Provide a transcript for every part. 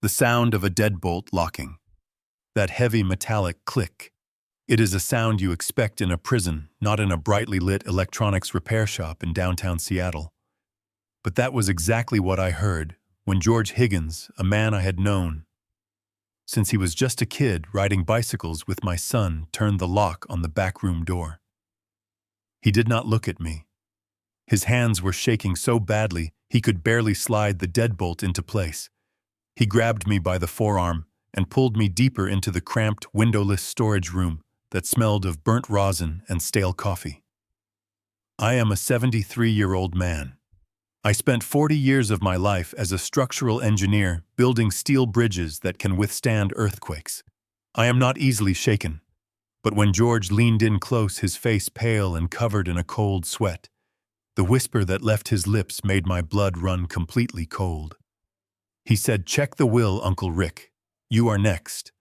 The sound of a deadbolt locking. That heavy metallic click. It is a sound you expect in a prison, not in a brightly lit electronics repair shop in downtown Seattle. But that was exactly what I heard when George Higgins, a man I had known since he was just a kid riding bicycles with my son, turned the lock on the backroom door. He did not look at me. His hands were shaking so badly he could barely slide the deadbolt into place. He grabbed me by the forearm and pulled me deeper into the cramped, windowless storage room that smelled of burnt rosin and stale coffee. I am a 73-year-old man. I spent 40 years of my life as a structural engineer building steel bridges that can withstand earthquakes. I am not easily shaken. But when George leaned in close, his face pale and covered in a cold sweat, the whisper that left his lips made my blood run completely cold. He said, "Check the will, Uncle Rick. You are next."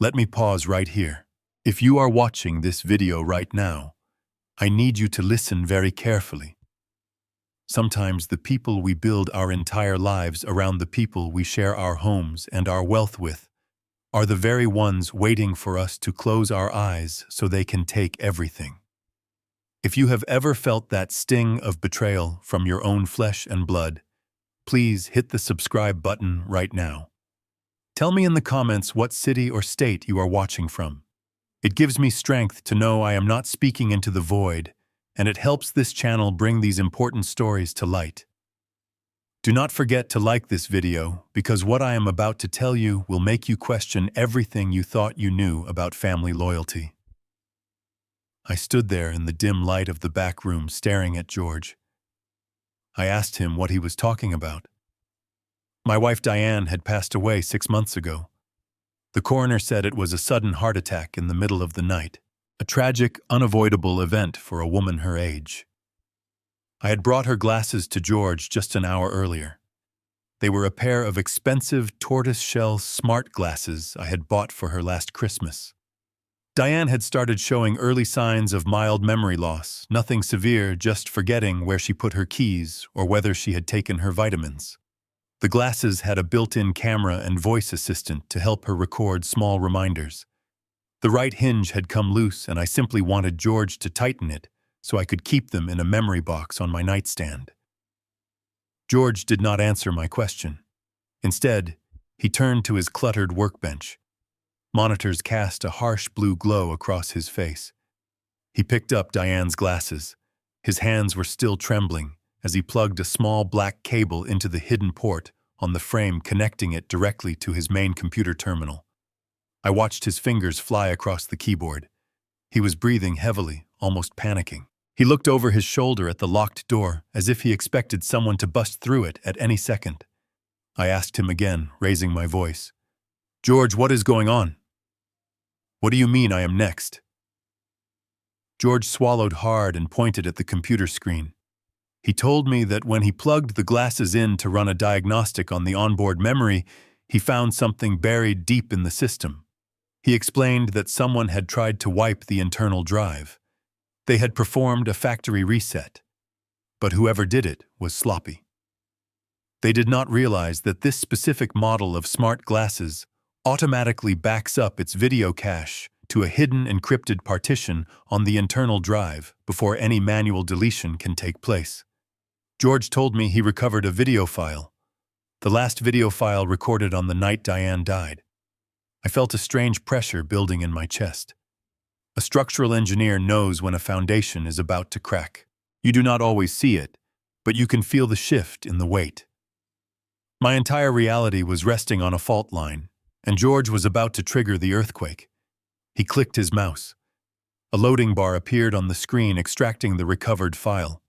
Let me pause right here. If you are watching this video right now, I need you to listen very carefully. Sometimes the people we build our entire lives around, the people we share our homes and our wealth with, are the very ones waiting for us to close our eyes so they can take everything. If you have ever felt that sting of betrayal from your own flesh and blood, please hit the subscribe button right now. Tell me in the comments what city or state you are watching from. It gives me strength to know I am not speaking into the void, and it helps this channel bring these important stories to light. Do not forget to like this video, because what I am about to tell you will make you question everything you thought you knew about family loyalty. I stood there in the dim light of the back room staring at George. I asked him what he was talking about. My wife Diane had passed away 6 months ago. The coroner said it was a sudden heart attack in the middle of the night, a tragic, unavoidable event for a woman her age. I had brought her glasses to George just an hour earlier. They were a pair of expensive tortoise-shell smart glasses I had bought for her last Christmas. Diane had started showing early signs of mild memory loss, nothing severe, just forgetting where she put her keys or whether she had taken her vitamins. The glasses had a built-in camera and voice assistant to help her record small reminders. The right hinge had come loose, and I simply wanted George to tighten it so I could keep them in a memory box on my nightstand. George did not answer my question. Instead, he turned to his cluttered workbench. Monitors cast a harsh blue glow across his face. He picked up Diane's glasses. His hands were still trembling as he plugged a small black cable into the hidden port on the frame, connecting it directly to his main computer terminal. I watched his fingers fly across the keyboard. He was breathing heavily, almost panicking. He looked over his shoulder at the locked door, as if he expected someone to bust through it at any second. I asked him again, raising my voice. "George, what is going on? What do you mean I am next?" George swallowed hard and pointed at the computer screen. He told me that when he plugged the glasses in to run a diagnostic on the onboard memory, he found something buried deep in the system. He explained that someone had tried to wipe the internal drive. They had performed a factory reset, but whoever did it was sloppy. They did not realize that this specific model of smart glasses automatically backs up its video cache to a hidden encrypted partition on the internal drive before any manual deletion can take place. George told me he recovered a video file, the last video file recorded on the night Diane died. I felt a strange pressure building in my chest. A structural engineer knows when a foundation is about to crack. You do not always see it, but you can feel the shift in the weight. My entire reality was resting on a fault line, and George was about to trigger the earthquake. He clicked his mouse. A loading bar appeared on the screen, extracting the recovered file.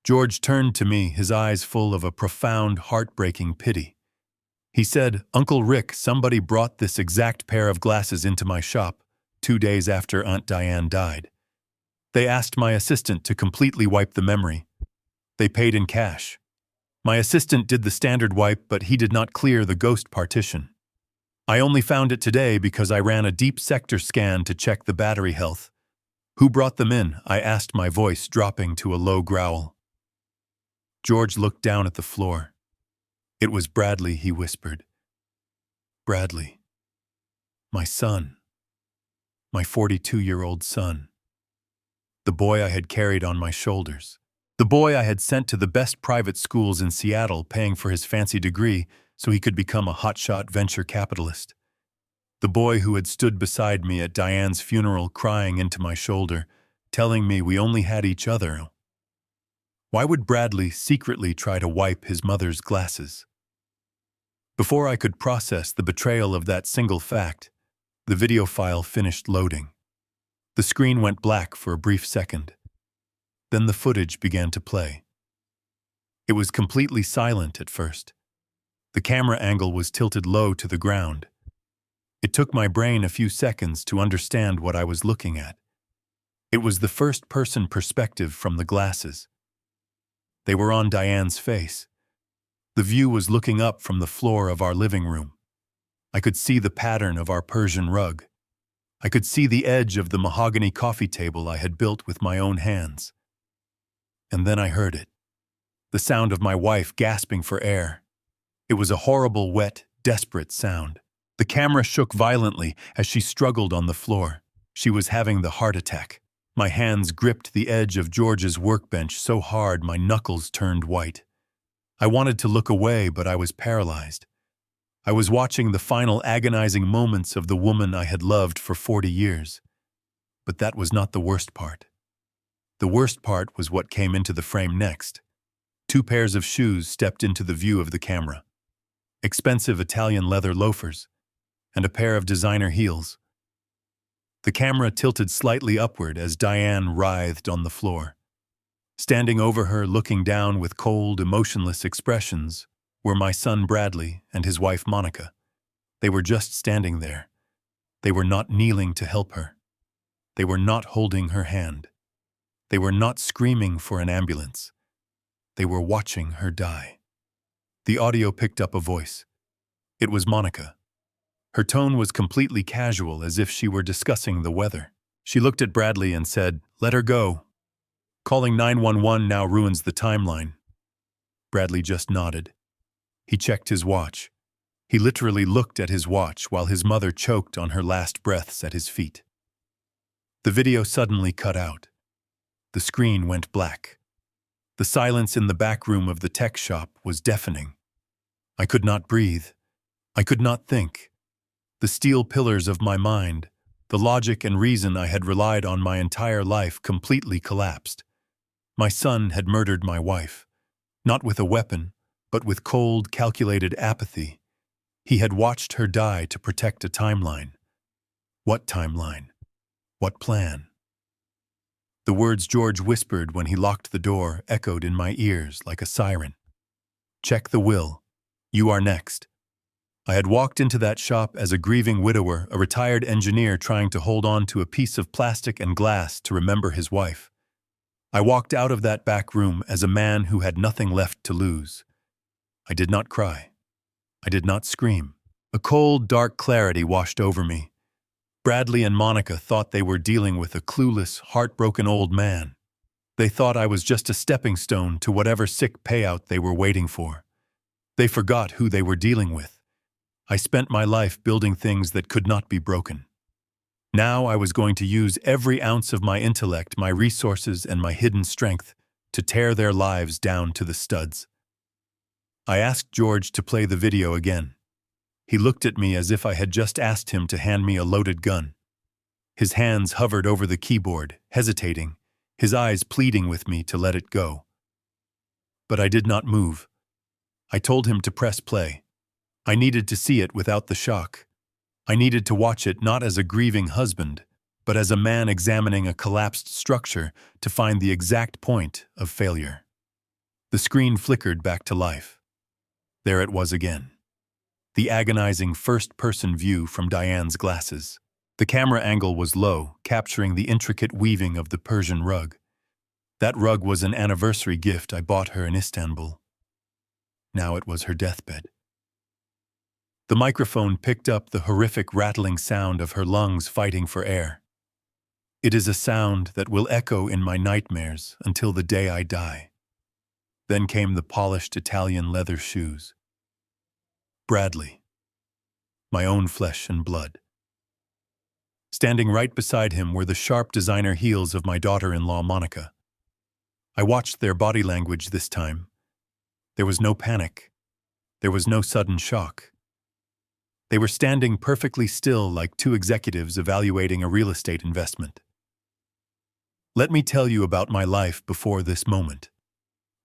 George turned to me, his eyes full of a profound, heartbreaking pity. He said, "Uncle Rick, somebody brought this exact pair of glasses into my shop 2 days after Aunt Diane died. They asked my assistant to completely wipe the memory. They paid in cash. My assistant did the standard wipe, but he did not clear the ghost partition. I only found it today because I ran a deep sector scan to check the battery health. Who brought them in?" I asked, my voice dropping to a low growl. George looked down at the floor. "It was Bradley," he whispered. Bradley. My son. My 42-year-old son. The boy I had carried on my shoulders. The boy I had sent to the best private schools in Seattle, paying for his fancy degree so he could become a hotshot venture capitalist. The boy who had stood beside me at Diane's funeral, crying into my shoulder, telling me we only had each other. Why would Bradley secretly try to wipe his mother's glasses? Before I could process the betrayal of that single fact, the video file finished loading. The screen went black for a brief second. Then the footage began to play. It was completely silent at first. The camera angle was tilted low to the ground. It took my brain a few seconds to understand what I was looking at. It was the first-person perspective from the glasses. They were on Diane's face. The view was looking up from the floor of our living room. I could see the pattern of our Persian rug. I could see the edge of the mahogany coffee table I had built with my own hands. And then I heard it. The sound of my wife gasping for air. It was a horrible, wet, desperate sound. The camera shook violently as she struggled on the floor. She was having the heart attack. My hands gripped the edge of George's workbench so hard my knuckles turned white. I wanted to look away, but I was paralyzed. I was watching the final agonizing moments of the woman I had loved for 40 years. But that was not the worst part. The worst part was what came into the frame next. 2 pairs of shoes stepped into the view of the camera. Expensive Italian leather loafers, and a pair of designer heels. The camera tilted slightly upward as Diane writhed on the floor. Standing over her, looking down with cold, emotionless expressions, were my son Bradley and his wife Monica. They were just standing there. They were not kneeling to help her. They were not holding her hand. They were not screaming for an ambulance. They were watching her die. The audio picked up a voice. It was Monica. Her tone was completely casual, as if she were discussing the weather. She looked at Bradley and said, "Let her go. Calling 911 now ruins the timeline." Bradley just nodded. He checked his watch. He literally looked at his watch while his mother choked on her last breaths at his feet. The video suddenly cut out. The screen went black. The silence in the back room of the tech shop was deafening. I could not breathe. I could not think. The steel pillars of my mind, the logic and reason I had relied on my entire life, completely collapsed. My son had murdered my wife, not with a weapon, but with cold, calculated apathy. He had watched her die to protect a timeline. What timeline? What plan? The words George whispered when he locked the door echoed in my ears like a siren. "Check the will. You are next." I had walked into that shop as a grieving widower, a retired engineer trying to hold on to a piece of plastic and glass to remember his wife. I walked out of that back room as a man who had nothing left to lose. I did not cry. I did not scream. A cold, dark clarity washed over me. Bradley and Monica thought they were dealing with a clueless, heartbroken old man. They thought I was just a stepping stone to whatever sick payout they were waiting for. They forgot who they were dealing with. I spent my life building things that could not be broken. Now I was going to use every ounce of my intellect, my resources, and my hidden strength to tear their lives down to the studs. I asked George to play the video again. He looked at me as if I had just asked him to hand me a loaded gun. His hands hovered over the keyboard, hesitating, his eyes pleading with me to let it go. But I did not move. I told him to press play. I needed to see it without the shock. I needed to watch it not as a grieving husband, but as a man examining a collapsed structure to find the exact point of failure. The screen flickered back to life. There it was again. The agonizing first-person view from Diane's glasses. The camera angle was low, capturing the intricate weaving of the Persian rug. That rug was an anniversary gift I bought her in Istanbul. Now it was her deathbed. The microphone picked up the horrific rattling sound of her lungs fighting for air. It is a sound that will echo in my nightmares until the day I die. Then came the polished Italian leather shoes. Bradley. my own flesh and blood. Standing right beside him were the sharp designer heels of my daughter-in-law, Monica. I watched their body language this time. There was no panic. There was no sudden shock. They were standing perfectly still like two executives evaluating a real estate investment. Let me tell you about my life before this moment.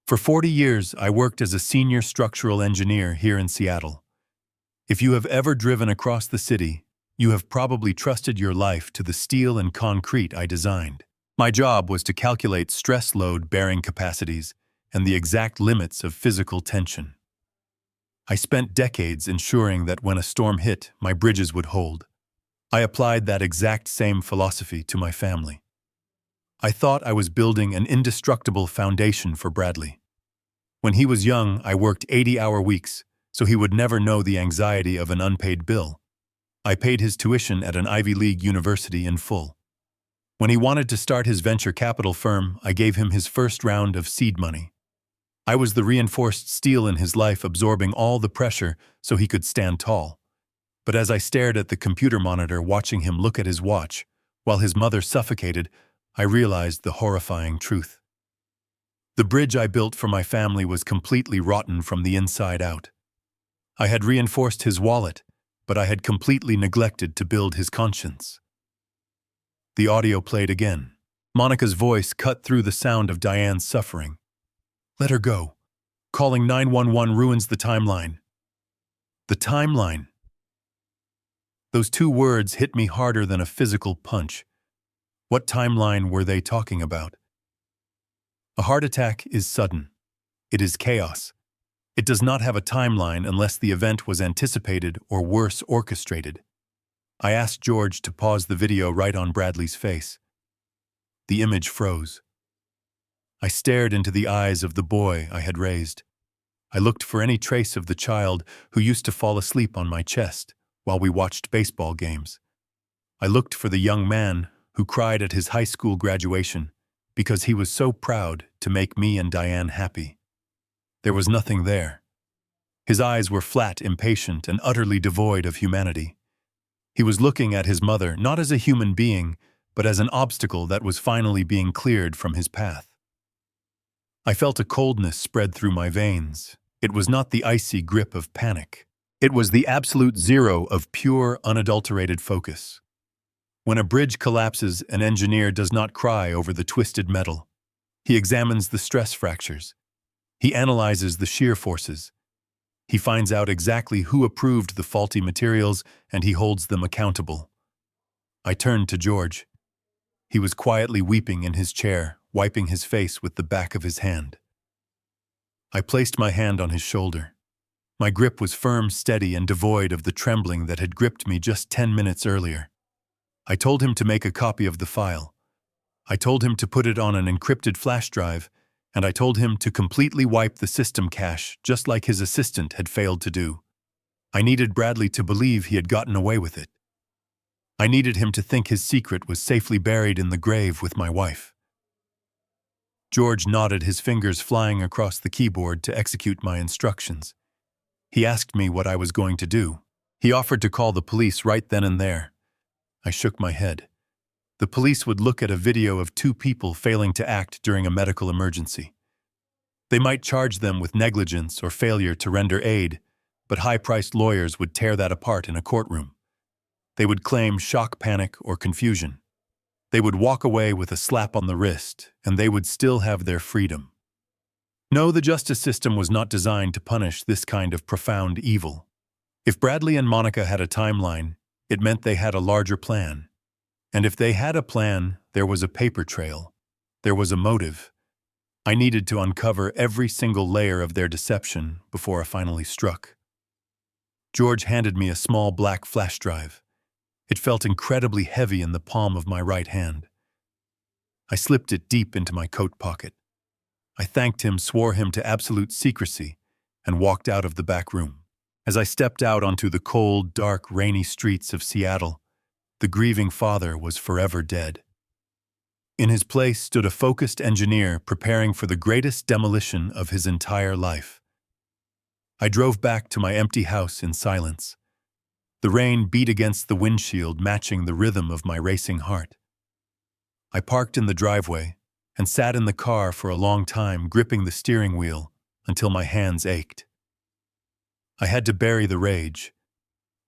For 40 years, I worked as a senior structural engineer here in Seattle. If you have ever driven across the city, you have probably trusted your life to the steel and concrete I designed. My job was to calculate stress load bearing capacities and the exact limits of physical tension. I spent decades ensuring that when a storm hit, my bridges would hold. I applied that exact same philosophy to my family. I thought I was building an indestructible foundation for Bradley. When he was young, I worked 80-hour weeks, so he would never know the anxiety of an unpaid bill. I paid his tuition at an Ivy League university in full. When he wanted to start his venture capital firm, I gave him his first round of seed money. I was the reinforced steel in his life, absorbing all the pressure so he could stand tall. But as I stared at the computer monitor watching him look at his watch, while his mother suffocated, I realized the horrifying truth. The bridge I built for my family was completely rotten from the inside out. I had reinforced his wallet, but I had completely neglected to build his conscience. The audio played again. Monica's voice cut through the sound of Diane's suffering. Let her go. Calling 911 ruins the timeline. The timeline. Those two words hit me harder than a physical punch. What timeline were they talking about? A heart attack is sudden. It is chaos. It does not have a timeline unless the event was anticipated or worse, orchestrated. I asked George to pause the video right on Bradley's face. The image froze. I stared into the eyes of the boy I had raised. I looked for any trace of the child who used to fall asleep on my chest while we watched baseball games. I looked for the young man who cried at his high school graduation because he was so proud to make me and Diane happy. There was nothing there. His eyes were flat, impatient, and utterly devoid of humanity. He was looking at his mother not as a human being, but as an obstacle that was finally being cleared from his path. I felt a coldness spread through my veins. It was not the icy grip of panic. It was the absolute zero of pure, unadulterated focus. When a bridge collapses, an engineer does not cry over the twisted metal. He examines the stress fractures. He analyzes the shear forces. He finds out exactly who approved the faulty materials, and he holds them accountable. I turned to George. He was quietly weeping in his chair, wiping his face with the back of his hand. I placed my hand on his shoulder. My grip was firm, steady, and devoid of the trembling that had gripped me just 10 minutes earlier. I told him to make a copy of the file. I told him to put it on an encrypted flash drive, and I told him to completely wipe the system cache, just like his assistant had failed to do. I needed Bradley to believe he had gotten away with it. I needed him to think his secret was safely buried in the grave with my wife. George nodded, his fingers flying across the keyboard to execute my instructions. He asked me what I was going to do. He offered to call the police right then and there. I shook my head. The police would look at a video of two people failing to act during a medical emergency. They might charge them with negligence or failure to render aid, but high-priced lawyers would tear that apart in a courtroom. They would claim shock, panic, or confusion. They would walk away with a slap on the wrist, and they would still have their freedom. No, the justice system was not designed to punish this kind of profound evil. If Bradley and Monica had a timeline, it meant they had a larger plan. And if they had a plan, there was a paper trail. There was a motive. I needed to uncover every single layer of their deception before I finally struck. George handed me a small black flash drive. It felt incredibly heavy in the palm of my right hand. I slipped it deep into my coat pocket. I thanked him, swore him to absolute secrecy, and walked out of the back room. As I stepped out onto the cold, dark, rainy streets of Seattle, the grieving father was forever dead. In his place stood a focused engineer preparing for the greatest demolition of his entire life. I drove back to my empty house in silence. The rain beat against the windshield, matching the rhythm of my racing heart. I parked in the driveway and sat in the car for a long time, gripping the steering wheel until my hands ached. I had to bury the rage.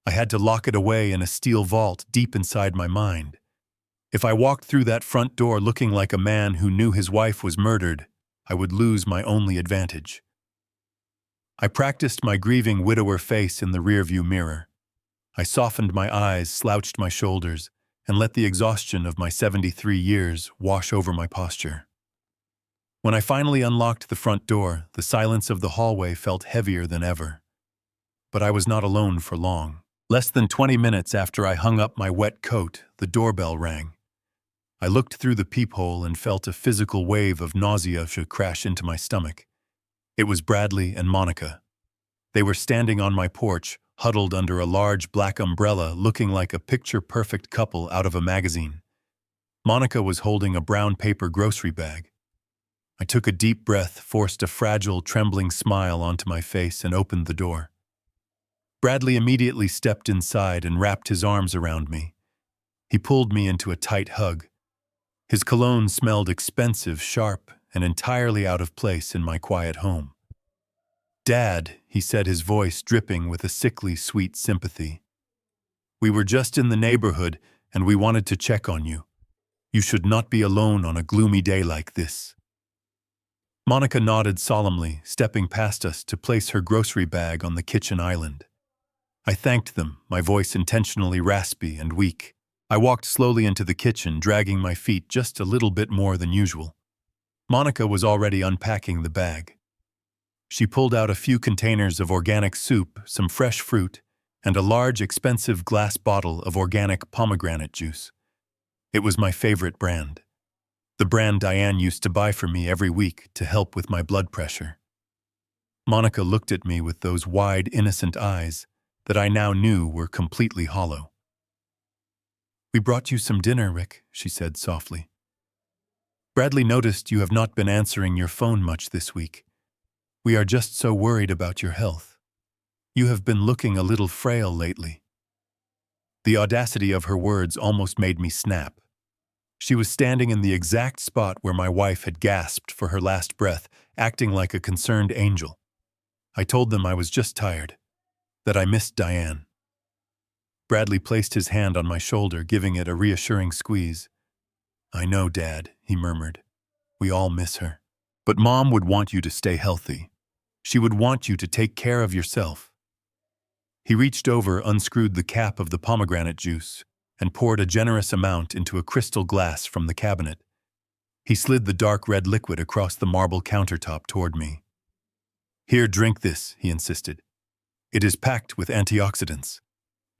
I had to lock it away in a steel vault deep inside my mind. If I walked through that front door looking like a man who knew his wife was murdered, I would lose my only advantage. I practiced my grieving widower face in the rearview mirror. I softened my eyes, slouched my shoulders, and let the exhaustion of my 73 years wash over my posture. When I finally unlocked the front door, the silence of the hallway felt heavier than ever. But I was not alone for long. Less than 20 minutes after I hung up my wet coat, the doorbell rang. I looked through the peephole and felt a physical wave of nausea crash into my stomach. It was Bradley and Monica. They were standing on my porch, huddled under a large black umbrella, looking like a picture-perfect couple out of a magazine. Monica was holding a brown paper grocery bag. I took a deep breath, forced a fragile, trembling smile onto my face, and opened the door. Bradley immediately stepped inside and wrapped his arms around me. He pulled me into a tight hug. His cologne smelled expensive, sharp, and entirely out of place in my quiet home. "Dad," he said, his voice dripping with a sickly, sweet sympathy. "We were just in the neighborhood, and we wanted to check on you. You should not be alone on a gloomy day like this." Monica nodded solemnly, stepping past us to place her grocery bag on the kitchen island. I thanked them, my voice intentionally raspy and weak. I walked slowly into the kitchen, dragging my feet just a little bit more than usual. Monica was already unpacking the bag. She pulled out a few containers of organic soup, some fresh fruit, and a large, expensive glass bottle of organic pomegranate juice. It was my favorite brand. The brand Diane used to buy for me every week to help with my blood pressure. Monica looked at me with those wide, innocent eyes that I now knew were completely hollow. "We brought you some dinner, Rick," she said softly. "Bradley noticed you have not been answering your phone much this week. We are just so worried about your health. You have been looking a little frail lately." The audacity of her words almost made me snap. She was standing in the exact spot where my wife had gasped for her last breath, acting like a concerned angel. I told them I was just tired, that I missed Diane. Bradley placed his hand on my shoulder, giving it a reassuring squeeze. "I know, Dad," he murmured. "We all miss her. But Mom would want you to stay healthy. She would want you to take care of yourself." He reached over, unscrewed the cap of the pomegranate juice, and poured a generous amount into a crystal glass from the cabinet. He slid the dark red liquid across the marble countertop toward me. "Here, drink this," he insisted. "It is packed with antioxidants.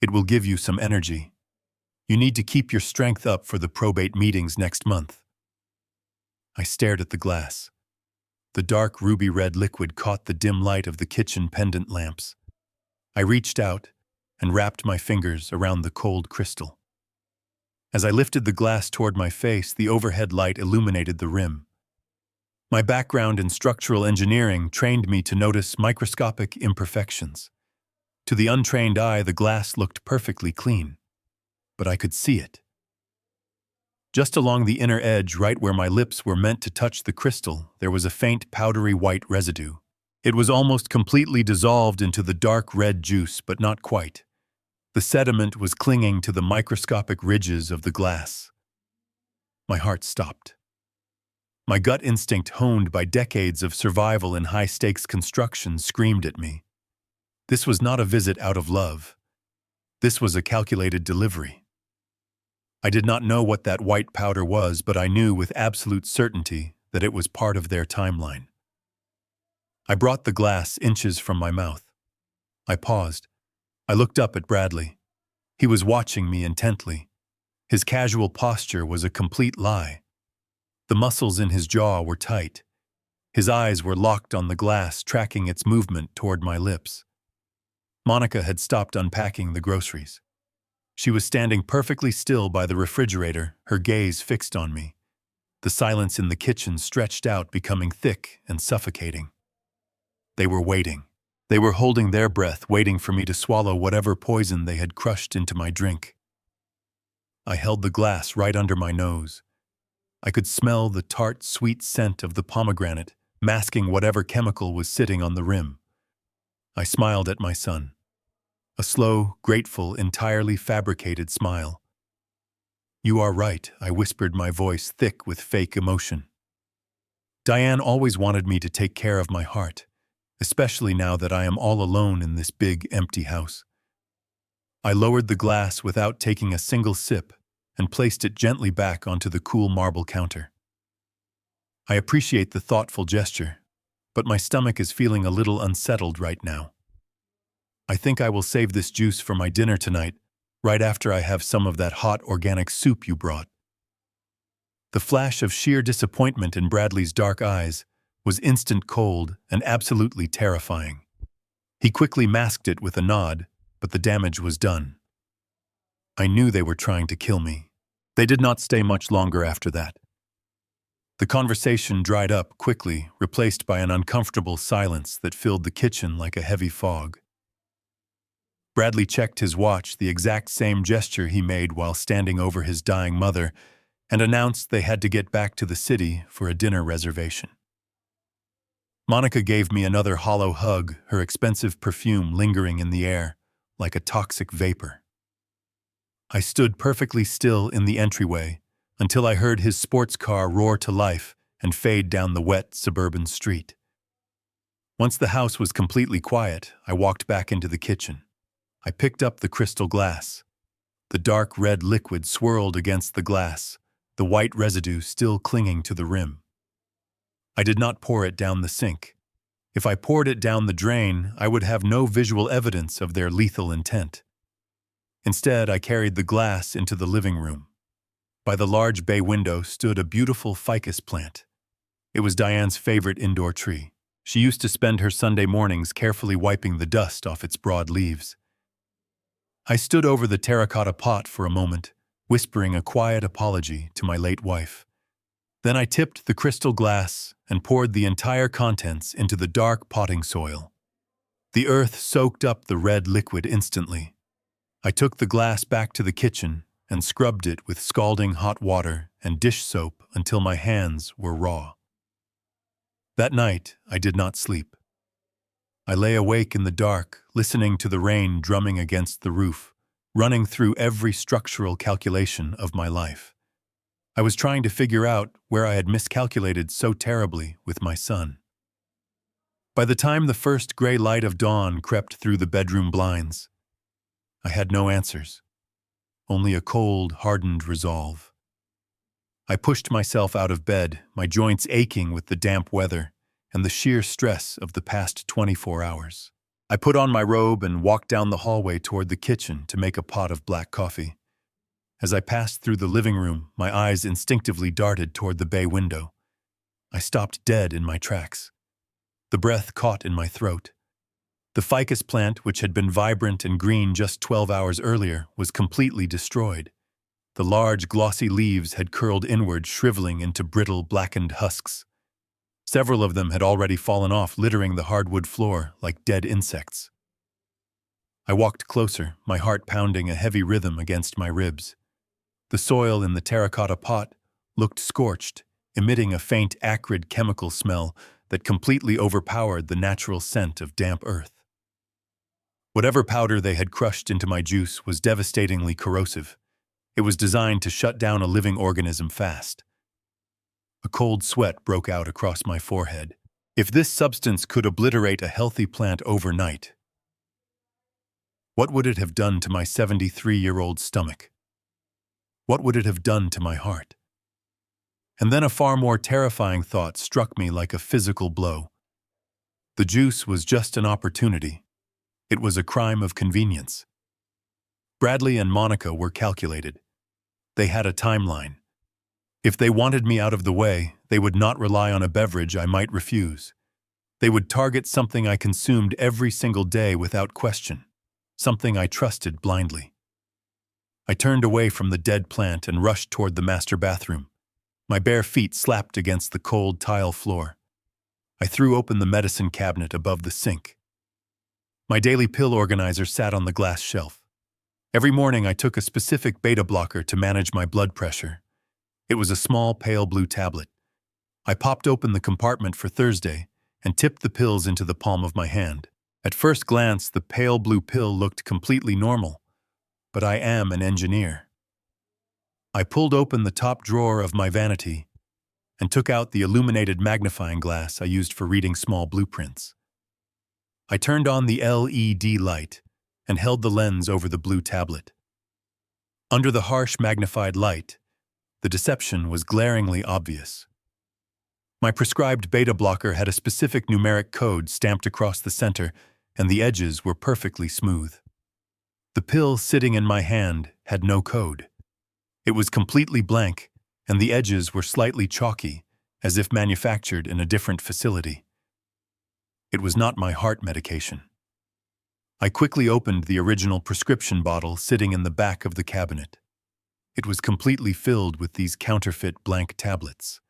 It will give you some energy. You need to keep your strength up for the probate meetings next month." I stared at the glass. The dark ruby-red liquid caught the dim light of the kitchen pendant lamps. I reached out and wrapped my fingers around the cold crystal. As I lifted the glass toward my face, the overhead light illuminated the rim. My background in structural engineering trained me to notice microscopic imperfections. To the untrained eye, the glass looked perfectly clean, but I could see it. Just along the inner edge, right where my lips were meant to touch the crystal, there was a faint, powdery white residue. It was almost completely dissolved into the dark red juice, but not quite. The sediment was clinging to the microscopic ridges of the glass. My heart stopped. My gut instinct, honed by decades of survival in high-stakes construction, screamed at me. This was not a visit out of love. This was a calculated delivery. I did not know what that white powder was, but I knew with absolute certainty that it was part of their timeline. I brought the glass inches from my mouth. I paused. I looked up at Bradley. He was watching me intently. His casual posture was a complete lie. The muscles in his jaw were tight. His eyes were locked on the glass, tracking its movement toward my lips. Monica had stopped unpacking the groceries. She was standing perfectly still by the refrigerator, her gaze fixed on me. The silence in the kitchen stretched out, becoming thick and suffocating. They were waiting. They were holding their breath, waiting for me to swallow whatever poison they had crushed into my drink. I held the glass right under my nose. I could smell the tart, sweet scent of the pomegranate, masking whatever chemical was sitting on the rim. I smiled at my son. A slow, grateful, entirely fabricated smile. "You are right," I whispered, my voice thick with fake emotion. Diane always wanted me to take care of my heart, especially now that I am all alone in this big, empty house. I lowered the glass without taking a single sip and placed it gently back onto the cool marble counter. I appreciate the thoughtful gesture, but my stomach is feeling a little unsettled right now. I think I will save this juice for my dinner tonight, right after I have some of that hot organic soup you brought. The flash of sheer disappointment in Bradley's dark eyes was instant cold and absolutely terrifying. He quickly masked it with a nod, but the damage was done. I knew they were trying to kill me. They did not stay much longer after that. The conversation dried up quickly, replaced by an uncomfortable silence that filled the kitchen like a heavy fog. Bradley checked his watch, the exact same gesture he made while standing over his dying mother, and announced they had to get back to the city for a dinner reservation. Monica gave me another hollow hug, her expensive perfume lingering in the air, like a toxic vapor. I stood perfectly still in the entryway until I heard his sports car roar to life and fade down the wet suburban street. Once the house was completely quiet, I walked back into the kitchen. I picked up the crystal glass. The dark red liquid swirled against the glass, the white residue still clinging to the rim. I did not pour it down the sink. If I poured it down the drain, I would have no visual evidence of their lethal intent. Instead, I carried the glass into the living room. By the large bay window stood a beautiful ficus plant. It was Diane's favorite indoor tree. She used to spend her Sunday mornings carefully wiping the dust off its broad leaves. I stood over the terracotta pot for a moment, whispering a quiet apology to my late wife. Then I tipped the crystal glass and poured the entire contents into the dark potting soil. The earth soaked up the red liquid instantly. I took the glass back to the kitchen and scrubbed it with scalding hot water and dish soap until my hands were raw. That night, I did not sleep. I lay awake in the dark, listening to the rain drumming against the roof, running through every structural calculation of my life. I was trying to figure out where I had miscalculated so terribly with my son. By the time the first gray light of dawn crept through the bedroom blinds, I had no answers, only a cold, hardened resolve. I pushed myself out of bed, my joints aching with the damp weather and the sheer stress of the past 24 hours. I put on my robe and walked down the hallway toward the kitchen to make a pot of black coffee. As I passed through the living room, my eyes instinctively darted toward the bay window. I stopped dead in my tracks. The breath caught in my throat. The ficus plant, which had been vibrant and green just 12 hours earlier, was completely destroyed. The large, glossy leaves had curled inward, shriveling into brittle, blackened husks. Several of them had already fallen off, littering the hardwood floor like dead insects. I walked closer, my heart pounding a heavy rhythm against my ribs. The soil in the terracotta pot looked scorched, emitting a faint, acrid chemical smell that completely overpowered the natural scent of damp earth. Whatever powder they had crushed into my juice was devastatingly corrosive. It was designed to shut down a living organism fast. A cold sweat broke out across my forehead. If this substance could obliterate a healthy plant overnight, what would it have done to my 73-year-old stomach? What would it have done to my heart? And then a far more terrifying thought struck me like a physical blow. The juice was just an opportunity. It was a crime of convenience. Bradley and Monica were calculated. They had a timeline. If they wanted me out of the way, they would not rely on a beverage I might refuse. They would target something I consumed every single day without question, something I trusted blindly. I turned away from the dead plant and rushed toward the master bathroom. My bare feet slapped against the cold tile floor. I threw open the medicine cabinet above the sink. My daily pill organizer sat on the glass shelf. Every morning I took a specific beta blocker to manage my blood pressure. It was a small, pale blue tablet. I popped open the compartment for Thursday and tipped the pills into the palm of my hand. At first glance, the pale blue pill looked completely normal, but I am an engineer. I pulled open the top drawer of my vanity and took out the illuminated magnifying glass I used for reading small blueprints. I turned on the LED light and held the lens over the blue tablet. Under the harsh magnified light, the deception was glaringly obvious. My prescribed beta blocker had a specific numeric code stamped across the center, and the edges were perfectly smooth. The pill sitting in my hand had no code. It was completely blank, and the edges were slightly chalky, as if manufactured in a different facility. It was not my heart medication. I quickly opened the original prescription bottle sitting in the back of the cabinet. It was completely filled with these counterfeit blank tablets.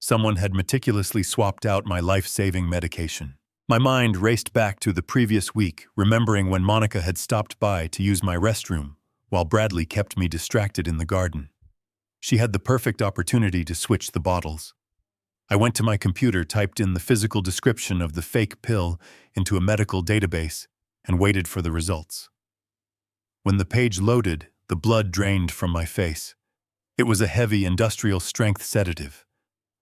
Someone had meticulously swapped out my life-saving medication. My mind raced back to the previous week, remembering when Monica had stopped by to use my restroom, while Bradley kept me distracted in the garden. She had the perfect opportunity to switch the bottles. I went to my computer, typed in the physical description of the fake pill into a medical database, and waited for the results. When the page loaded, the blood drained from my face. It was a heavy industrial-strength sedative,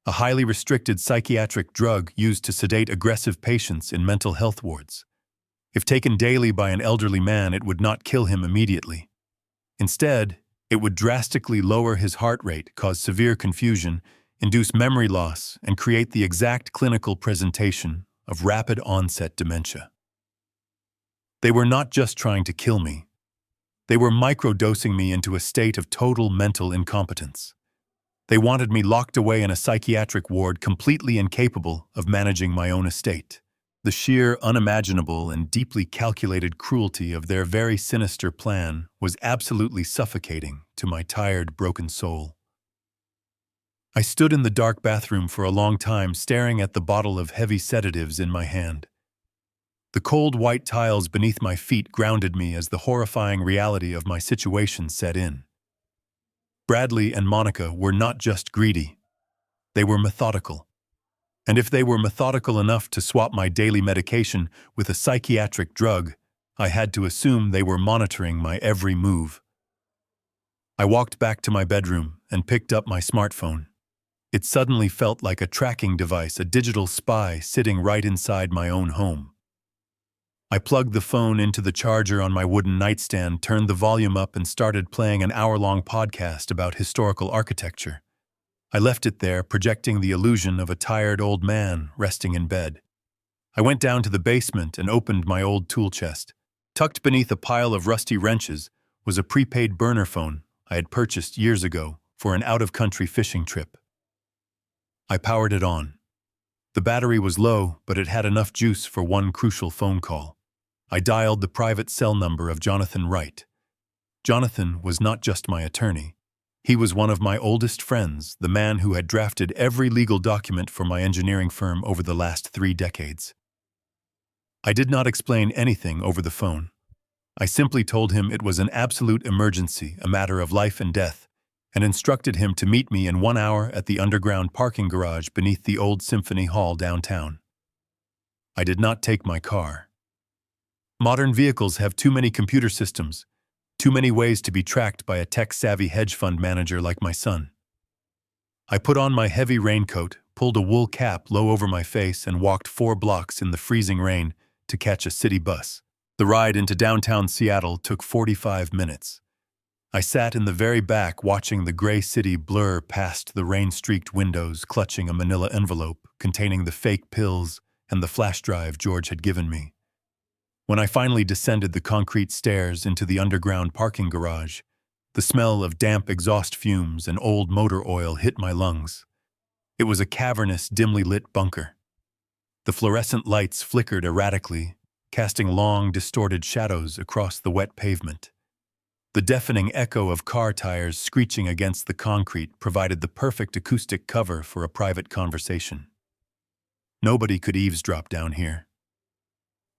a highly restricted psychiatric drug used to sedate aggressive patients in mental health wards. If taken daily by an elderly man, it would not kill him immediately. Instead, it would drastically lower his heart rate, cause severe confusion, induce memory loss, and create the exact clinical presentation of rapid-onset dementia. They were not just trying to kill me. They were microdosing me into a state of total mental incompetence. They wanted me locked away in a psychiatric ward, completely incapable of managing my own estate. The sheer, unimaginable, and deeply calculated cruelty of their very sinister plan was absolutely suffocating to my tired, broken soul. I stood in the dark bathroom for a long time, staring at the bottle of heavy sedatives in my hand. The cold white tiles beneath my feet grounded me as the horrifying reality of my situation set in. Bradley and Monica were not just greedy. They were methodical. And if they were methodical enough to swap my daily medication with a psychiatric drug, I had to assume they were monitoring my every move. I walked back to my bedroom and picked up my smartphone. It suddenly felt like a tracking device, a digital spy sitting right inside my own home. I plugged the phone into the charger on my wooden nightstand, turned the volume up, and started playing an hour-long podcast about historical architecture. I left it there, projecting the illusion of a tired old man resting in bed. I went down to the basement and opened my old tool chest. Tucked beneath a pile of rusty wrenches was a prepaid burner phone I had purchased years ago for an out-of-country fishing trip. I powered it on. The battery was low, but it had enough juice for one crucial phone call. I dialed the private cell number of Jonathan Wright. Jonathan was not just my attorney. He was one of my oldest friends, the man who had drafted every legal document for my engineering firm over the last 3 decades. I did not explain anything over the phone. I simply told him it was an absolute emergency, a matter of life and death, and instructed him to meet me in 1 hour at the underground parking garage beneath the old Symphony Hall downtown. I did not take my car. Modern vehicles have too many computer systems, too many ways to be tracked by a tech-savvy hedge fund manager like my son. I put on my heavy raincoat, pulled a wool cap low over my face, and walked 4 blocks in the freezing rain to catch a city bus. The ride into downtown Seattle took 45 minutes. I sat in the very back watching the gray city blur past the rain-streaked windows, clutching a manila envelope containing the fake pills and the flash drive George had given me. When I finally descended the concrete stairs into the underground parking garage, the smell of damp exhaust fumes and old motor oil hit my lungs. It was a cavernous, dimly lit bunker. The fluorescent lights flickered erratically, casting long, distorted shadows across the wet pavement. The deafening echo of car tires screeching against the concrete provided the perfect acoustic cover for a private conversation. Nobody could eavesdrop down here.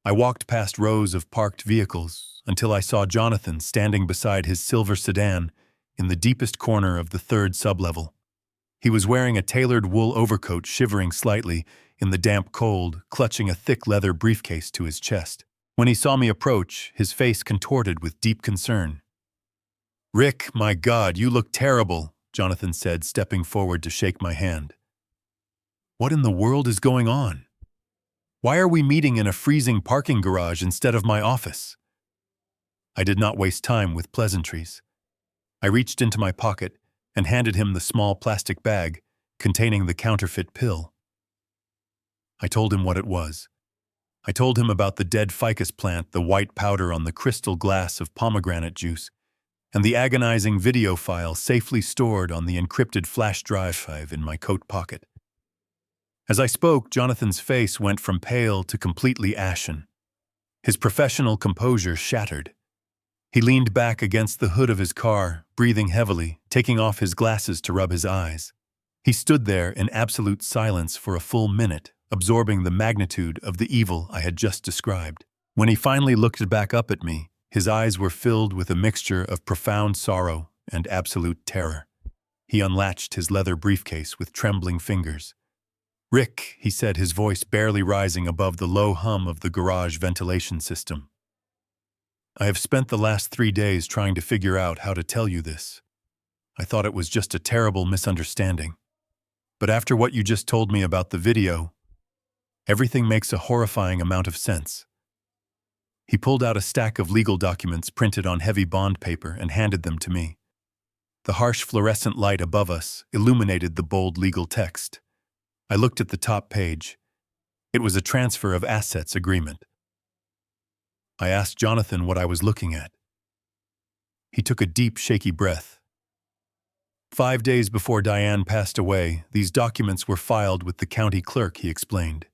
I walked past rows of parked vehicles until I saw Jonathan standing beside his silver sedan in the deepest corner of the third sublevel. He was wearing a tailored wool overcoat, shivering slightly in the damp cold, clutching a thick leather briefcase to his chest. When he saw me approach, his face contorted with deep concern. "Rick, my God, you look terrible," Jonathan said, stepping forward to shake my hand. "What in the world is going on? Why are we meeting in a freezing parking garage instead of my office?" I did not waste time with pleasantries. I reached into my pocket and handed him the small plastic bag containing the counterfeit pill. I told him what it was. I told him about the dead ficus plant, the white powder on the crystal glass of pomegranate juice, and the agonizing video file safely stored on the encrypted flash drive in my coat pocket. As I spoke, Jonathan's face went from pale to completely ashen. His professional composure shattered. He leaned back against the hood of his car, breathing heavily, taking off his glasses to rub his eyes. He stood there in absolute silence for a full minute, absorbing the magnitude of the evil I had just described. When he finally looked back up at me, his eyes were filled with a mixture of profound sorrow and absolute terror. He unlatched his leather briefcase with trembling fingers. "Rick," he said, his voice barely rising above the low hum of the garage ventilation system. "I have spent the last 3 days trying to figure out how to tell you this. I thought it was just a terrible misunderstanding. But after what you just told me about the video, everything makes a horrifying amount of sense." He pulled out a stack of legal documents printed on heavy bond paper and handed them to me. The harsh fluorescent light above us illuminated the bold legal text. I looked at the top page. It was a transfer of assets agreement. I asked Jonathan what I was looking at. He took a deep, shaky breath. 5 days before Diane passed away, these documents were filed with the county clerk, he explained.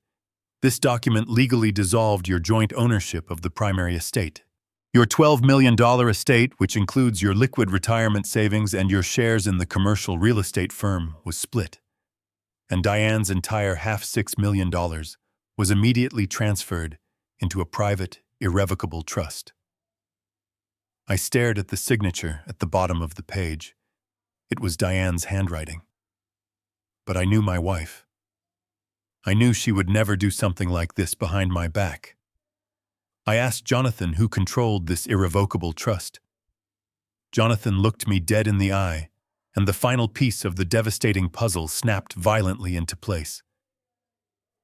This document legally dissolved your joint ownership of the primary estate. Your $12 million estate, which includes your liquid retirement savings and your shares in the commercial real estate firm, was split. And Diane's entire $6 million was immediately transferred into a private, irrevocable trust. I stared at the signature at the bottom of the page. It was Diane's handwriting. But I knew my wife. I knew she would never do something like this behind my back. I asked Jonathan who controlled this irrevocable trust. Jonathan looked me dead in the eye, and the final piece of the devastating puzzle snapped violently into place.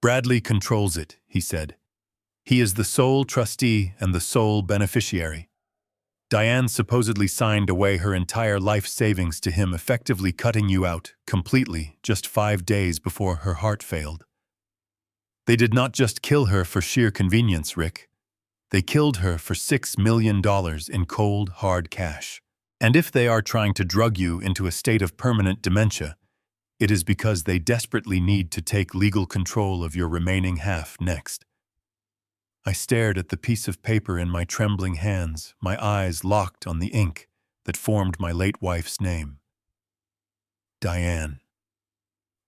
"Bradley controls it," he said. "He is the sole trustee and the sole beneficiary. Diane supposedly signed away her entire life savings to him, effectively cutting you out completely just 5 days before her heart failed. They did not just kill her for sheer convenience, Rick. They killed her for $6 million in cold, hard cash. And if they are trying to drug you into a state of permanent dementia, it is because they desperately need to take legal control of your remaining half next." I stared at the piece of paper in my trembling hands, my eyes locked on the ink that formed my late wife's name. Diane.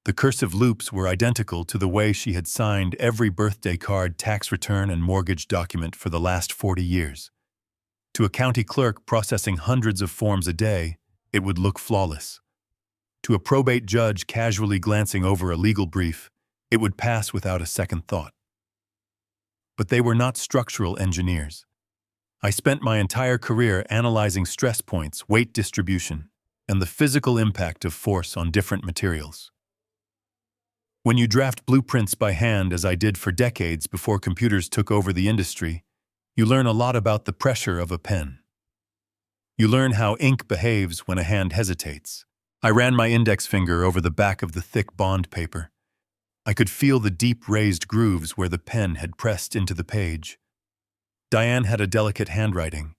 The cursive loops were identical to the way she had signed every birthday card, tax return, and mortgage document for the last 40 years. To a county clerk processing hundreds of forms a day, it would look flawless. To a probate judge casually glancing over a legal brief, it would pass without a second thought. But they were not structural engineers. I spent my entire career analyzing stress points, weight distribution, and the physical impact of force on different materials. When you draft blueprints by hand, as I did for decades before computers took over the industry, you learn a lot about the pressure of a pen. You learn how ink behaves when a hand hesitates. I ran my index finger over the back of the thick bond paper. I could feel the deep raised grooves where the pen had pressed into the page. Diane had a delicate handwriting.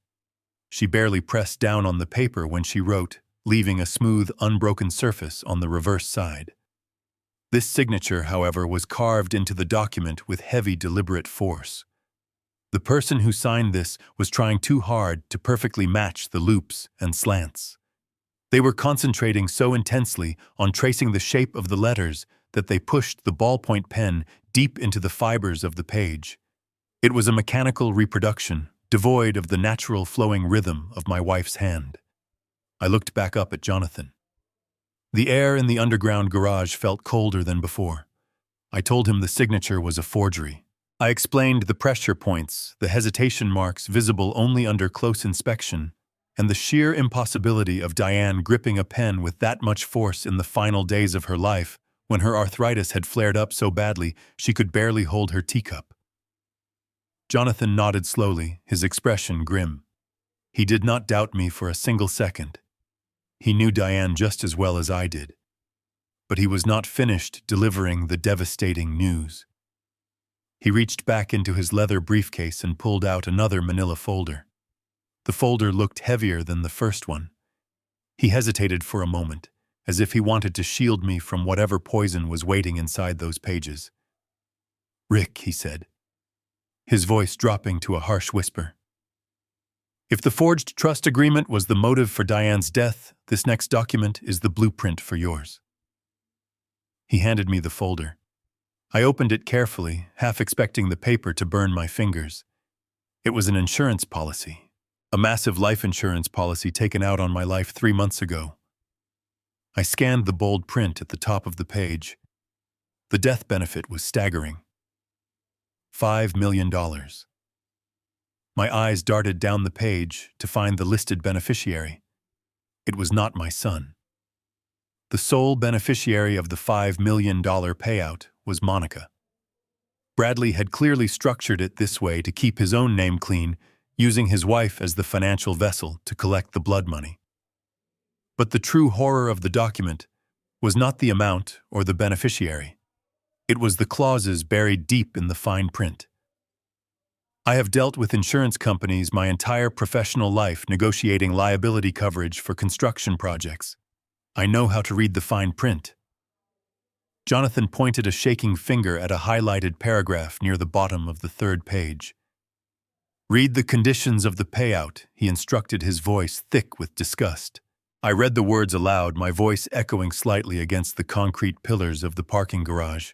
She barely pressed down on the paper when she wrote, leaving a smooth, unbroken surface on the reverse side. This signature, however, was carved into the document with heavy, deliberate force. The person who signed this was trying too hard to perfectly match the loops and slants. They were concentrating so intensely on tracing the shape of the letters that they pushed the ballpoint pen deep into the fibers of the page. It was a mechanical reproduction, devoid of the natural flowing rhythm of my wife's hand. I looked back up at Jonathan. The air in the underground garage felt colder than before. I told him the signature was a forgery. I explained the pressure points, the hesitation marks visible only under close inspection, and the sheer impossibility of Diane gripping a pen with that much force in the final days of her life, when her arthritis had flared up so badly she could barely hold her teacup. Jonathan nodded slowly, his expression grim. He did not doubt me for a single second. He knew Diane just as well as I did. But he was not finished delivering the devastating news. He reached back into his leather briefcase and pulled out another manila folder. The folder looked heavier than the first one. He hesitated for a moment, as if he wanted to shield me from whatever poison was waiting inside those pages. "Rick," he said, his voice dropping to a harsh whisper. "If the forged trust agreement was the motive for Diane's death, this next document is the blueprint for yours." He handed me the folder. I opened it carefully, half expecting the paper to burn my fingers. It was an insurance policy, a massive life insurance policy taken out on my life 3 months ago. I scanned the bold print at the top of the page. The death benefit was staggering. $5 million. My eyes darted down the page to find the listed beneficiary. It was not my son. The sole beneficiary of the $5 million payout was Monica. Bradley had clearly structured it this way to keep his own name clean, using his wife as the financial vessel to collect the blood money. But the true horror of the document was not the amount or the beneficiary. It was the clauses buried deep in the fine print. I have dealt with insurance companies my entire professional life negotiating liability coverage for construction projects. I know how to read the fine print. Jonathan pointed a shaking finger at a highlighted paragraph near the bottom of the 3rd page. "Read the conditions of the payout," he instructed, his voice thick with disgust. I read the words aloud, my voice echoing slightly against the concrete pillars of the parking garage.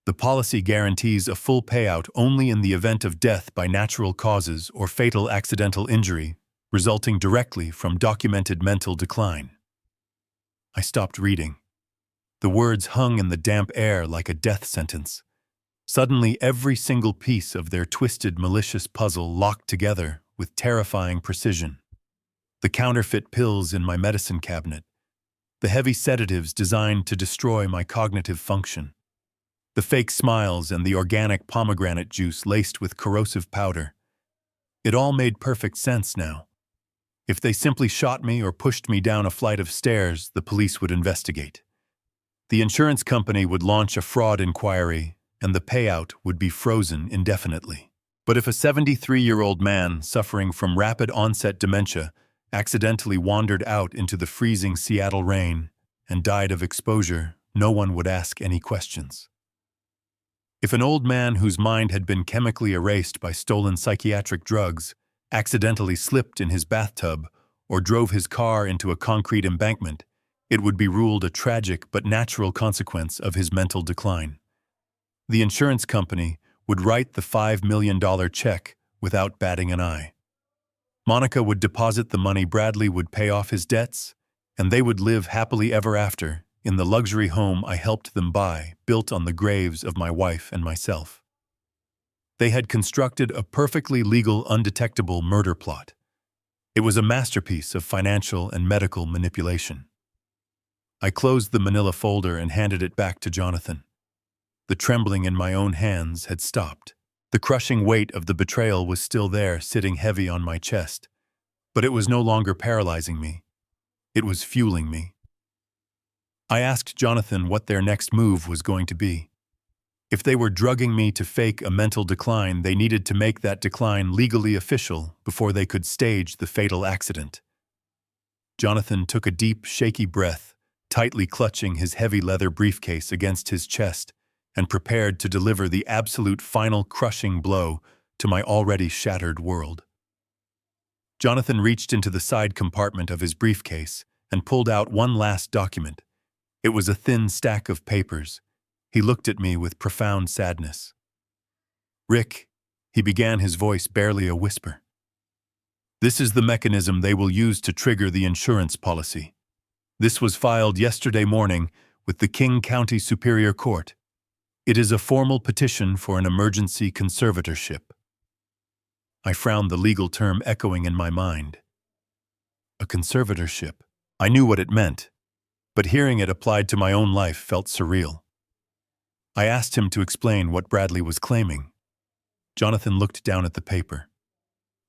The policy guarantees a full payout only in the event of death by natural causes or fatal accidental injury resulting directly from documented mental decline. I stopped reading. The words hung in the damp air like a death sentence. Suddenly, every single piece of their twisted, malicious puzzle locked together with terrifying precision. The counterfeit pills in my medicine cabinet, the heavy sedatives designed to destroy my cognitive function, the fake smiles and the organic pomegranate juice laced with corrosive powder. It all made perfect sense now. If they simply shot me or pushed me down a flight of stairs, the police would investigate. The insurance company would launch a fraud inquiry, and the payout would be frozen indefinitely. But if a 73-year-old man suffering from rapid-onset dementia accidentally wandered out into the freezing Seattle rain and died of exposure, no one would ask any questions. If an old man whose mind had been chemically erased by stolen psychiatric drugs accidentally slipped in his bathtub or drove his car into a concrete embankment, it would be ruled a tragic but natural consequence of his mental decline. The insurance company would write the $5 million check without batting an eye. Monica would deposit the money, Bradley would pay off his debts, and they would live happily ever after in the luxury home I helped them buy, built on the graves of my wife and myself. They had constructed a perfectly legal, undetectable murder plot. It was a masterpiece of financial and medical manipulation. I closed the manila folder and handed it back to Jonathan. The trembling in my own hands had stopped. The crushing weight of the betrayal was still there, sitting heavy on my chest, but it was no longer paralyzing me. It was fueling me. I asked Jonathan what their next move was going to be. If they were drugging me to fake a mental decline, they needed to make that decline legally official before they could stage the fatal accident. Jonathan took a deep, shaky breath, tightly clutching his heavy leather briefcase against his chest, and prepared to deliver the absolute final crushing blow to my already shattered world. Jonathan reached into the side compartment of his briefcase and pulled out one last document. It was a thin stack of papers. He looked at me with profound sadness. "Rick," He began, his voice barely a whisper. This is the mechanism they will use to trigger the insurance policy. This was filed yesterday morning with the King County Superior Court. It is a formal petition for an emergency conservatorship. I frowned, the legal term echoing in my mind. A conservatorship. I knew what it meant, but hearing it applied to my own life felt surreal. I asked him to explain what Bradley was claiming. Jonathan looked down at the paper.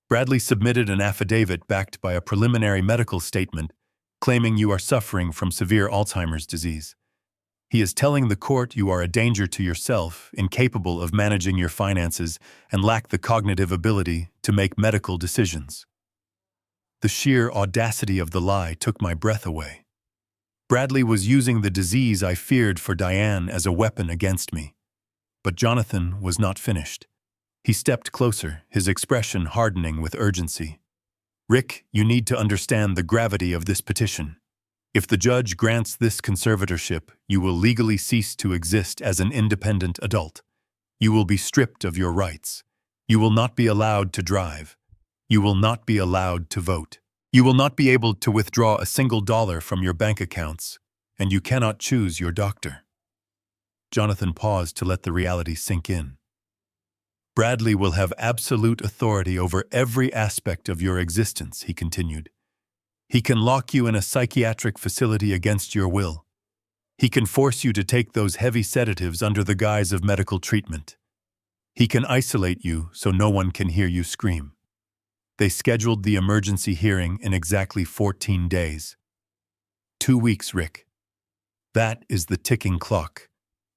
Bradley submitted an affidavit backed by a preliminary medical statement claiming you are suffering from severe Alzheimer's disease. He is telling the court you are a danger to yourself, incapable of managing your finances, and lack the cognitive ability to make medical decisions. The sheer audacity of the lie took my breath away. Bradley was using the disease I feared for Diane as a weapon against me. But Jonathan was not finished. He stepped closer, his expression hardening with urgency. Rick, you need to understand the gravity of this petition. If the judge grants this conservatorship, you will legally cease to exist as an independent adult. You will be stripped of your rights. You will not be allowed to drive. You will not be allowed to vote. You will not be able to withdraw a single dollar from your bank accounts, and you cannot choose your doctor. Jonathan paused to let the reality sink in. Bradley will have absolute authority over every aspect of your existence, he continued. He can lock you in a psychiatric facility against your will. He can force you to take those heavy sedatives under the guise of medical treatment. He can isolate you so no one can hear you scream. They scheduled the emergency hearing in exactly 14 days. 2 weeks, Rick. That is the ticking clock.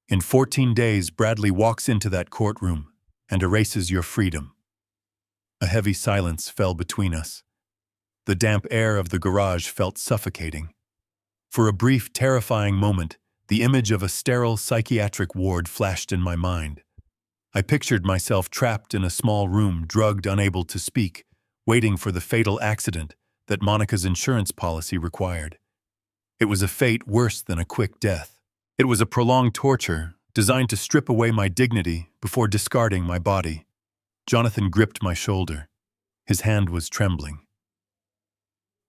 In 14 days, Bradley walks into that courtroom and erases your freedom. A heavy silence fell between us. The damp air of the garage felt suffocating. For a brief, terrifying moment, the image of a sterile psychiatric ward flashed in my mind. I pictured myself trapped in a small room, drugged, unable to speak, waiting for the fatal accident that Monica's insurance policy required. It was a fate worse than a quick death. It was a prolonged torture designed to strip away my dignity before discarding my body. Jonathan gripped my shoulder. His hand was trembling.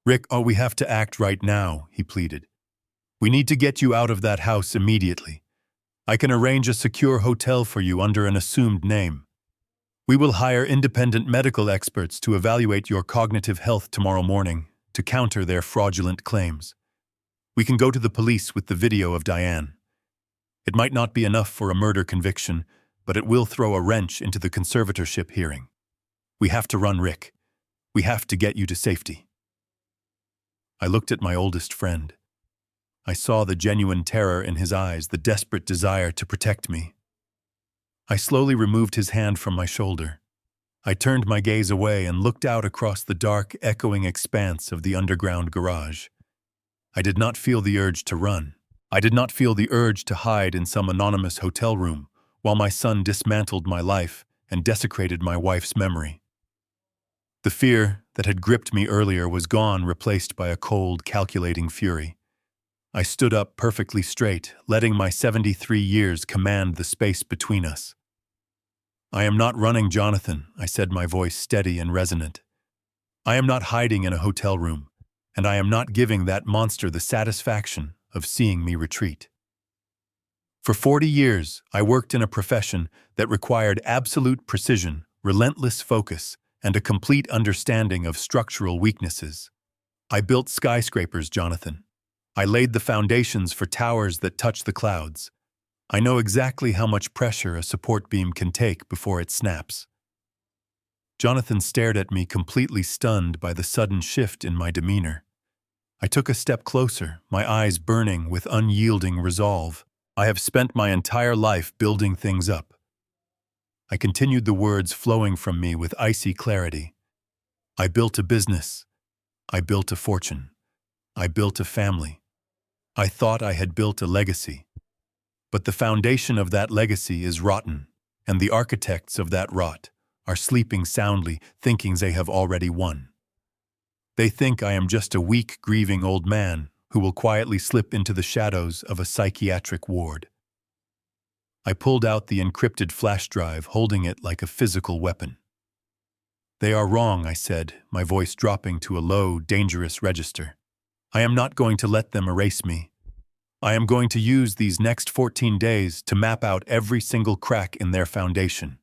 Rick, we have to act right now, he pleaded. We need to get you out of that house immediately. I can arrange a secure hotel for you under an assumed name. We will hire independent medical experts to evaluate your cognitive health tomorrow morning to counter their fraudulent claims. We can go to the police with the video of Diane. It might not be enough for a murder conviction, but it will throw a wrench into the conservatorship hearing. We have to run, Rick. We have to get you to safety. I looked at my oldest friend. I saw the genuine terror in his eyes, the desperate desire to protect me. I slowly removed his hand from my shoulder. I turned my gaze away and looked out across the dark, echoing expanse of the underground garage. I did not feel the urge to run. I did not feel the urge to hide in some anonymous hotel room while my son dismantled my life and desecrated my wife's memory. The fear that had gripped me earlier was gone, replaced by a cold, calculating fury. I stood up perfectly straight, letting my 73 years command the space between us. I am not running, Jonathan, I said, my voice steady and resonant. I am not hiding in a hotel room, and I am not giving that monster the satisfaction of seeing me retreat. For 40 years, I worked in a profession that required absolute precision, relentless focus, and a complete understanding of structural weaknesses. I built skyscrapers, Jonathan. I laid the foundations for towers that touch the clouds. I know exactly how much pressure a support beam can take before it snaps. Jonathan stared at me, completely stunned by the sudden shift in my demeanor. I took a step closer, my eyes burning with unyielding resolve. I have spent my entire life building things up. I continued, the words flowing from me with icy clarity. I built a business. I built a fortune. I built a family. I thought I had built a legacy. But the foundation of that legacy is rotten, and the architects of that rot are sleeping soundly, thinking they have already won. They think I am just a weak, grieving old man who will quietly slip into the shadows of a psychiatric ward. I pulled out the encrypted flash drive, holding it like a physical weapon. "They are wrong," I said, my voice dropping to a low, dangerous register. "I am not going to let them erase me. I am going to use these next 14 days to map out every single crack in their foundation.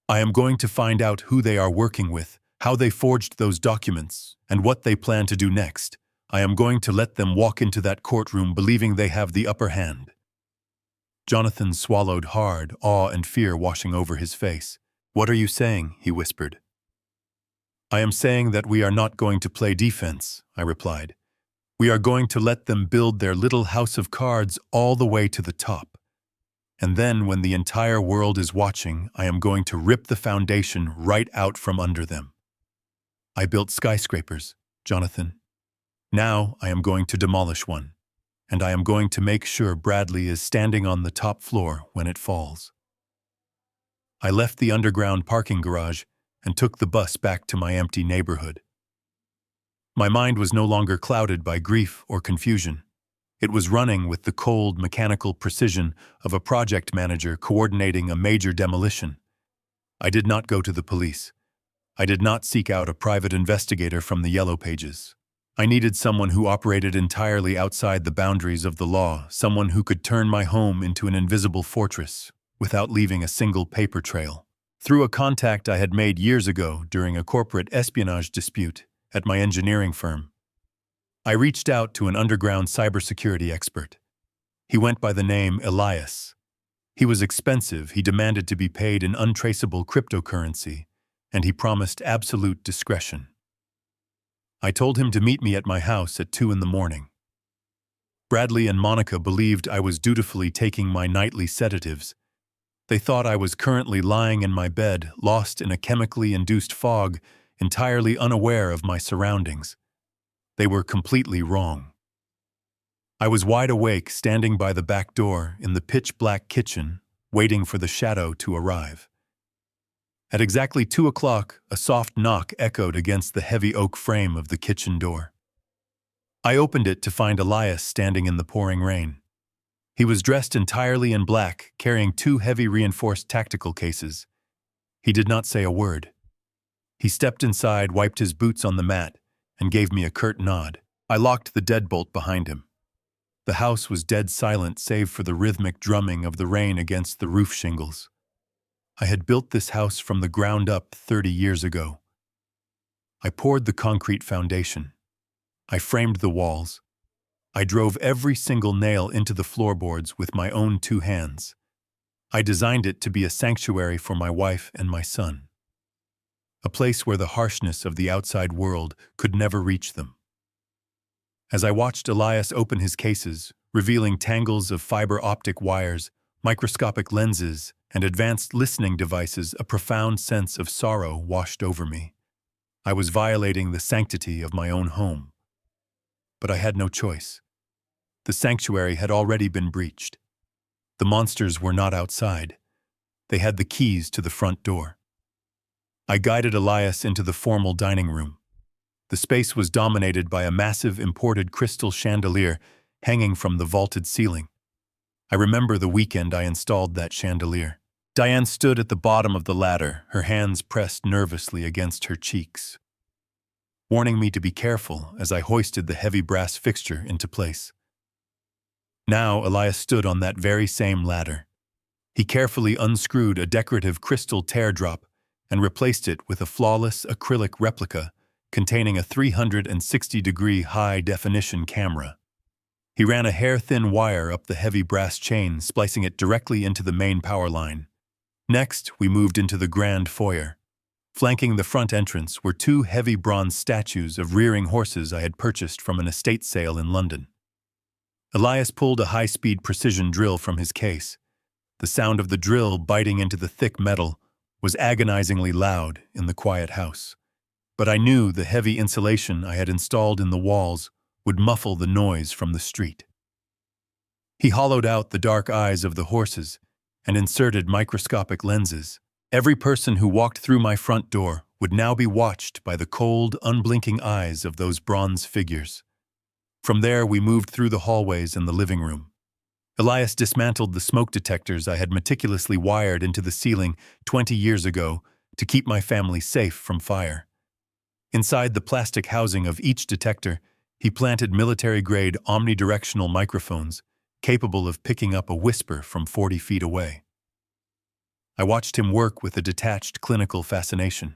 I am going to find out who they are working with, how they forged those documents, and what they plan to do next. I am going to let them walk into that courtroom believing they have the upper hand." Jonathan swallowed hard, awe and fear washing over his face. "What are you saying?" he whispered. "I am saying that we are not going to play defense," I replied. "We are going to let them build their little house of cards all the way to the top. And then when the entire world is watching, I am going to rip the foundation right out from under them. I built skyscrapers, Jonathan. Now I am going to demolish one, and I am going to make sure Bradley is standing on the top floor when it falls." I left the underground parking garage and took the bus back to my empty neighborhood. My mind was no longer clouded by grief or confusion. It was running with the cold, mechanical precision of a project manager coordinating a major demolition. I did not go to the police. I did not seek out a private investigator from the Yellow Pages. I needed someone who operated entirely outside the boundaries of the law, someone who could turn my home into an invisible fortress without leaving a single paper trail. Through a contact I had made years ago during a corporate espionage dispute at my engineering firm, I reached out to an underground cybersecurity expert. He went by the name Elias. He was expensive, he demanded to be paid in untraceable cryptocurrency, and he promised absolute discretion. I told him to meet me at my house at 2 a.m. Bradley and Monica believed I was dutifully taking my nightly sedatives. They thought I was currently lying in my bed, lost in a chemically induced fog, entirely unaware of my surroundings. They were completely wrong. I was wide awake, standing by the back door in the pitch-black kitchen, waiting for the shadow to arrive. At exactly 2 o'clock, a soft knock echoed against the heavy oak frame of the kitchen door. I opened it to find Elias standing in the pouring rain. He was dressed entirely in black, carrying 2 heavy reinforced tactical cases. He did not say a word. He stepped inside, wiped his boots on the mat, and gave me a curt nod. I locked the deadbolt behind him. The house was dead silent save for the rhythmic drumming of the rain against the roof shingles. I had built this house from the ground up 30 years ago. I poured the concrete foundation. I framed the walls. I drove every single nail into the floorboards with my own 2 hands. I designed it to be a sanctuary for my wife and my son. A place where the harshness of the outside world could never reach them. As I watched Elias open his cases, revealing tangles of fiber optic wires, microscopic lenses, and advanced listening devices, a profound sense of sorrow washed over me. I was violating the sanctity of my own home. But I had no choice. The sanctuary had already been breached. The monsters were not outside. They had the keys to the front door. I guided Elias into the formal dining room. The space was dominated by a massive imported crystal chandelier hanging from the vaulted ceiling. I remember the weekend I installed that chandelier. Diane stood at the bottom of the ladder, her hands pressed nervously against her cheeks, warning me to be careful as I hoisted the heavy brass fixture into place. Now Elias stood on that very same ladder. He carefully unscrewed a decorative crystal teardrop and replaced it with a flawless acrylic replica containing a 360-degree high-definition camera. He ran a hair-thin wire up the heavy brass chain, splicing it directly into the main power line. Next, we moved into the grand foyer. Flanking the front entrance were 2 heavy bronze statues of rearing horses I had purchased from an estate sale in London. Elias pulled a high-speed precision drill from his case. The sound of the drill biting into the thick metal was agonizingly loud in the quiet house. But I knew the heavy insulation I had installed in the walls would muffle the noise from the street. He hollowed out the dark eyes of the horses and inserted microscopic lenses. Every person who walked through my front door would now be watched by the cold, unblinking eyes of those bronze figures. From there, we moved through the hallways and the living room. Elias dismantled the smoke detectors I had meticulously wired into the ceiling 20 years ago to keep my family safe from fire. Inside the plastic housing of each detector, he planted military-grade omnidirectional microphones capable of picking up a whisper from 40 feet away. I watched him work with a detached clinical fascination.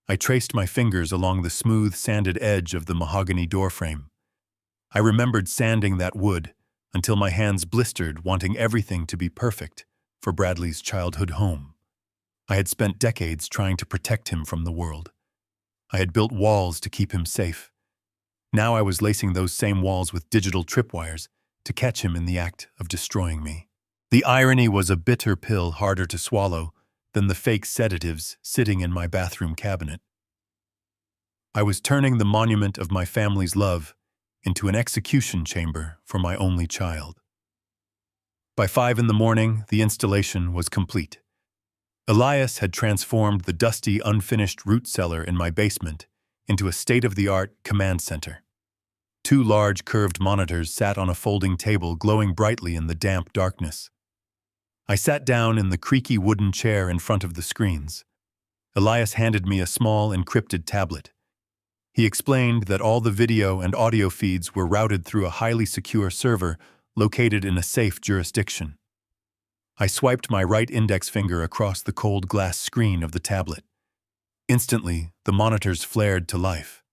I traced my fingers along the smooth, sanded edge of the mahogany doorframe. I remembered sanding that wood until my hands blistered, wanting everything to be perfect for Bradley's childhood home. I had spent decades trying to protect him from the world. I had built walls to keep him safe. Now I was lacing those same walls with digital tripwires to catch him in the act of destroying me. The irony was a bitter pill harder to swallow than the fake sedatives sitting in my bathroom cabinet. I was turning the monument of my family's love into an execution chamber for my only child. By 5 a.m, the installation was complete. Elias had transformed the dusty, unfinished root cellar in my basement into a state-of-the-art command center. 2 large curved monitors sat on a folding table glowing brightly in the damp darkness. I sat down in the creaky wooden chair in front of the screens. Elias handed me a small encrypted tablet. He explained that all the video and audio feeds were routed through a highly secure server located in a safe jurisdiction. I swiped my right index finger across the cold glass screen of the tablet. Instantly, the monitors flared to life.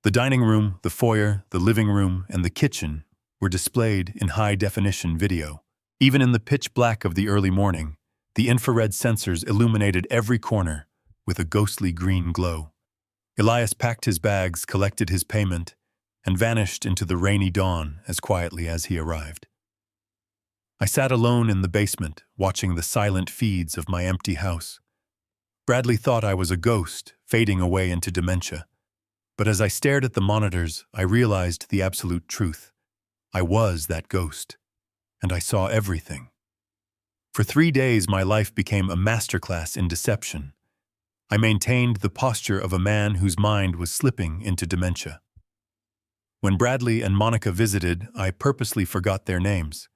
The dining room, the foyer, the living room, and the kitchen were displayed in high-definition video. Even in the pitch black of the early morning, the infrared sensors illuminated every corner with a ghostly green glow. Elias packed his bags, collected his payment, and vanished into the rainy dawn as quietly as he arrived. I sat alone in the basement, watching the silent feeds of my empty house. Bradley thought I was a ghost, fading away into dementia. But as I stared at the monitors, I realized the absolute truth. I was that ghost, and I saw everything. For 3 days, my life became a masterclass in deception. I maintained the posture of a man whose mind was slipping into dementia. When Bradley and Monica visited, I purposely forgot their names.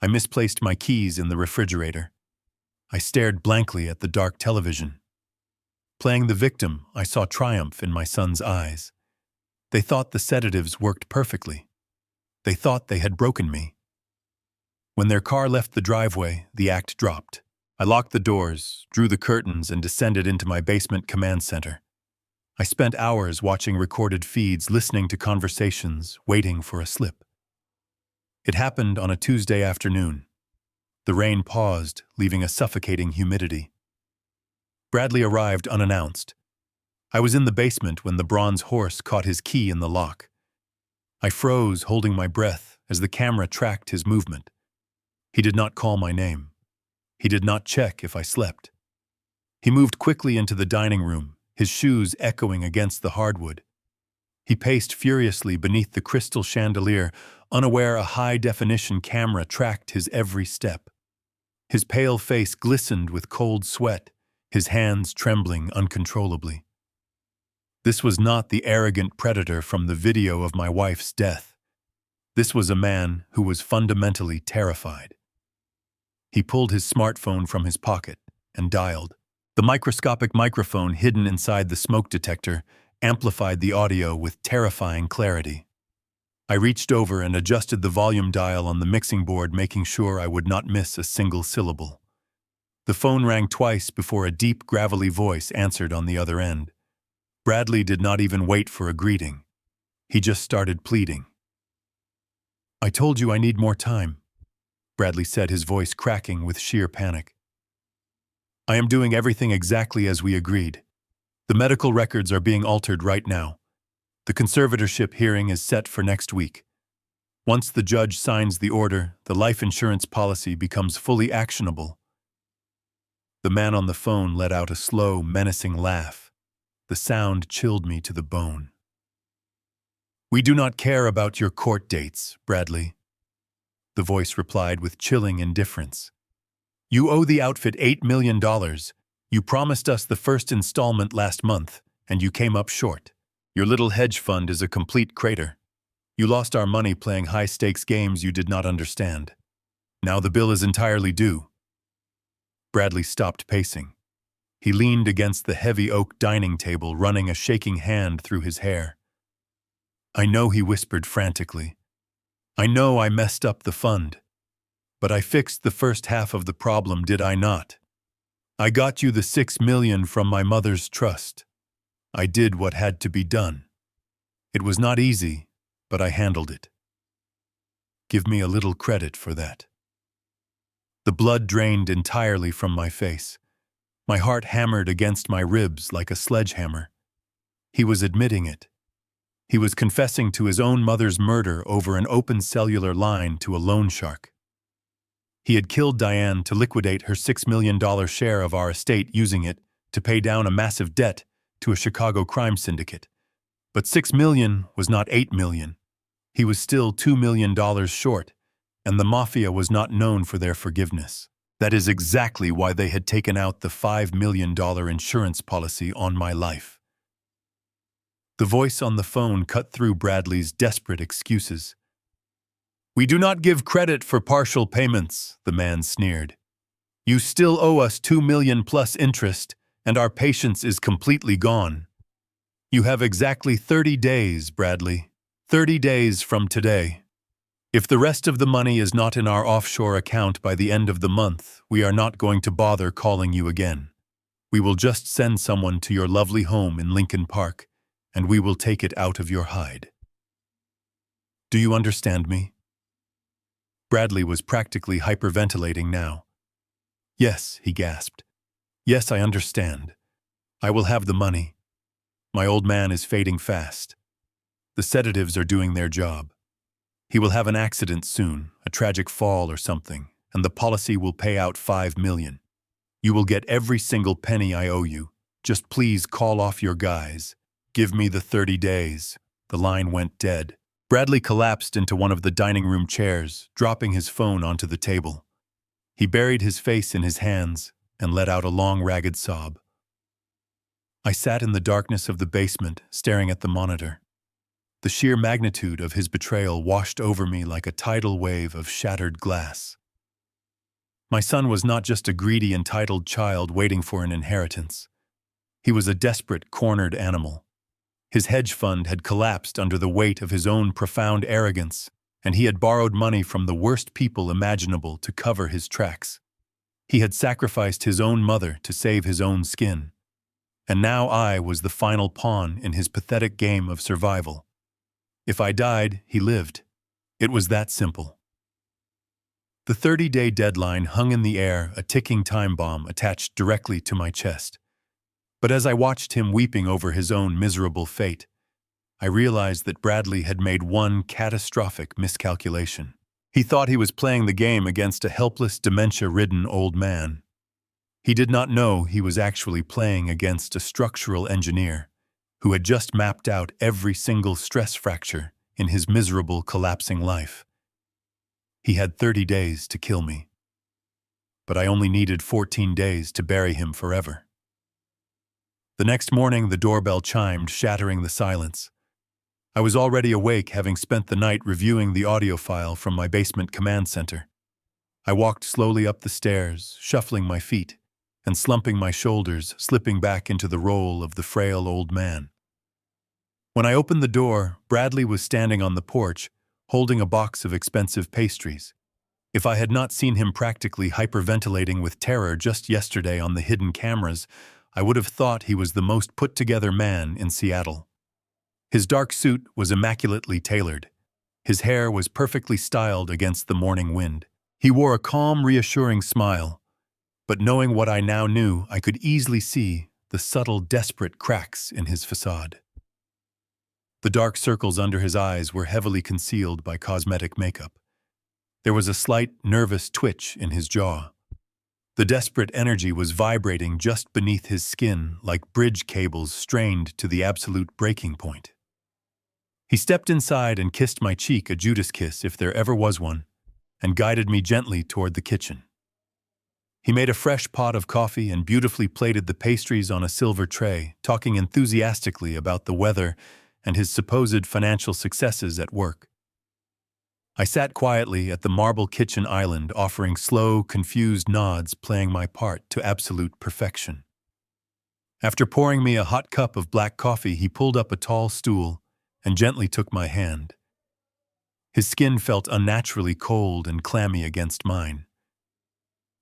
I misplaced my keys in the refrigerator. I stared blankly at the dark television. Playing the victim, I saw triumph in my son's eyes. They thought the sedatives worked perfectly. They thought they had broken me. When their car left the driveway, the act dropped. I locked the doors, drew the curtains, and descended into my basement command center. I spent hours watching recorded feeds, listening to conversations, waiting for a slip. It happened on a Tuesday afternoon. The rain paused, leaving a suffocating humidity. Bradley arrived unannounced. I was in the basement when the bronze horse caught his key in the lock. I froze, holding my breath, as the camera tracked his movement. He did not call my name. He did not check if I slept. He moved quickly into the dining room, his shoes echoing against the hardwood. He paced furiously beneath the crystal chandelier, unaware a high-definition camera tracked his every step. His pale face glistened with cold sweat, his hands trembling uncontrollably. This was not the arrogant predator from the video of my wife's death. This was a man who was fundamentally terrified. He pulled his smartphone from his pocket and dialed. The microscopic microphone hidden inside the smoke detector amplified the audio with terrifying clarity. I reached over and adjusted the volume dial on the mixing board, making sure I would not miss a single syllable. The phone rang twice before a deep, gravelly voice answered on the other end. Bradley did not even wait for a greeting. He just started pleading. "I told you I need more time," Bradley said, his voice cracking with sheer panic. "I am doing everything exactly as we agreed. The medical records are being altered right now. The conservatorship hearing is set for next week. Once the judge signs the order, the life insurance policy becomes fully actionable." The man on the phone let out a slow, menacing laugh. The sound chilled me to the bone. "We do not care about your court dates, Bradley," the voice replied with chilling indifference. "You owe the outfit $8 million. You promised us the first installment last month, and you came up short. Your little hedge fund is a complete crater. You lost our money playing high-stakes games you did not understand. Now the bill is entirely due." Bradley stopped pacing. He leaned against the heavy oak dining table, running a shaking hand through his hair. "I know," he whispered frantically. "I know I messed up the fund. But I fixed the first half of the problem, did I not? I got you the $6 million from my mother's trust. I did what had to be done. It was not easy, but I handled it. Give me a little credit for that." The blood drained entirely from my face. My heart hammered against my ribs like a sledgehammer. He was admitting it. He was confessing to his own mother's murder over an open cellular line to a loan shark. He had killed Diane to liquidate her $6 million share of our estate, using it to pay down a massive debt to a Chicago crime syndicate. But $6 million was not $8 million. He was still $2 million short, and the mafia was not known for their forgiveness. That is exactly why they had taken out the $5 million insurance policy on my life. The voice on the phone cut through Bradley's desperate excuses. "We do not give credit for partial payments," the man sneered. "You still owe us $2 million plus interest, and our patience is completely gone. You have exactly 30 days, Bradley. 30 days from today. If the rest of the money is not in our offshore account by the end of the month, we are not going to bother calling you again. We will just send someone to your lovely home in Lincoln Park, and we will take it out of your hide. Do you understand me?" Bradley was practically hyperventilating now. "Yes," he gasped. "Yes, I understand. I will have the money. My old man is fading fast. The sedatives are doing their job. He will have an accident soon, a tragic fall or something, and the policy will pay out $5 million. You will get every single penny I owe you. Just please call off your guys. Give me the 30 days. The line went dead. Bradley collapsed into one of the dining room chairs, dropping his phone onto the table. He buried his face in his hands and let out a long, ragged sob. I sat in the darkness of the basement, staring at the monitor. The sheer magnitude of his betrayal washed over me like a tidal wave of shattered glass. My son was not just a greedy, entitled child waiting for an inheritance. He was a desperate, cornered animal. His hedge fund had collapsed under the weight of his own profound arrogance, and he had borrowed money from the worst people imaginable to cover his tracks. He had sacrificed his own mother to save his own skin. And now I was the final pawn in his pathetic game of survival. If I died, he lived. It was that simple. The 30-day deadline hung in the air, a ticking time bomb attached directly to my chest. But as I watched him weeping over his own miserable fate, I realized that Bradley had made one catastrophic miscalculation. He thought he was playing the game against a helpless, dementia-ridden old man. He did not know he was actually playing against a structural engineer who had just mapped out every single stress fracture in his miserable, collapsing life. He had 30 days to kill me. But I only needed 14 days to bury him forever. The next morning, the doorbell chimed, shattering the silence. I was already awake, having spent the night reviewing the audio file from my basement command center. I walked slowly up the stairs, shuffling my feet and slumping my shoulders, slipping back into the role of the frail old man. When I opened the door, Bradley was standing on the porch, holding a box of expensive pastries. If I had not seen him practically hyperventilating with terror just yesterday on the hidden cameras, I would have thought he was the most put-together man in Seattle. His dark suit was immaculately tailored. His hair was perfectly styled against the morning wind. He wore a calm, reassuring smile, but knowing what I now knew, I could easily see the subtle, desperate cracks in his facade. The dark circles under his eyes were heavily concealed by cosmetic makeup. There was a slight, nervous twitch in his jaw. The desperate energy was vibrating just beneath his skin like bridge cables strained to the absolute breaking point. He stepped inside and kissed my cheek, a Judas kiss if there ever was one, and guided me gently toward the kitchen. He made a fresh pot of coffee and beautifully plated the pastries on a silver tray, talking enthusiastically about the weather and his supposed financial successes at work. I sat quietly at the marble kitchen island, offering slow, confused nods, playing my part to absolute perfection. After pouring me a hot cup of black coffee, he pulled up a tall stool and gently took my hand. His skin felt unnaturally cold and clammy against mine.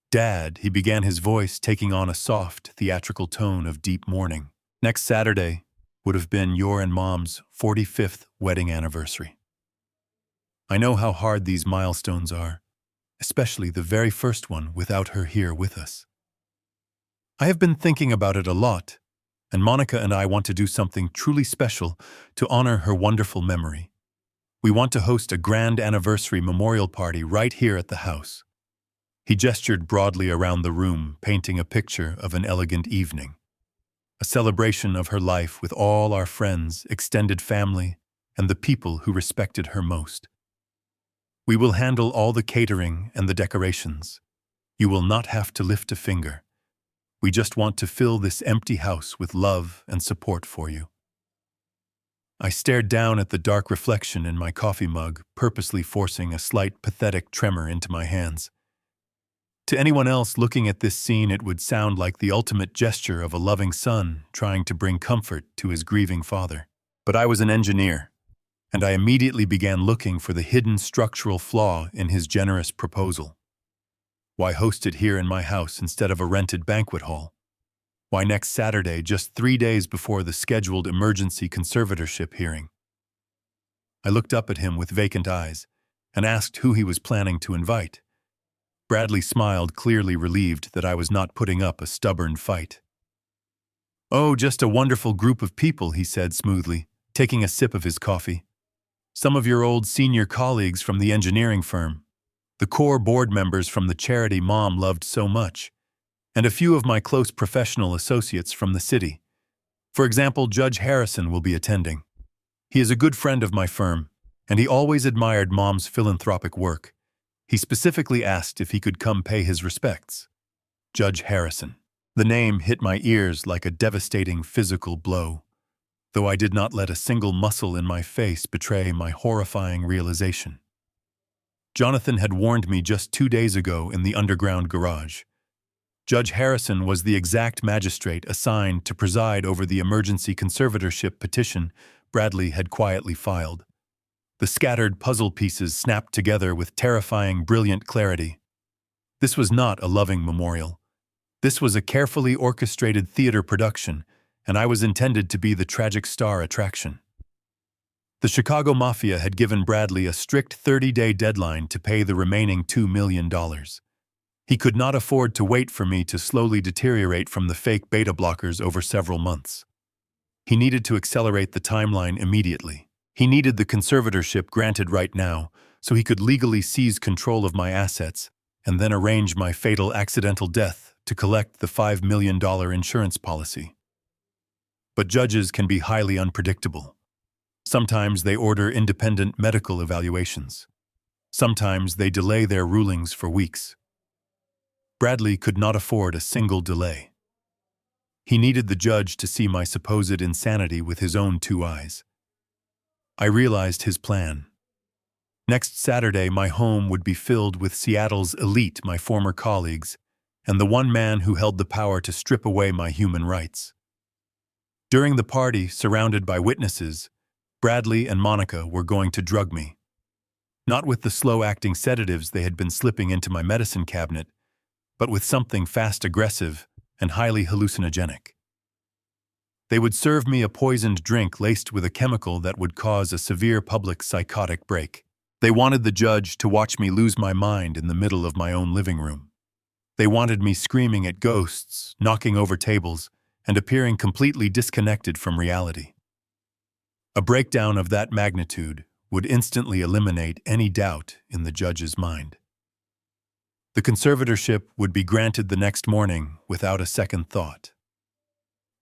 "Dad," he began, his voice taking on a soft, theatrical tone of deep mourning. "Next Saturday would have been your and Mom's 45th wedding anniversary. I know how hard these milestones are, especially the very first one without her here with us. I have been thinking about it a lot, and Monica and I want to do something truly special to honor her wonderful memory. We want to host a grand anniversary memorial party right here at the house." He gestured broadly around the room, painting a picture of an elegant evening. A celebration of her life with all our friends, extended family, and the people who respected her most. "We will handle all the catering and the decorations. You will not have to lift a finger. We just want to fill this empty house with love and support for you." I stared down at the dark reflection in my coffee mug, purposely forcing a slight pathetic tremor into my hands. To anyone else looking at this scene, it would sound like the ultimate gesture of a loving son trying to bring comfort to his grieving father. But I was an engineer, and I immediately began looking for the hidden structural flaw in his generous proposal. Why host it here in my house instead of a rented banquet hall? Why next Saturday, just 3 days before the scheduled emergency conservatorship hearing? I looked up at him with vacant eyes and asked who he was planning to invite. Bradley smiled, clearly relieved that I was not putting up a stubborn fight. "Oh, just a wonderful group of people," he said smoothly, taking a sip of his coffee. "Some of your old senior colleagues from the engineering firm, the core board members from the charity Mom loved so much, and a few of my close professional associates from the city. For example, Judge Harrison will be attending. He is a good friend of my firm, and he always admired Mom's philanthropic work. He specifically asked if he could come pay his respects." Judge Harrison. The name hit my ears like a devastating physical blow, though I did not let a single muscle in my face betray my horrifying realization. Jonathan had warned me just 2 days ago in the underground garage. Judge Harrison was the exact magistrate assigned to preside over the emergency conservatorship petition Bradley had quietly filed. The scattered puzzle pieces snapped together with terrifying, brilliant clarity. This was not a loving memorial. This was a carefully orchestrated theater production, and I was intended to be the tragic star attraction. The Chicago Mafia had given Bradley a strict 30-day deadline to pay the remaining $2 million. He could not afford to wait for me to slowly deteriorate from the fake beta blockers over several months. He needed to accelerate the timeline immediately. He needed the conservatorship granted right now, so he could legally seize control of my assets and then arrange my fatal accidental death to collect the $5 million insurance policy. But judges can be highly unpredictable. Sometimes they order independent medical evaluations. Sometimes they delay their rulings for weeks. Bradley could not afford a single delay. He needed the judge to see my supposed insanity with his own 2 eyes. I realized his plan. Next Saturday, my home would be filled with Seattle's elite, my former colleagues, and the one man who held the power to strip away my human rights. During the party, surrounded by witnesses, Bradley and Monica were going to drug me. Not with the slow-acting sedatives they had been slipping into my medicine cabinet, but with something fast, aggressive, and highly hallucinogenic. They would serve me a poisoned drink laced with a chemical that would cause a severe public psychotic break. They wanted the judge to watch me lose my mind in the middle of my own living room. They wanted me screaming at ghosts, knocking over tables, and appearing completely disconnected from reality. A breakdown of that magnitude would instantly eliminate any doubt in the judge's mind. The conservatorship would be granted the next morning without a second thought.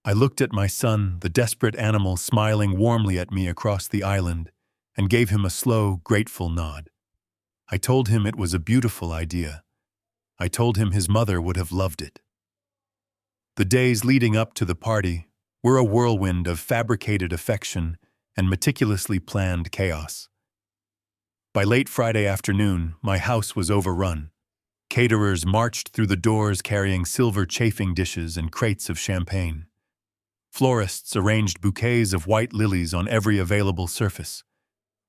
I looked at my son, the desperate animal smiling warmly at me across the island, and gave him a slow, grateful nod. I told him it was a beautiful idea. I told him his mother would have loved it. The days leading up to the party were a whirlwind of fabricated affection and meticulously planned chaos. By late Friday afternoon, my house was overrun. Caterers marched through the doors carrying silver chafing dishes and crates of champagne. Florists arranged bouquets of white lilies on every available surface.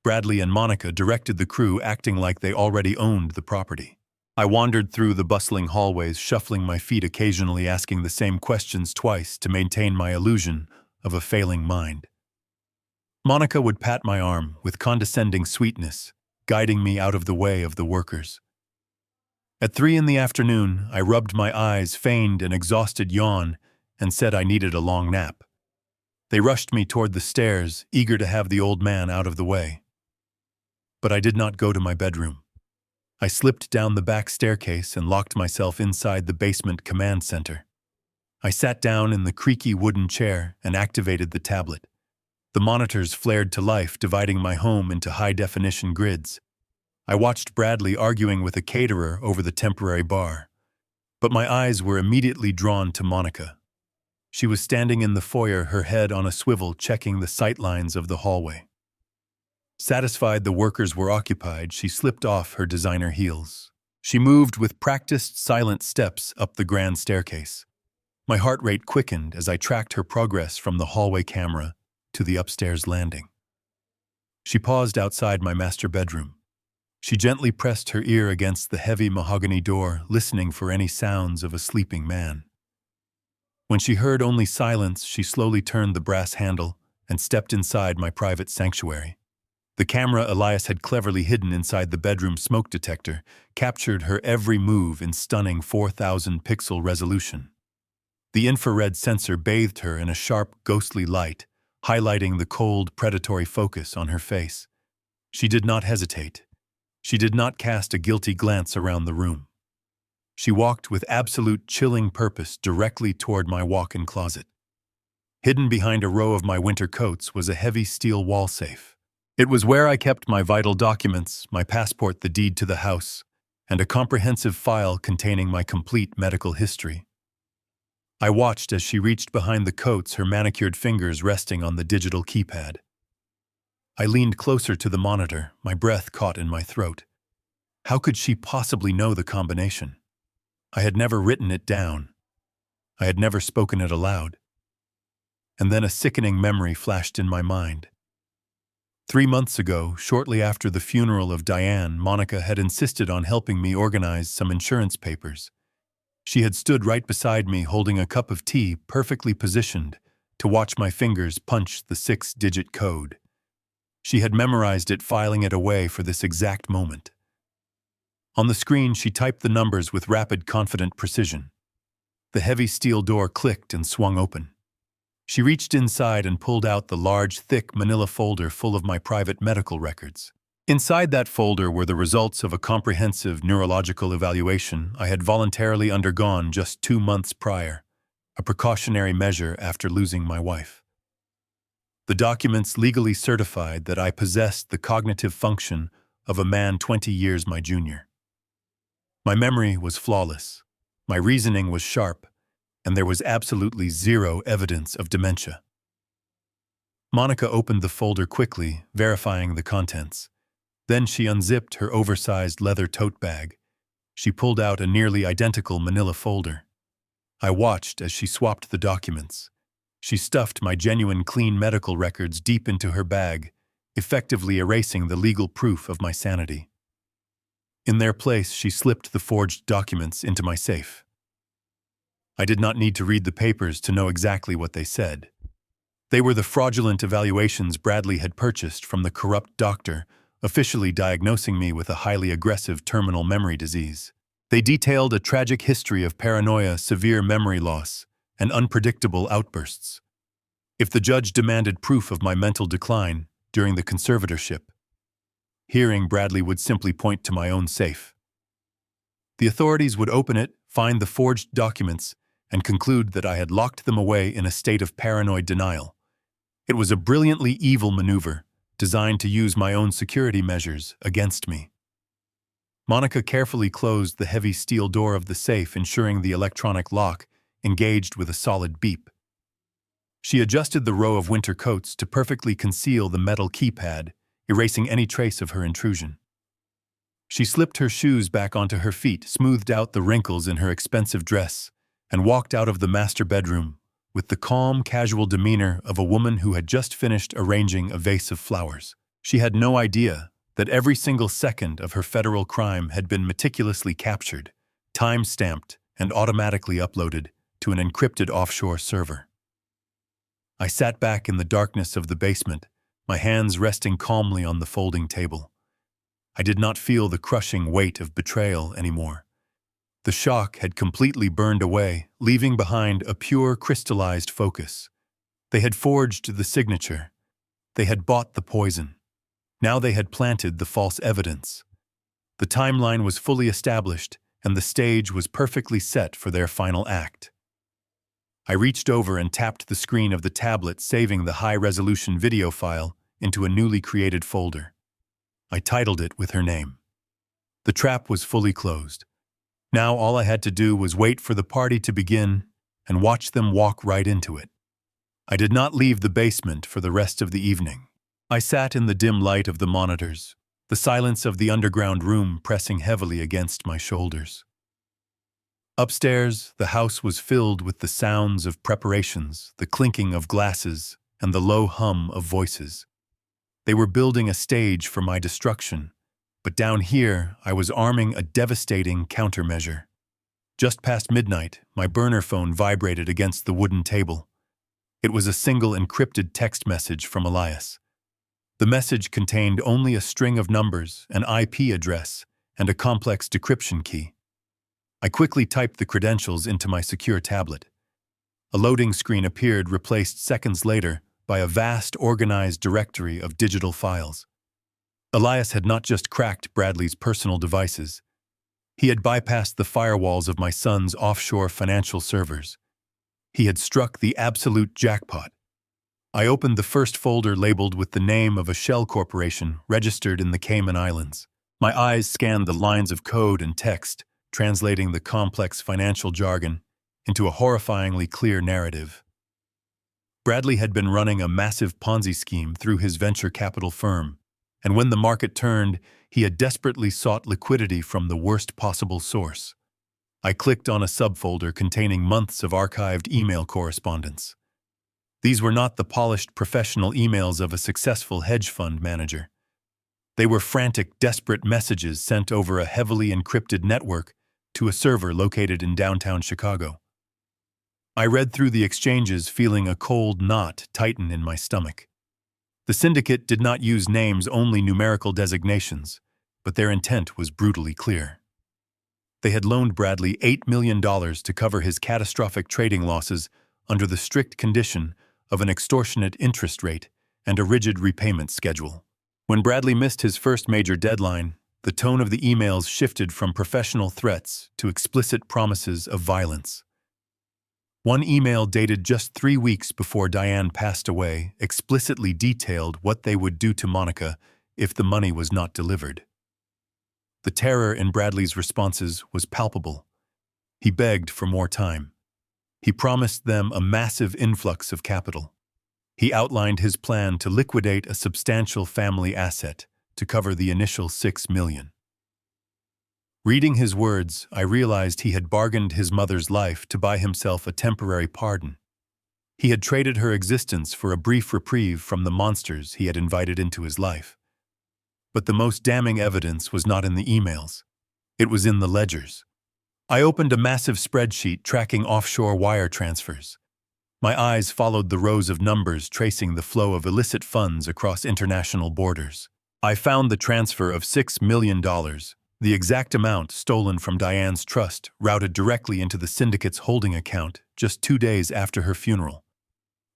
Bradley and Monica directed the crew, acting like they already owned the property. I wandered through the bustling hallways, shuffling my feet, occasionally asking the same questions twice to maintain my illusion of a failing mind. Monica would pat my arm with condescending sweetness, guiding me out of the way of the workers. At 3 in the afternoon, I rubbed my eyes, feigned an exhausted yawn, and said I needed a long nap. They rushed me toward the stairs, eager to have the old man out of the way. But I did not go to my bedroom. I slipped down the back staircase and locked myself inside the basement command center. I sat down in the creaky wooden chair and activated the tablet. The monitors flared to life, dividing my home into high-definition grids. I watched Bradley arguing with a caterer over the temporary bar. But my eyes were immediately drawn to Monica. She was standing in the foyer, her head on a swivel, checking the sightlines of the hallway. Satisfied the workers were occupied, she slipped off her designer heels. She moved with practiced, silent steps up the grand staircase. My heart rate quickened as I tracked her progress from the hallway camera to the upstairs landing. She paused outside my master bedroom. She gently pressed her ear against the heavy mahogany door, listening for any sounds of a sleeping man. When she heard only silence, she slowly turned the brass handle and stepped inside my private sanctuary. The camera Elias had cleverly hidden inside the bedroom smoke detector captured her every move in stunning 4,000-pixel resolution. The infrared sensor bathed her in a sharp, ghostly light, highlighting the cold, predatory focus on her face. She did not hesitate. She did not cast a guilty glance around the room. She walked with absolute chilling purpose directly toward my walk-in closet. Hidden behind a row of my winter coats was a heavy steel wall safe. It was where I kept my vital documents, my passport, the deed to the house, and a comprehensive file containing my complete medical history. I watched as she reached behind the coats, her manicured fingers resting on the digital keypad. I leaned closer to the monitor, my breath caught in my throat. How could she possibly know the combination? I had never written it down. I had never spoken it aloud. And then a sickening memory flashed in my mind. 3 months ago, shortly after the funeral of Diane, Monica had insisted on helping me organize some insurance papers. She had stood right beside me, holding a cup of tea, perfectly positioned to watch my fingers punch the 6-digit code. She had memorized it, filing it away for this exact moment. On the screen, she typed the numbers with rapid, confident precision. The heavy steel door clicked and swung open. She reached inside and pulled out the large, thick manila folder full of my private medical records. Inside that folder were the results of a comprehensive neurological evaluation I had voluntarily undergone just 2 months prior, a precautionary measure after losing my wife. The documents legally certified that I possessed the cognitive function of a man 20 years my junior. My memory was flawless, my reasoning was sharp, and there was absolutely zero evidence of dementia. Monica opened the folder quickly, verifying the contents. Then she unzipped her oversized leather tote bag. She pulled out a nearly identical manila folder. I watched as she swapped the documents. She stuffed my genuine clean medical records deep into her bag, effectively erasing the legal proof of my sanity. In their place, she slipped the forged documents into my safe. I did not need to read the papers to know exactly what they said. They were the fraudulent evaluations Bradley had purchased from the corrupt doctor, officially diagnosing me with a highly aggressive terminal memory disease. They detailed a tragic history of paranoia, severe memory loss, and unpredictable outbursts. If the judge demanded proof of my mental decline during the conservatorship, hearing Bradley would simply point to my own safe. The authorities would open it, find the forged documents, and conclude that I had locked them away in a state of paranoid denial. It was a brilliantly evil maneuver, designed to use my own security measures against me. Monica carefully closed the heavy steel door of the safe, ensuring the electronic lock engaged with a solid beep. She adjusted the row of winter coats to perfectly conceal the metal keypad, erasing any trace of her intrusion. She slipped her shoes back onto her feet, smoothed out the wrinkles in her expensive dress, and walked out of the master bedroom with the calm, casual demeanor of a woman who had just finished arranging a vase of flowers. She had no idea that every single second of her federal crime had been meticulously captured, time-stamped, and automatically uploaded to an encrypted offshore server. I sat back in the darkness of the basement, my hands resting calmly on the folding table. I did not feel the crushing weight of betrayal anymore. The shock had completely burned away, leaving behind a pure, crystallized focus. They had forged the signature. They had bought the poison. Now they had planted the false evidence. The timeline was fully established, and the stage was perfectly set for their final act. I reached over and tapped the screen of the tablet, saving the high-resolution video file into a newly created folder. I titled it with her name. The trap was fully closed. Now all I had to do was wait for the party to begin and watch them walk right into it. I did not leave the basement for the rest of the evening. I sat in the dim light of the monitors, the silence of the underground room pressing heavily against my shoulders. Upstairs, the house was filled with the sounds of preparations, the clinking of glasses, and the low hum of voices. They were building a stage for my destruction, but down here I was arming a devastating countermeasure. Just past midnight, my burner phone vibrated against the wooden table. It was a single encrypted text message from Elias. The message contained only a string of numbers, an IP address, and a complex decryption key. I quickly typed the credentials into my secure tablet. A loading screen appeared, replaced seconds later by a vast, organized directory of digital files. Elias had not just cracked Bradley's personal devices. He had bypassed the firewalls of my son's offshore financial servers. He had struck the absolute jackpot. I opened the first folder labeled with the name of a shell corporation registered in the Cayman Islands. My eyes scanned the lines of code and text, translating the complex financial jargon into a horrifyingly clear narrative. Bradley had been running a massive Ponzi scheme through his venture capital firm, and when the market turned, he had desperately sought liquidity from the worst possible source. I clicked on a subfolder containing months of archived email correspondence. These were not the polished professional emails of a successful hedge fund manager. They were frantic, desperate messages sent over a heavily encrypted network to a server located in downtown Chicago. I read through the exchanges, feeling a cold knot tighten in my stomach. The syndicate did not use names, only numerical designations, but their intent was brutally clear. They had loaned Bradley $8 million to cover his catastrophic trading losses under the strict condition of an extortionate interest rate and a rigid repayment schedule. When Bradley missed his first major deadline, the tone of the emails shifted from professional threats to explicit promises of violence. One email dated just 3 weeks before Diane passed away explicitly detailed what they would do to Monica if the money was not delivered. The terror in Bradley's responses was palpable. He begged for more time. He promised them a massive influx of capital. He outlined his plan to liquidate a substantial family asset to cover the initial $6 million. Reading his words, I realized he had bargained his mother's life to buy himself a temporary pardon. He had traded her existence for a brief reprieve from the monsters he had invited into his life. But the most damning evidence was not in the emails. It was in the ledgers. I opened a massive spreadsheet tracking offshore wire transfers. My eyes followed the rows of numbers tracing the flow of illicit funds across international borders. I found the transfer of $6 million, the exact amount stolen from Diane's trust, routed directly into the syndicate's holding account just 2 days after her funeral.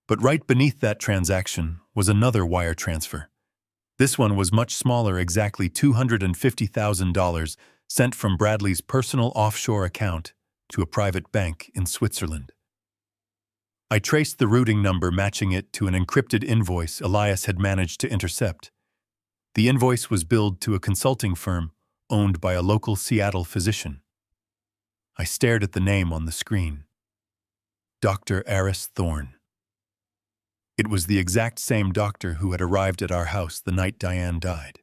But right beneath that transaction was another wire transfer. This one was much smaller, exactly $250,000 sent from Bradley's personal offshore account to a private bank in Switzerland. I traced the routing number, matching it to an encrypted invoice Elias had managed to intercept. The invoice was billed to a consulting firm owned by a local Seattle physician. I stared at the name on the screen. Dr. Aris Thorne. It was the exact same doctor who had arrived at our house the night Diane died.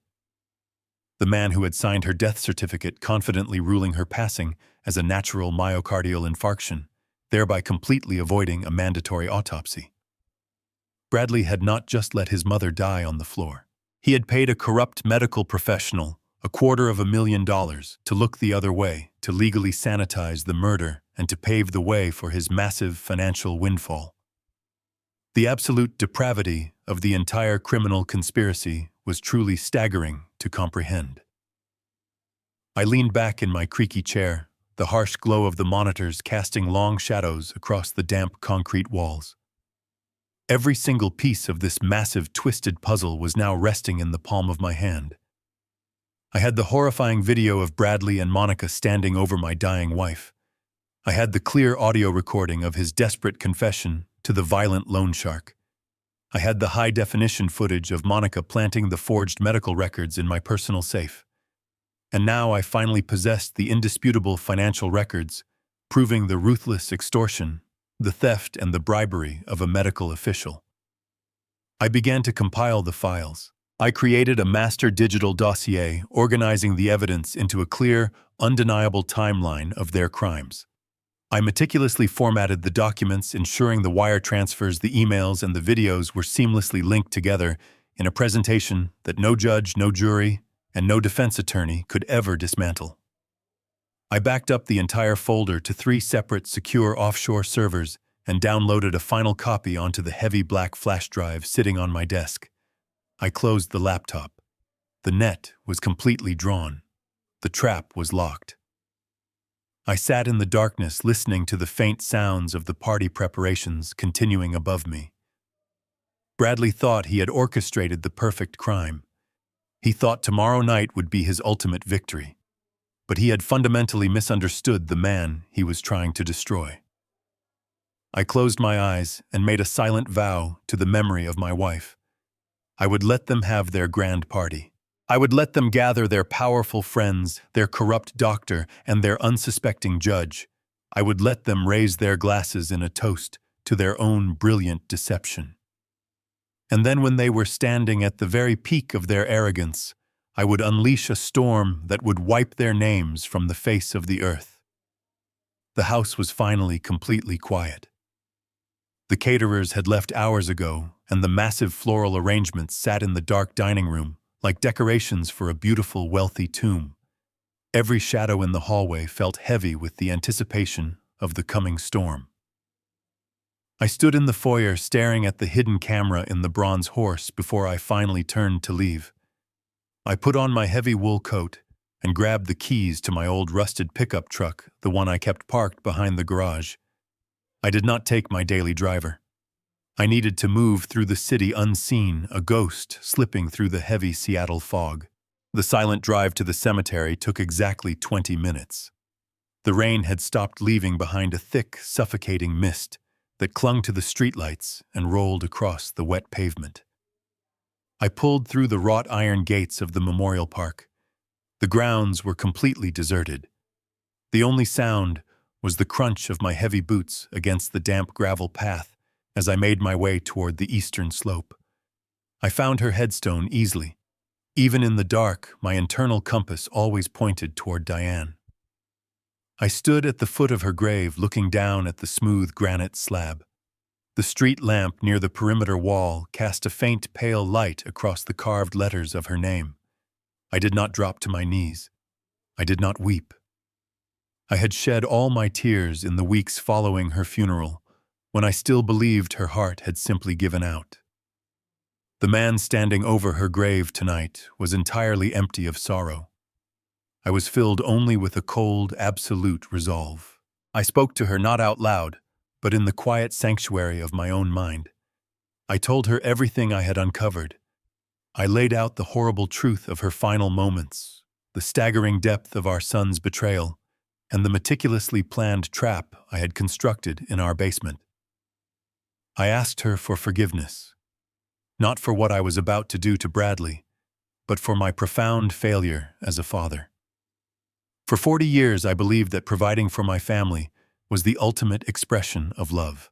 The man who had signed her death certificate confidently ruling her passing as a natural myocardial infarction, thereby completely avoiding a mandatory autopsy. Bradley had not just let his mother die on the floor. He had paid a corrupt medical professional $250,000 to look the other way, to legally sanitize the murder, and to pave the way for his massive financial windfall. The absolute depravity of the entire criminal conspiracy was truly staggering to comprehend. I leaned back in my creaky chair, the harsh glow of the monitors casting long shadows across the damp concrete walls. Every single piece of this massive twisted puzzle was now resting in the palm of my hand. I had the horrifying video of Bradley and Monica standing over my dying wife. I had the clear audio recording of his desperate confession to the violent loan shark. I had the high-definition footage of Monica planting the forged medical records in my personal safe. And now I finally possessed the indisputable financial records, proving the ruthless extortion, the theft, and the bribery of a medical official. I began to compile the files. I created a master digital dossier organizing the evidence into a clear, undeniable timeline of their crimes. I meticulously formatted the documents, ensuring the wire transfers, the emails, and the videos were seamlessly linked together in a presentation that no judge, no jury, and no defense attorney could ever dismantle. I backed up the entire folder to 3 separate secure offshore servers and downloaded a final copy onto the heavy black flash drive sitting on my desk. I closed the laptop. The net was completely drawn. The trap was locked. I sat in the darkness listening to the faint sounds of the party preparations continuing above me. Bradley thought he had orchestrated the perfect crime. He thought tomorrow night would be his ultimate victory. But he had fundamentally misunderstood the man he was trying to destroy. I closed my eyes and made a silent vow to the memory of my wife. I would let them have their grand party. I would let them gather their powerful friends, their corrupt doctor, and their unsuspecting judge. I would let them raise their glasses in a toast to their own brilliant deception. And then when they were standing at the very peak of their arrogance, I would unleash a storm that would wipe their names from the face of the earth. The house was finally completely quiet. The caterers had left hours ago, and the massive floral arrangements sat in the dark dining room like decorations for a beautiful, wealthy tomb. Every shadow in the hallway felt heavy with the anticipation of the coming storm. I stood in the foyer staring at the hidden camera in the bronze horse before I finally turned to leave. I put on my heavy wool coat and grabbed the keys to my old rusted pickup truck, the one I kept parked behind the garage. I did not take my daily driver. I needed to move through the city unseen, a ghost slipping through the heavy Seattle fog. The silent drive to the cemetery took exactly 20 minutes. The rain had stopped leaving behind a thick, suffocating mist that clung to the streetlights and rolled across the wet pavement. I pulled through the wrought iron gates of the memorial park. The grounds were completely deserted. The only sound was the crunch of my heavy boots against the damp gravel path as I made my way toward the eastern slope. I found her headstone easily. Even in the dark, my internal compass always pointed toward Diane. I stood at the foot of her grave looking down at the smooth granite slab. The street lamp near the perimeter wall cast a faint pale light across the carved letters of her name. I did not drop to my knees. I did not weep. I had shed all my tears in the weeks following her funeral, when I still believed her heart had simply given out. The man standing over her grave tonight was entirely empty of sorrow. I was filled only with a cold, absolute resolve. I spoke to her not out loud, but in the quiet sanctuary of my own mind. I told her everything I had uncovered. I laid out the horrible truth of her final moments, the staggering depth of our son's betrayal, and the meticulously planned trap I had constructed in our basement. I asked her for forgiveness, not for what I was about to do to Bradley, but for my profound failure as a father. For 40 years, I believed that providing for my family was the ultimate expression of love.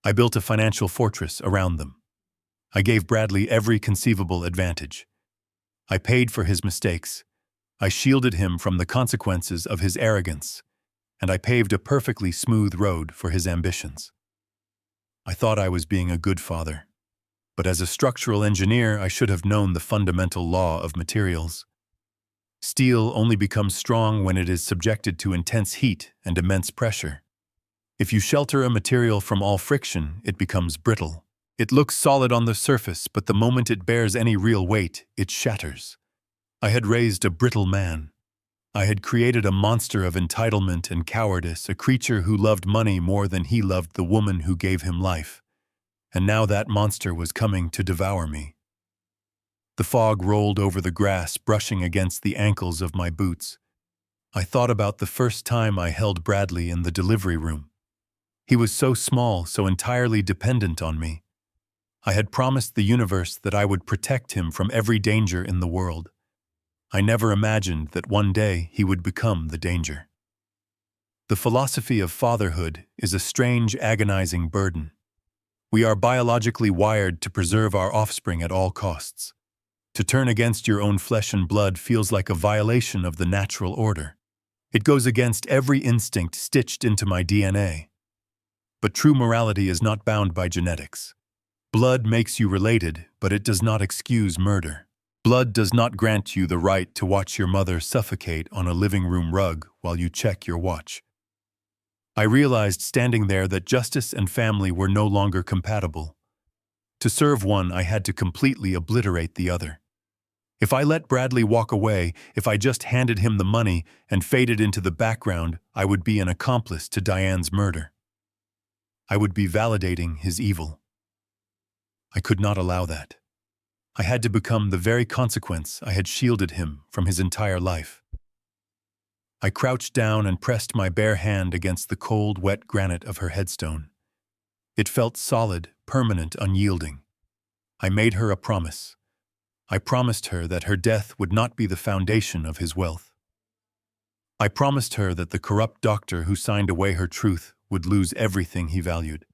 I built a financial fortress around them. I gave Bradley every conceivable advantage. I paid for his mistakes. I shielded him from the consequences of his arrogance, and I paved a perfectly smooth road for his ambitions. I thought I was being a good father, but as a structural engineer, I should have known the fundamental law of materials. Steel only becomes strong when it is subjected to intense heat and immense pressure. If you shelter a material from all friction, it becomes brittle. It looks solid on the surface, but the moment it bears any real weight, it shatters. I had raised a brittle man. I had created a monster of entitlement and cowardice, a creature who loved money more than he loved the woman who gave him life. And now that monster was coming to devour me. The fog rolled over the grass, brushing against the ankles of my boots. I thought about the first time I held Bradley in the delivery room. He was so small, so entirely dependent on me. I had promised the universe that I would protect him from every danger in the world. I never imagined that one day he would become the danger. The philosophy of fatherhood is a strange, agonizing burden. We are biologically wired to preserve our offspring at all costs. To turn against your own flesh and blood feels like a violation of the natural order. It goes against every instinct stitched into my DNA. But true morality is not bound by genetics. Blood makes you related, but it does not excuse murder. Blood does not grant you the right to watch your mother suffocate on a living room rug while you check your watch. I realized standing there that justice and family were no longer compatible. To serve one, I had to completely obliterate the other. If I let Bradley walk away, if I just handed him the money and faded into the background, I would be an accomplice to Diane's murder. I would be validating his evil. I could not allow that. I had to become the very consequence I had shielded him from his entire life. I crouched down and pressed my bare hand against the cold, wet granite of her headstone. It felt solid, permanent, unyielding. I made her a promise. I promised her that her death would not be the foundation of his wealth. I promised her that the corrupt doctor who signed away her truth would lose everything he valued.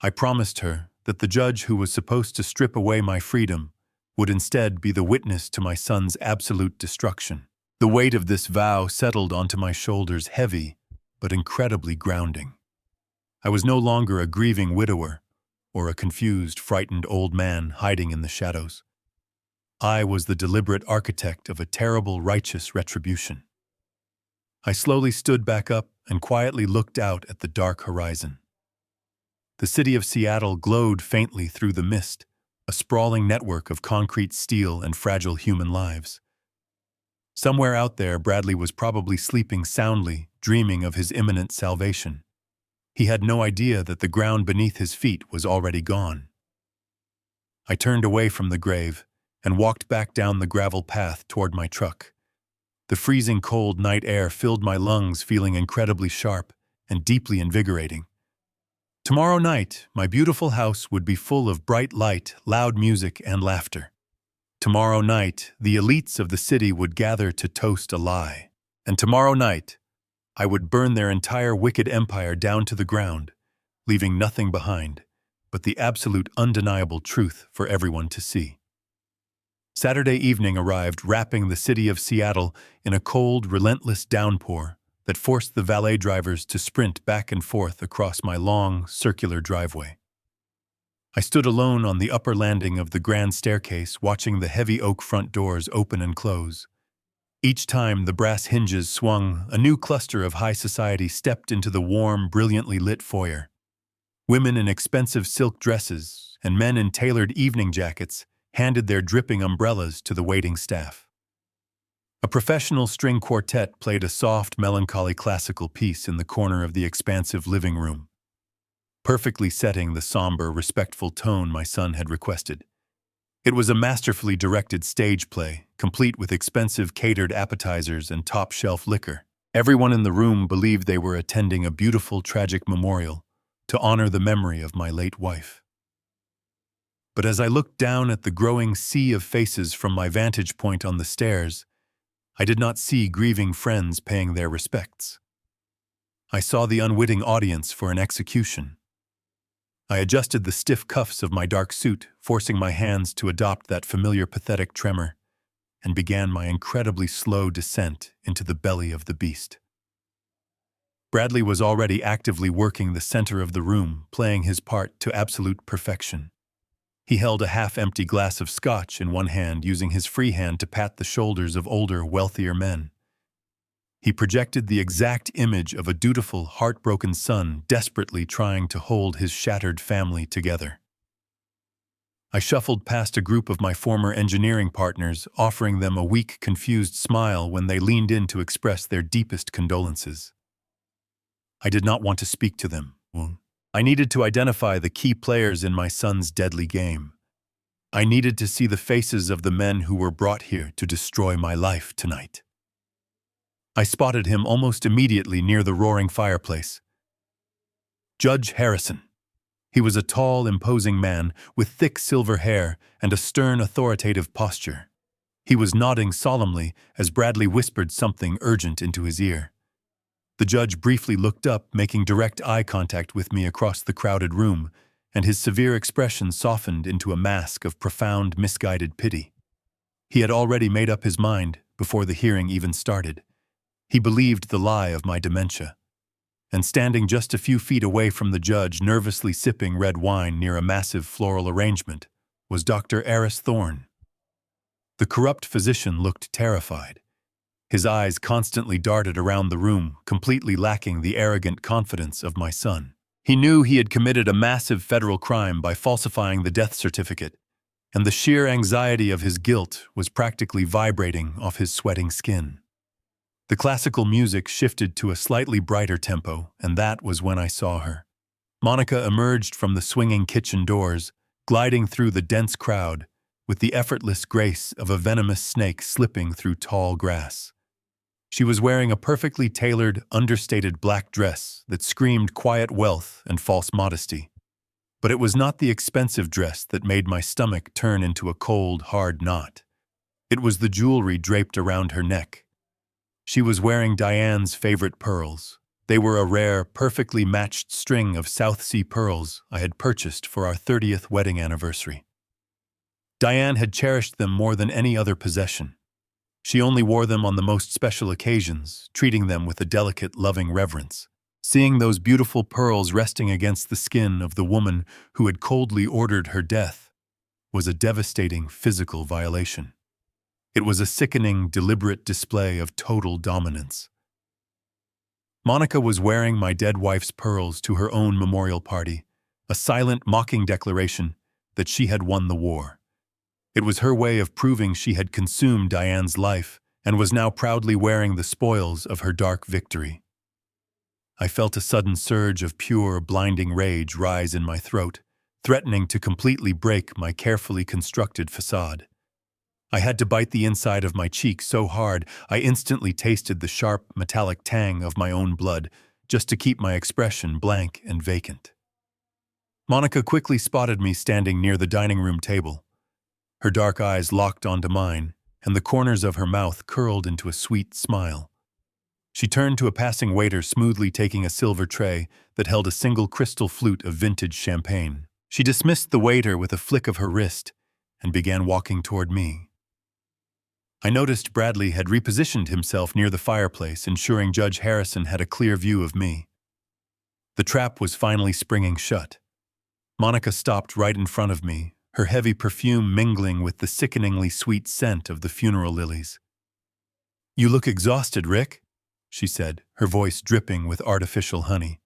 I promised her that the judge who was supposed to strip away my freedom would instead be the witness to my son's absolute destruction. The weight of this vow settled onto my shoulders, heavy but incredibly grounding. I was no longer a grieving widower or a confused, frightened old man hiding in the shadows. I was the deliberate architect of a terrible, righteous retribution. I slowly stood back up and quietly looked out at the dark horizon. The city of Seattle glowed faintly through the mist, a sprawling network of concrete, steel, and fragile human lives. Somewhere out there, Bradley was probably sleeping soundly, dreaming of his imminent salvation. He had no idea that the ground beneath his feet was already gone. I turned away from the grave and walked back down the gravel path toward my truck. The freezing cold night air filled my lungs, feeling incredibly sharp and deeply invigorating. Tomorrow night, my beautiful house would be full of bright light, loud music, and laughter. Tomorrow night, the elites of the city would gather to toast a lie. And tomorrow night, I would burn their entire wicked empire down to the ground, leaving nothing behind but the absolute undeniable truth for everyone to see. Saturday evening arrived, wrapping the city of Seattle in a cold, relentless downpour that forced the valet drivers to sprint back and forth across my long, circular driveway. I stood alone on the upper landing of the grand staircase, watching the heavy oak front doors open and close. Each time the brass hinges swung, a new cluster of high society stepped into the warm, brilliantly lit foyer. Women in expensive silk dresses and men in tailored evening jackets handed their dripping umbrellas to the waiting staff. A professional string quartet played a soft, melancholy classical piece in the corner of the expansive living room, perfectly setting the somber, respectful tone my son had requested. It was a masterfully directed stage play, complete with expensive catered appetizers and top-shelf liquor. Everyone in the room believed they were attending a beautiful, tragic memorial to honor the memory of my late wife. But as I looked down at the growing sea of faces from my vantage point on the stairs, I did not see grieving friends paying their respects. I saw the unwitting audience for an execution. I adjusted the stiff cuffs of my dark suit, forcing my hands to adopt that familiar pathetic tremor, and began my incredibly slow descent into the belly of the beast. Bradley was already actively working the center of the room, playing his part to absolute perfection. He held a half-empty glass of scotch in one hand, using his free hand to pat the shoulders of older, wealthier men. He projected the exact image of a dutiful, heartbroken son desperately trying to hold his shattered family together. I shuffled past a group of my former engineering partners, offering them a weak, confused smile when they leaned in to express their deepest condolences. I did not want to speak to them. I needed to identify the key players in my son's deadly game. I needed to see the faces of the men who were brought here to destroy my life tonight. I spotted him almost immediately near the roaring fireplace. Judge Harrison. He was a tall, imposing man with thick silver hair and a stern, authoritative posture. He was nodding solemnly as Bradley whispered something urgent into his ear. The judge briefly looked up, making direct eye contact with me across the crowded room, and his severe expression softened into a mask of profound, misguided pity. He had already made up his mind before the hearing even started. He believed the lie of my dementia. And standing just a few feet away from the judge, nervously sipping red wine near a massive floral arrangement, was Dr. Eris Thorne. The corrupt physician looked terrified. His eyes constantly darted around the room, completely lacking the arrogant confidence of my son. He knew he had committed a massive federal crime by falsifying the death certificate, and the sheer anxiety of his guilt was practically vibrating off his sweating skin. The classical music shifted to a slightly brighter tempo, and that was when I saw her. Monica emerged from the swinging kitchen doors, gliding through the dense crowd, with the effortless grace of a venomous snake slipping through tall grass. She was wearing a perfectly tailored, understated black dress that screamed quiet wealth and false modesty. But it was not the expensive dress that made my stomach turn into a cold, hard knot. It was the jewelry draped around her neck. She was wearing Diane's favorite pearls. They were a rare, perfectly matched string of South Sea pearls I had purchased for our 30th wedding anniversary. Diane had cherished them more than any other possession. She only wore them on the most special occasions, treating them with a delicate, loving reverence. Seeing those beautiful pearls resting against the skin of the woman who had coldly ordered her death was a devastating physical violation. It was a sickening, deliberate display of total dominance. Monica was wearing my dead wife's pearls to her own memorial party, a silent, mocking declaration that she had won the war. It was her way of proving she had consumed Diane's life and was now proudly wearing the spoils of her dark victory. I felt a sudden surge of pure, blinding rage rise in my throat, threatening to completely break my carefully constructed facade. I had to bite the inside of my cheek so hard I instantly tasted the sharp, metallic tang of my own blood, just to keep my expression blank and vacant. Monica quickly spotted me standing near the dining room table. Her dark eyes locked onto mine, and the corners of her mouth curled into a sweet smile. She turned to a passing waiter, smoothly taking a silver tray that held a single crystal flute of vintage champagne. She dismissed the waiter with a flick of her wrist and began walking toward me. I noticed Bradley had repositioned himself near the fireplace, ensuring Judge Harrison had a clear view of me. The trap was finally springing shut. Monica stopped right in front of me, her heavy perfume mingling with the sickeningly sweet scent of the funeral lilies. "You look exhausted, Rick," she said, her voice dripping with artificial honey.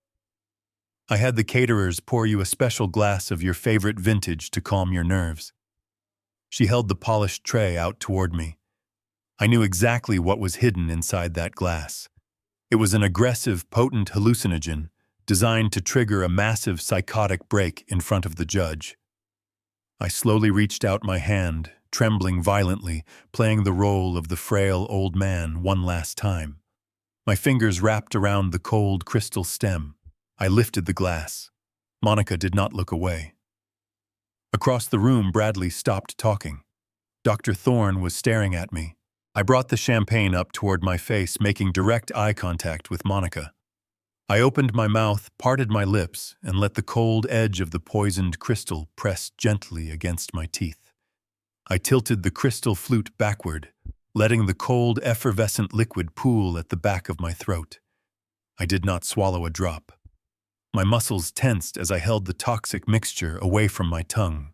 "I had the caterers pour you a special glass of your favorite vintage to calm your nerves." She held the polished tray out toward me. I knew exactly what was hidden inside that glass. It was an aggressive, potent hallucinogen designed to trigger a massive psychotic break in front of the judge. I slowly reached out my hand, trembling violently, playing the role of the frail old man one last time. My fingers wrapped around the cold crystal stem. I lifted the glass. Monica did not look away. Across the room, Bradley stopped talking. Dr. Thorne was staring at me. I brought the champagne up toward my face, making direct eye contact with Monica. I opened my mouth, parted my lips, and let the cold edge of the poisoned crystal press gently against my teeth. I tilted the crystal flute backward, letting the cold, effervescent liquid pool at the back of my throat. I did not swallow a drop. My muscles tensed as I held the toxic mixture away from my tongue.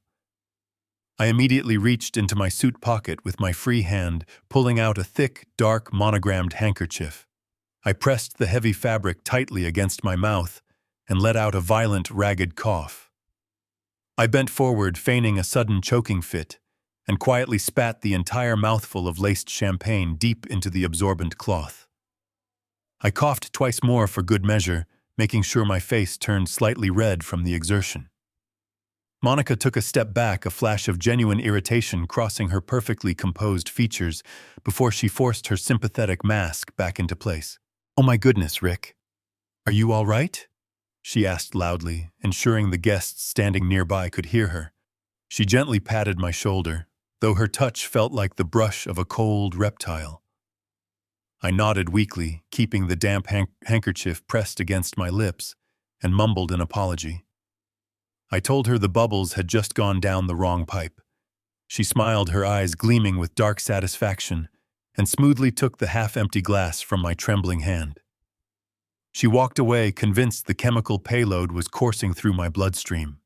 I immediately reached into my suit pocket with my free hand, pulling out a thick, dark, monogrammed handkerchief. I pressed the heavy fabric tightly against my mouth and let out a violent, ragged cough. I bent forward, feigning a sudden choking fit, and quietly spat the entire mouthful of laced champagne deep into the absorbent cloth. I coughed twice more for good measure, making sure my face turned slightly red from the exertion. Monica took a step back, a flash of genuine irritation crossing her perfectly composed features before she forced her sympathetic mask back into place. "Oh my goodness, Rick. Are you all right?" she asked loudly, ensuring the guests standing nearby could hear her. She gently patted my shoulder, though her touch felt like the brush of a cold reptile. I nodded weakly, keeping the damp handkerchief pressed against my lips, and mumbled an apology. I told her the bubbles had just gone down the wrong pipe. She smiled, her eyes gleaming with dark satisfaction, and smoothly took the half-empty glass from my trembling hand. She walked away, convinced the chemical payload was coursing through my bloodstream.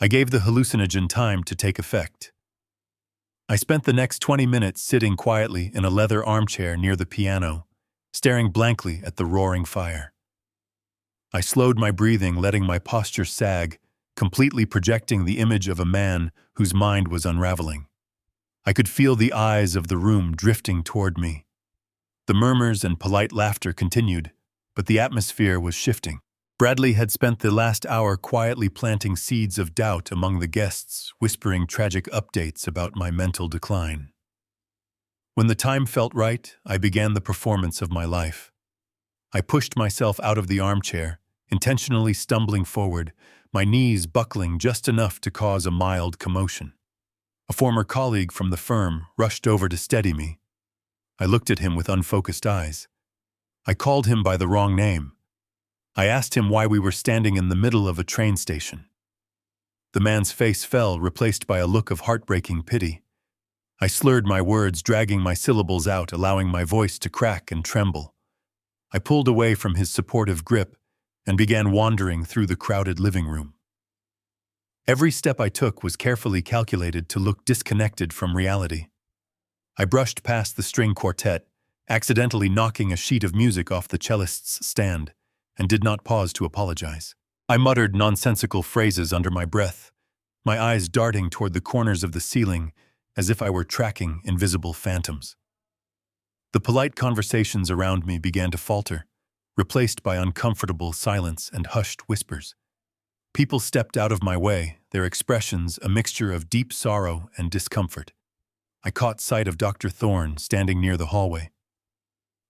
I gave the hallucinogen time to take effect. I spent the next 20 minutes sitting quietly in a leather armchair near the piano, staring blankly at the roaring fire. I slowed my breathing, letting my posture sag, completely projecting the image of a man whose mind was unraveling. I could feel the eyes of the room drifting toward me. The murmurs and polite laughter continued, but the atmosphere was shifting. Bradley had spent the last hour quietly planting seeds of doubt among the guests, whispering tragic updates about my mental decline. When the time felt right, I began the performance of my life. I pushed myself out of the armchair, intentionally stumbling forward, my knees buckling just enough to cause a mild commotion. A former colleague from the firm rushed over to steady me. I looked at him with unfocused eyes. I called him by the wrong name. I asked him why we were standing in the middle of a train station. The man's face fell, replaced by a look of heartbreaking pity. I slurred my words, dragging my syllables out, allowing my voice to crack and tremble. I pulled away from his supportive grip and began wandering through the crowded living room. Every step I took was carefully calculated to look disconnected from reality. I brushed past the string quartet, accidentally knocking a sheet of music off the cellist's stand, and did not pause to apologize. I muttered nonsensical phrases under my breath, my eyes darting toward the corners of the ceiling as if I were tracking invisible phantoms. The polite conversations around me began to falter, replaced by uncomfortable silence and hushed whispers. People stepped out of my way, their expressions a mixture of deep sorrow and discomfort. I caught sight of Dr. Thorne standing near the hallway.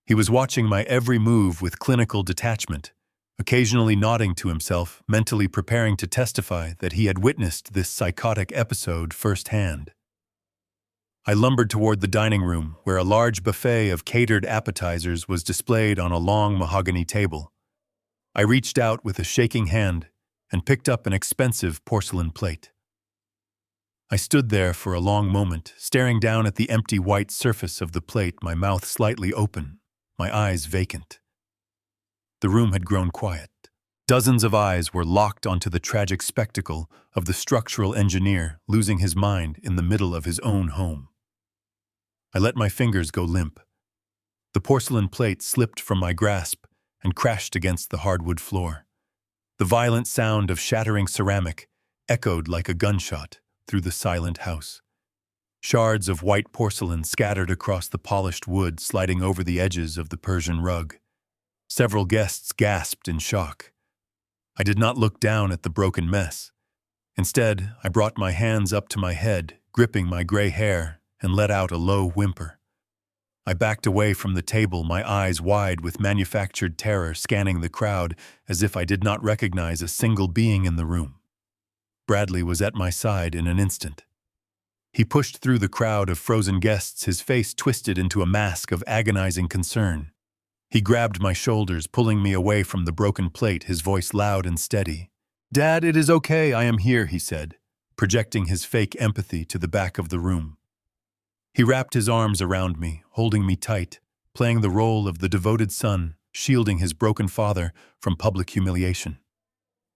He was watching my every move with clinical detachment, occasionally nodding to himself, mentally preparing to testify that he had witnessed this psychotic episode firsthand. I lumbered toward the dining room, where a large buffet of catered appetizers was displayed on a long mahogany table. I reached out with a shaking hand and picked up an expensive porcelain plate. I stood there for a long moment, staring down at the empty white surface of the plate, my mouth slightly open, my eyes vacant. The room had grown quiet. Dozens of eyes were locked onto the tragic spectacle of the structural engineer losing his mind in the middle of his own home. I let my fingers go limp. The porcelain plate slipped from my grasp and crashed against the hardwood floor. The violent sound of shattering ceramic echoed like a gunshot through the silent house. Shards of white porcelain scattered across the polished wood, sliding over the edges of the Persian rug. Several guests gasped in shock. I did not look down at the broken mess. Instead, I brought my hands up to my head, gripping my gray hair, and let out a low whimper. I backed away from the table, my eyes wide with manufactured terror, scanning the crowd as if I did not recognize a single being in the room. Bradley was at my side in an instant. He pushed through the crowd of frozen guests, his face twisted into a mask of agonizing concern. He grabbed my shoulders, pulling me away from the broken plate, his voice loud and steady. "Dad, it is okay, I am here," he said, projecting his fake empathy to the back of the room. He wrapped his arms around me, holding me tight, playing the role of the devoted son, shielding his broken father from public humiliation.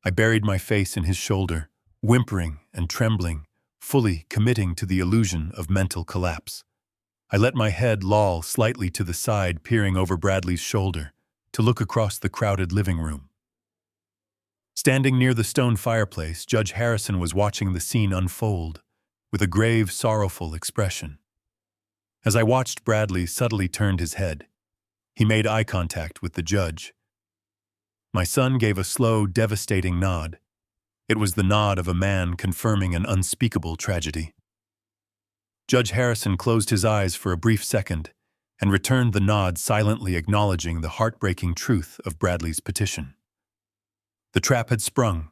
I buried my face in his shoulder, whimpering and trembling, fully committing to the illusion of mental collapse. I let my head loll slightly to the side, peering over Bradley's shoulder, to look across the crowded living room. Standing near the stone fireplace, Judge Harrison was watching the scene unfold, with a grave, sorrowful expression. As I watched, Bradley subtly turned his head. He made eye contact with the judge. My son gave a slow, devastating nod. It was the nod of a man confirming an unspeakable tragedy. Judge Harrison closed his eyes for a brief second and returned the nod, silently acknowledging the heartbreaking truth of Bradley's petition. The trap had sprung.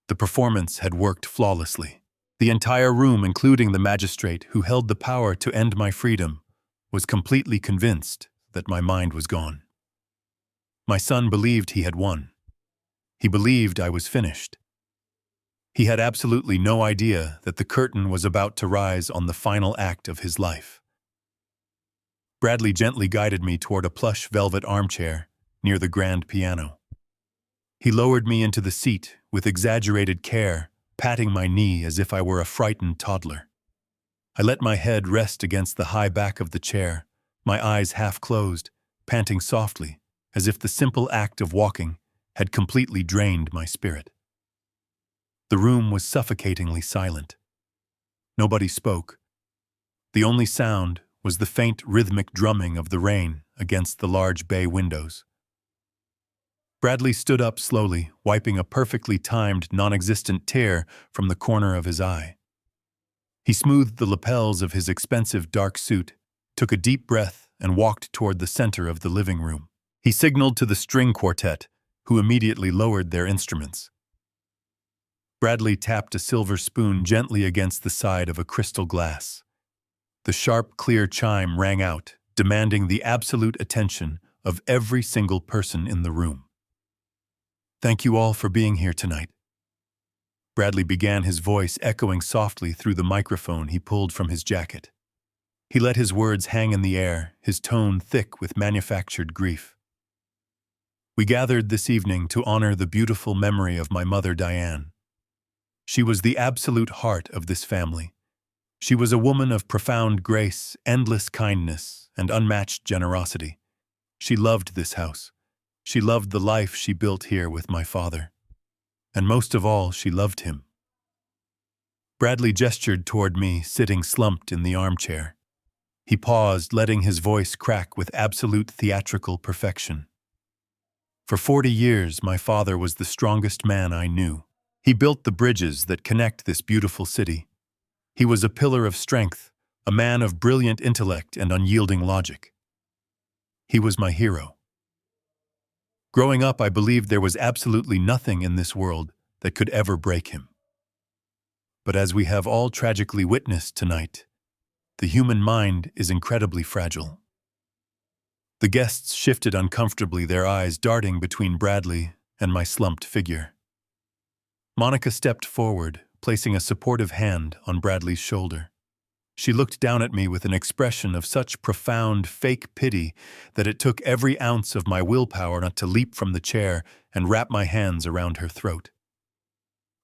The performance had worked flawlessly. The entire room, including the magistrate who held the power to end my freedom, was completely convinced that my mind was gone. My son believed he had won. He believed I was finished. He had absolutely no idea that the curtain was about to rise on the final act of his life. Bradley gently guided me toward a plush velvet armchair near the grand piano. He lowered me into the seat with exaggerated care, patting my knee as if I were a frightened toddler. I let my head rest against the high back of the chair, my eyes half closed, panting softly, as if the simple act of walking had completely drained my spirit. The room was suffocatingly silent. Nobody spoke. The only sound was the faint rhythmic drumming of the rain against the large bay windows. Bradley stood up slowly, wiping a perfectly timed, non-existent tear from the corner of his eye. He smoothed the lapels of his expensive dark suit, took a deep breath, and walked toward the center of the living room. He signaled to the string quartet, who immediately lowered their instruments. Bradley tapped a silver spoon gently against the side of a crystal glass. The sharp, clear chime rang out, demanding the absolute attention of every single person in the room. "Thank you all for being here tonight." Bradley began, his voice echoing softly through the microphone he pulled from his jacket. He let his words hang in the air, his tone thick with manufactured grief. "We gathered this evening to honor the beautiful memory of my mother, Diane. She was the absolute heart of this family. She was a woman of profound grace, endless kindness, and unmatched generosity. She loved this house. She loved the life she built here with my father. And most of all, she loved him." Bradley gestured toward me, sitting slumped in the armchair. He paused, letting his voice crack with absolute theatrical perfection. "For 40 years, my father was the strongest man I knew. He built the bridges that connect this beautiful city. He was a pillar of strength, a man of brilliant intellect and unyielding logic. He was my hero. Growing up, I believed there was absolutely nothing in this world that could ever break him. But as we have all tragically witnessed tonight, the human mind is incredibly fragile." The guests shifted uncomfortably, their eyes darting between Bradley and my slumped figure. Monica stepped forward, placing a supportive hand on Bradley's shoulder. She looked down at me with an expression of such profound, fake pity that it took every ounce of my willpower not to leap from the chair and wrap my hands around her throat.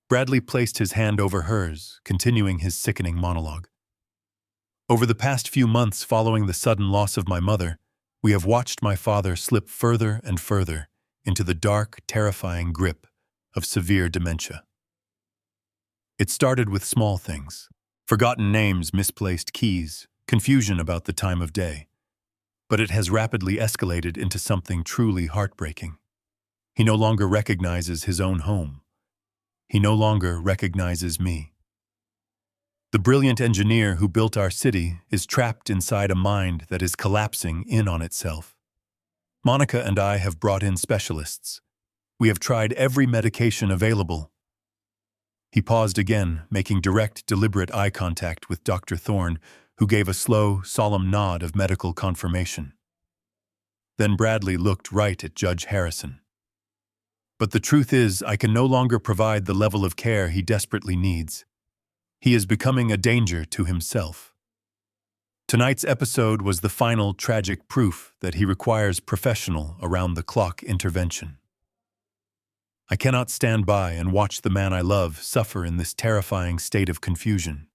Bradley placed his hand over hers, continuing his sickening monologue. "Over the past few months following the sudden loss of my mother, we have watched my father slip further and further into the dark, terrifying grip of severe dementia. It started with small things. Forgotten names, misplaced keys, confusion about the time of day. But it has rapidly escalated into something truly heartbreaking. He no longer recognizes his own home. He no longer recognizes me. The brilliant engineer who built our city is trapped inside a mind that is collapsing in on itself. Monica and I have brought in specialists. We have tried every medication available." He paused again, making direct, deliberate eye contact with Dr. Thorne, who gave a slow, solemn nod of medical confirmation. Then Bradley looked right at Judge Harrison. But the truth is, I can no longer provide the level of care he desperately needs. He is becoming a danger to himself. Tonight's episode was the final tragic proof that he requires professional, around-the-clock intervention. I cannot stand by and watch the man I love suffer in this terrifying state of confusion.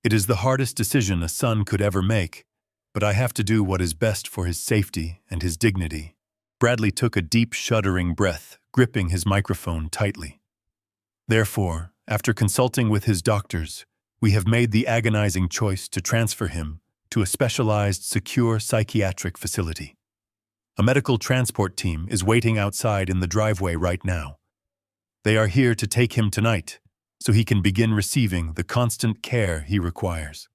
It is the hardest decision a son could ever make, but I have to do what is best for his safety and his dignity. Bradley took a deep, shuddering breath, gripping his microphone tightly. Therefore, after consulting with his doctors, we have made the agonizing choice to transfer him to a specialized, secure psychiatric facility. A medical transport team is waiting outside in the driveway right now. They are here to take him tonight, so he can begin receiving the constant care he requires.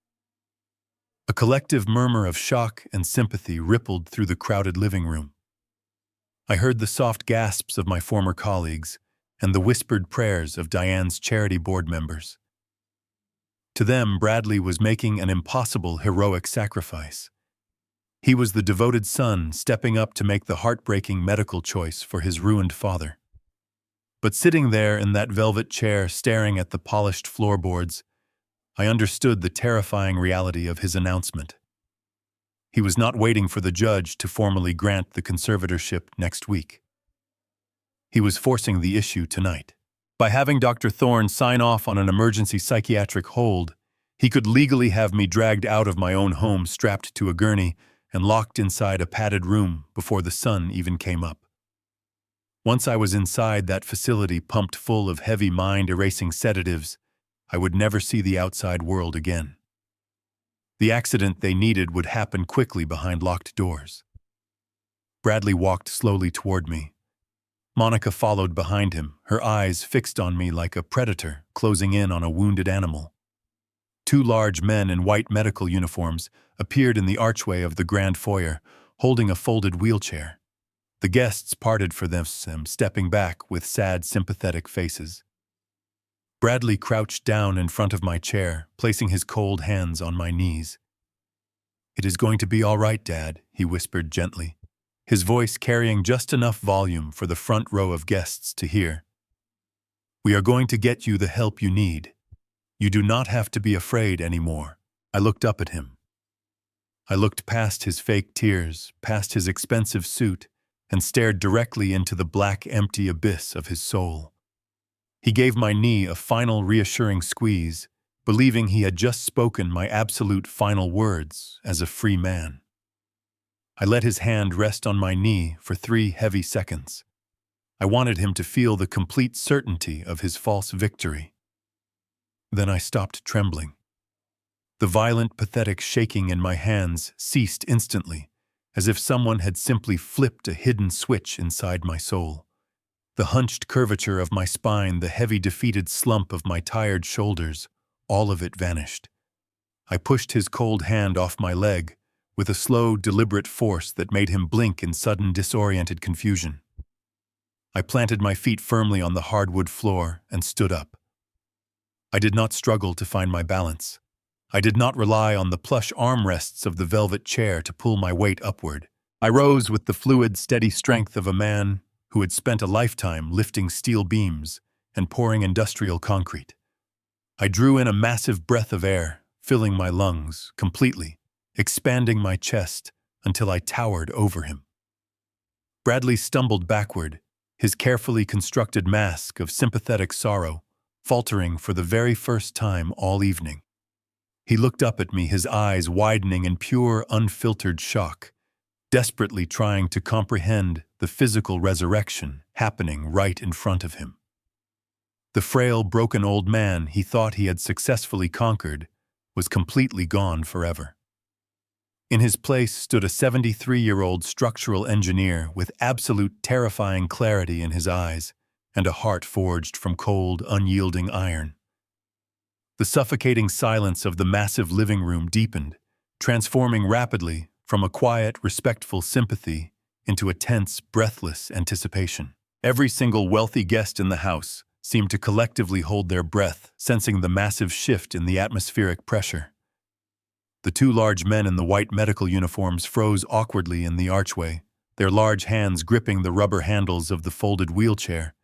A collective murmur of shock and sympathy rippled through the crowded living room. I heard the soft gasps of my former colleagues and the whispered prayers of Diane's charity board members. To them, Bradley was making an impossible heroic sacrifice. He was the devoted son stepping up to make the heartbreaking medical choice for his ruined father. But sitting there in that velvet chair staring at the polished floorboards, I understood the terrifying reality of his announcement. He was not waiting for the judge to formally grant the conservatorship next week. He was forcing the issue tonight. By having Dr. Thorne sign off on an emergency psychiatric hold, he could legally have me dragged out of my own home strapped to a gurney and locked inside a padded room before the sun even came up. Once I was inside that facility pumped full of heavy mind-erasing sedatives, I would never see the outside world again. The accident they needed would happen quickly behind locked doors. Bradley walked slowly toward me. Monica followed behind him, her eyes fixed on me like a predator closing in on a wounded animal. Two large men in white medical uniforms appeared in the archway of the grand foyer, holding a folded wheelchair. The guests parted for them, stepping back with sad, sympathetic faces. Bradley crouched down in front of my chair, placing his cold hands on my knees. "It is going to be all right, Dad," he whispered gently, his voice carrying just enough volume for the front row of guests to hear. "We are going to get you the help you need. You do not have to be afraid anymore." I looked up at him. I looked past his fake tears, past his expensive suit, and stared directly into the black, empty abyss of his soul. He gave my knee a final reassuring squeeze, believing he had just spoken my absolute final words as a free man. I let his hand rest on my knee for 3 heavy seconds. I wanted him to feel the complete certainty of his false victory. Then I stopped trembling. The violent, pathetic shaking in my hands ceased instantly, as if someone had simply flipped a hidden switch inside my soul. The hunched curvature of my spine, the heavy, defeated slump of my tired shoulders, all of it vanished. I pushed his cold hand off my leg with a slow, deliberate force that made him blink in sudden, disoriented confusion. I planted my feet firmly on the hardwood floor and stood up. I did not struggle to find my balance. I did not rely on the plush armrests of the velvet chair to pull my weight upward. I rose with the fluid, steady strength of a man who had spent a lifetime lifting steel beams and pouring industrial concrete. I drew in a massive breath of air, filling my lungs completely, expanding my chest until I towered over him. Bradley stumbled backward, his carefully constructed mask of sympathetic sorrow faltering for the very first time all evening. He looked up at me, his eyes widening in pure, unfiltered shock, desperately trying to comprehend the physical resurrection happening right in front of him. The frail, broken old man he thought he had successfully conquered was completely gone forever. In his place stood a 73-year-old structural engineer with absolute terrifying clarity in his eyes and a heart forged from cold, unyielding iron. The suffocating silence of the massive living room deepened, transforming rapidly from a quiet, respectful sympathy into a tense, breathless anticipation. Every single wealthy guest in the house seemed to collectively hold their breath, sensing the massive shift in the atmospheric pressure. The 2 large men in the white medical uniforms froze awkwardly in the archway, their large hands gripping the rubber handles of the folded wheelchair,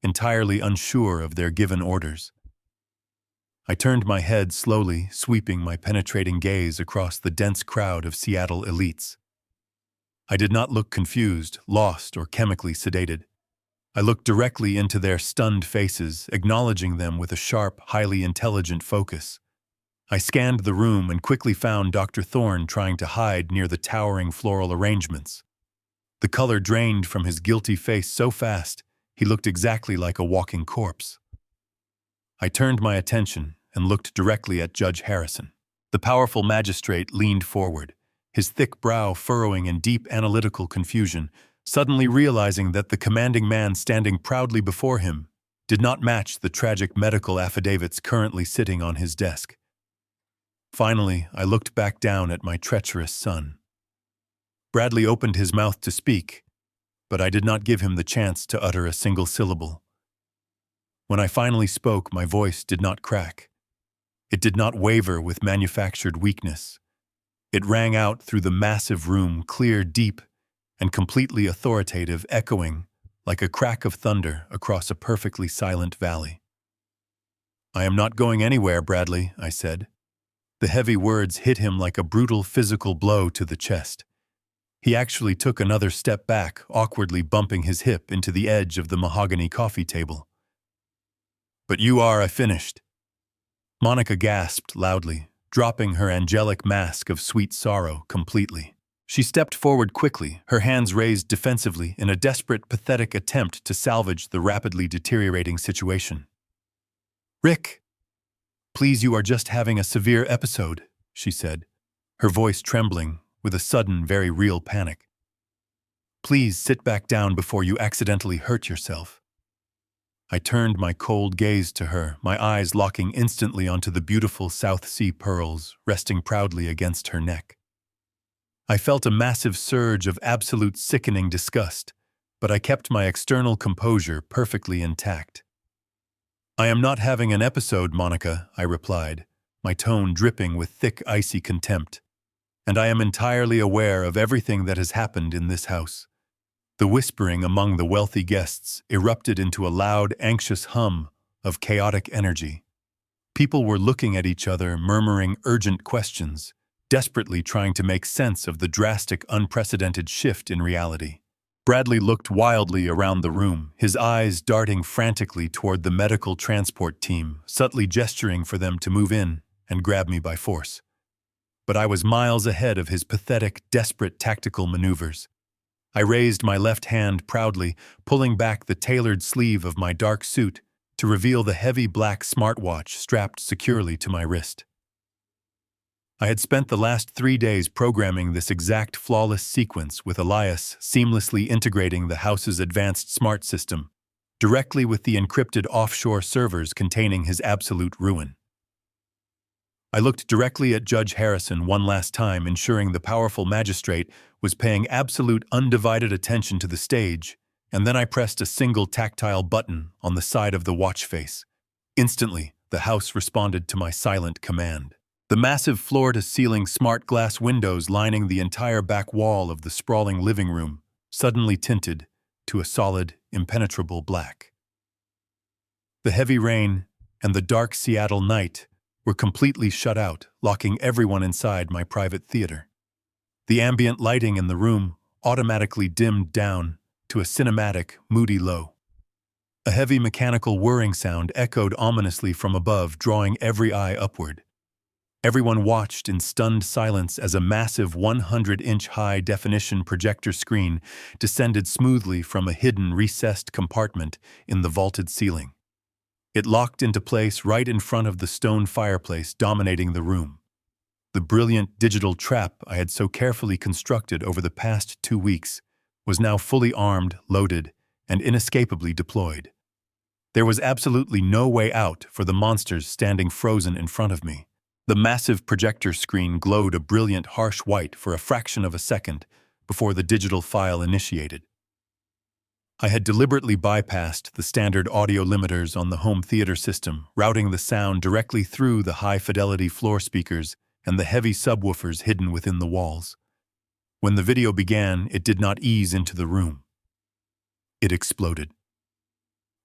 entirely unsure of their given orders. I turned my head slowly, sweeping my penetrating gaze across the dense crowd of Seattle elites. I did not look confused, lost, or chemically sedated. I looked directly into their stunned faces, acknowledging them with a sharp, highly intelligent focus. I scanned the room and quickly found Dr. Thorne trying to hide near the towering floral arrangements. The color drained from his guilty face so fast, he looked exactly like a walking corpse. I turned my attention and looked directly at Judge Harrison. The powerful magistrate leaned forward, his thick brow furrowing in deep analytical confusion, suddenly realizing that the commanding man standing proudly before him did not match the tragic medical affidavits currently sitting on his desk. Finally, I looked back down at my treacherous son. Bradley opened his mouth to speak, but I did not give him the chance to utter a single syllable. When I finally spoke, my voice did not crack. It did not waver with manufactured weakness. It rang out through the massive room, clear, deep, and completely authoritative, echoing like a crack of thunder across a perfectly silent valley. "I am not going anywhere, Bradley," I said. The heavy words hit him like a brutal physical blow to the chest. He actually took another step back, awkwardly bumping his hip into the edge of the mahogany coffee table. "But you are," I finished. Monica gasped loudly, dropping her angelic mask of sweet sorrow completely. She stepped forward quickly, her hands raised defensively in a desperate, pathetic attempt to salvage the rapidly deteriorating situation. "Rick, please, you are just having a severe episode," she said, her voice trembling with a sudden, very real panic. "Please sit back down before you accidentally hurt yourself." I turned my cold gaze to her, my eyes locking instantly onto the beautiful South Sea pearls resting proudly against her neck. I felt a massive surge of absolute sickening disgust, but I kept my external composure perfectly intact. "I am not having an episode, Monica," I replied, my tone dripping with thick, icy contempt. "And I am entirely aware of everything that has happened in this house." The whispering among the wealthy guests erupted into a loud, anxious hum of chaotic energy. People were looking at each other, murmuring urgent questions, desperately trying to make sense of the drastic, unprecedented shift in reality. Bradley looked wildly around the room, his eyes darting frantically toward the medical transport team, subtly gesturing for them to move in and grab me by force. But I was miles ahead of his pathetic, desperate tactical maneuvers. I raised my left hand proudly, pulling back the tailored sleeve of my dark suit to reveal the heavy black smartwatch strapped securely to my wrist. I had spent the last 3 days programming this exact flawless sequence with Elias, seamlessly integrating the house's advanced smart system, directly with the encrypted offshore servers containing his absolute ruin. I looked directly at Judge Harrison one last time, ensuring the powerful magistrate was paying absolute undivided attention to the stage, and then I pressed a single tactile button on the side of the watch face. Instantly, the house responded to my silent command. The massive floor-to-ceiling smart glass windows lining the entire back wall of the sprawling living room suddenly tinted to a solid, impenetrable black. The heavy rain and the dark Seattle night were completely shut out, locking everyone inside my private theater. The ambient lighting in the room automatically dimmed down to a cinematic, moody low. A heavy mechanical whirring sound echoed ominously from above, drawing every eye upward. Everyone watched in stunned silence as a massive 100-inch high-definition projector screen descended smoothly from a hidden, recessed compartment in the vaulted ceiling. It locked into place right in front of the stone fireplace dominating the room. The brilliant digital trap I had so carefully constructed over the past 2 weeks was now fully armed, loaded, and inescapably deployed. There was absolutely no way out for the monsters standing frozen in front of me. The massive projector screen glowed a brilliant, harsh white for a fraction of a second before the digital file initiated. I had deliberately bypassed the standard audio limiters on the home theater system, routing the sound directly through the high-fidelity floor speakers and the heavy subwoofers hidden within the walls. When the video began, it did not ease into the room. It exploded.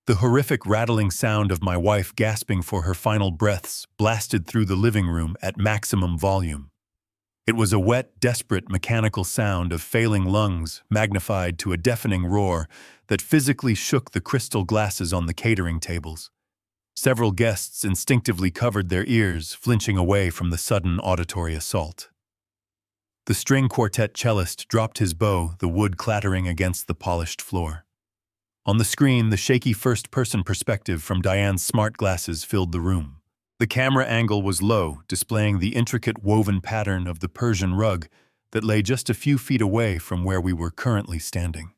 The horrific rattling sound of my wife gasping for her final breaths blasted through the living room at maximum volume. It was a wet, desperate mechanical sound of failing lungs magnified to a deafening roar that physically shook the crystal glasses on the catering tables. Several guests instinctively covered their ears, flinching away from the sudden auditory assault. The string quartet cellist dropped his bow, the wood clattering against the polished floor. On the screen, the shaky first-person perspective from Diane's smart glasses filled the room. The camera angle was low, displaying the intricate woven pattern of the Persian rug that lay just a few feet away from where we were currently standing.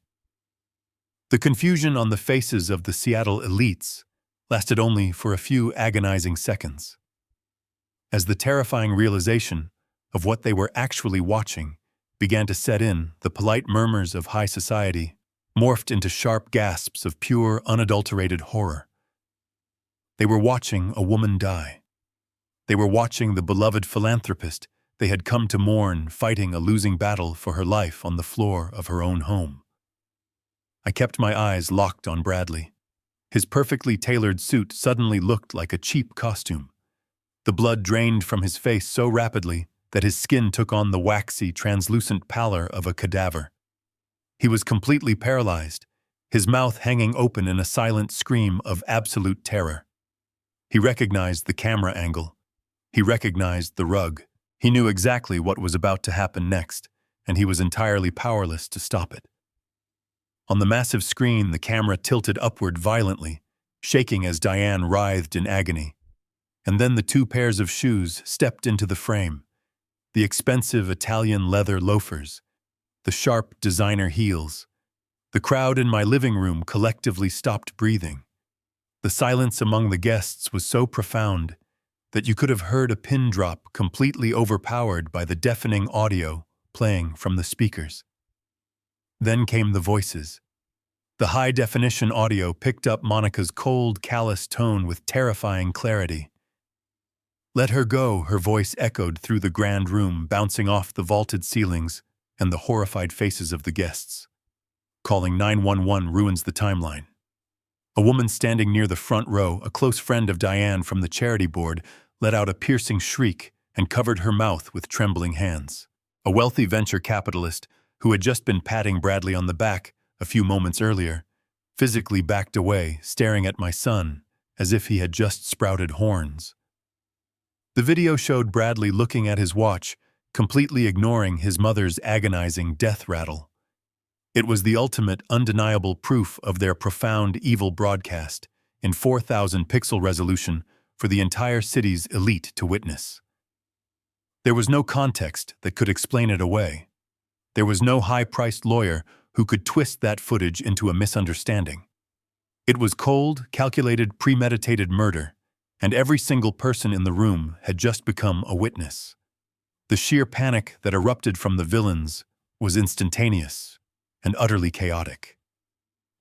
The confusion on the faces of the Seattle elites lasted only for a few agonizing seconds. As the terrifying realization of what they were actually watching began to set in, the polite murmurs of high society morphed into sharp gasps of pure, unadulterated horror. They were watching a woman die. They were watching the beloved philanthropist they had come to mourn fighting a losing battle for her life on the floor of her own home. I kept my eyes locked on Bradley. His perfectly tailored suit suddenly looked like a cheap costume. The blood drained from his face so rapidly that his skin took on the waxy, translucent pallor of a cadaver. He was completely paralyzed, his mouth hanging open in a silent scream of absolute terror. He recognized the camera angle. He recognized the rug. He knew exactly what was about to happen next, and he was entirely powerless to stop it. On the massive screen, the camera tilted upward violently, shaking as Diane writhed in agony. And then the two pairs of shoes stepped into the frame. The expensive Italian leather loafers, the sharp designer heels. The crowd in my living room collectively stopped breathing. The silence among the guests was so profound that you could have heard a pin drop completely overpowered by the deafening audio playing from the speakers. Then came the voices. The high-definition audio picked up Monica's cold, callous tone with terrifying clarity. "Let her go," her voice echoed through the grand room, bouncing off the vaulted ceilings and the horrified faces of the guests. "Calling 911 ruins the timeline." A woman standing near the front row, a close friend of Diane from the charity board, let out a piercing shriek and covered her mouth with trembling hands. A wealthy venture capitalist, who had just been patting Bradley on the back a few moments earlier, physically backed away, staring at my son as if he had just sprouted horns. The video showed Bradley looking at his watch, completely ignoring his mother's agonizing death rattle. It was the ultimate, undeniable proof of their profound evil broadcast in 4,000 pixel resolution for the entire city's elite to witness. There was no context that could explain it away. There was no high-priced lawyer who could twist that footage into a misunderstanding. It was cold, calculated, premeditated murder, and every single person in the room had just become a witness. The sheer panic that erupted from the villains was instantaneous and utterly chaotic.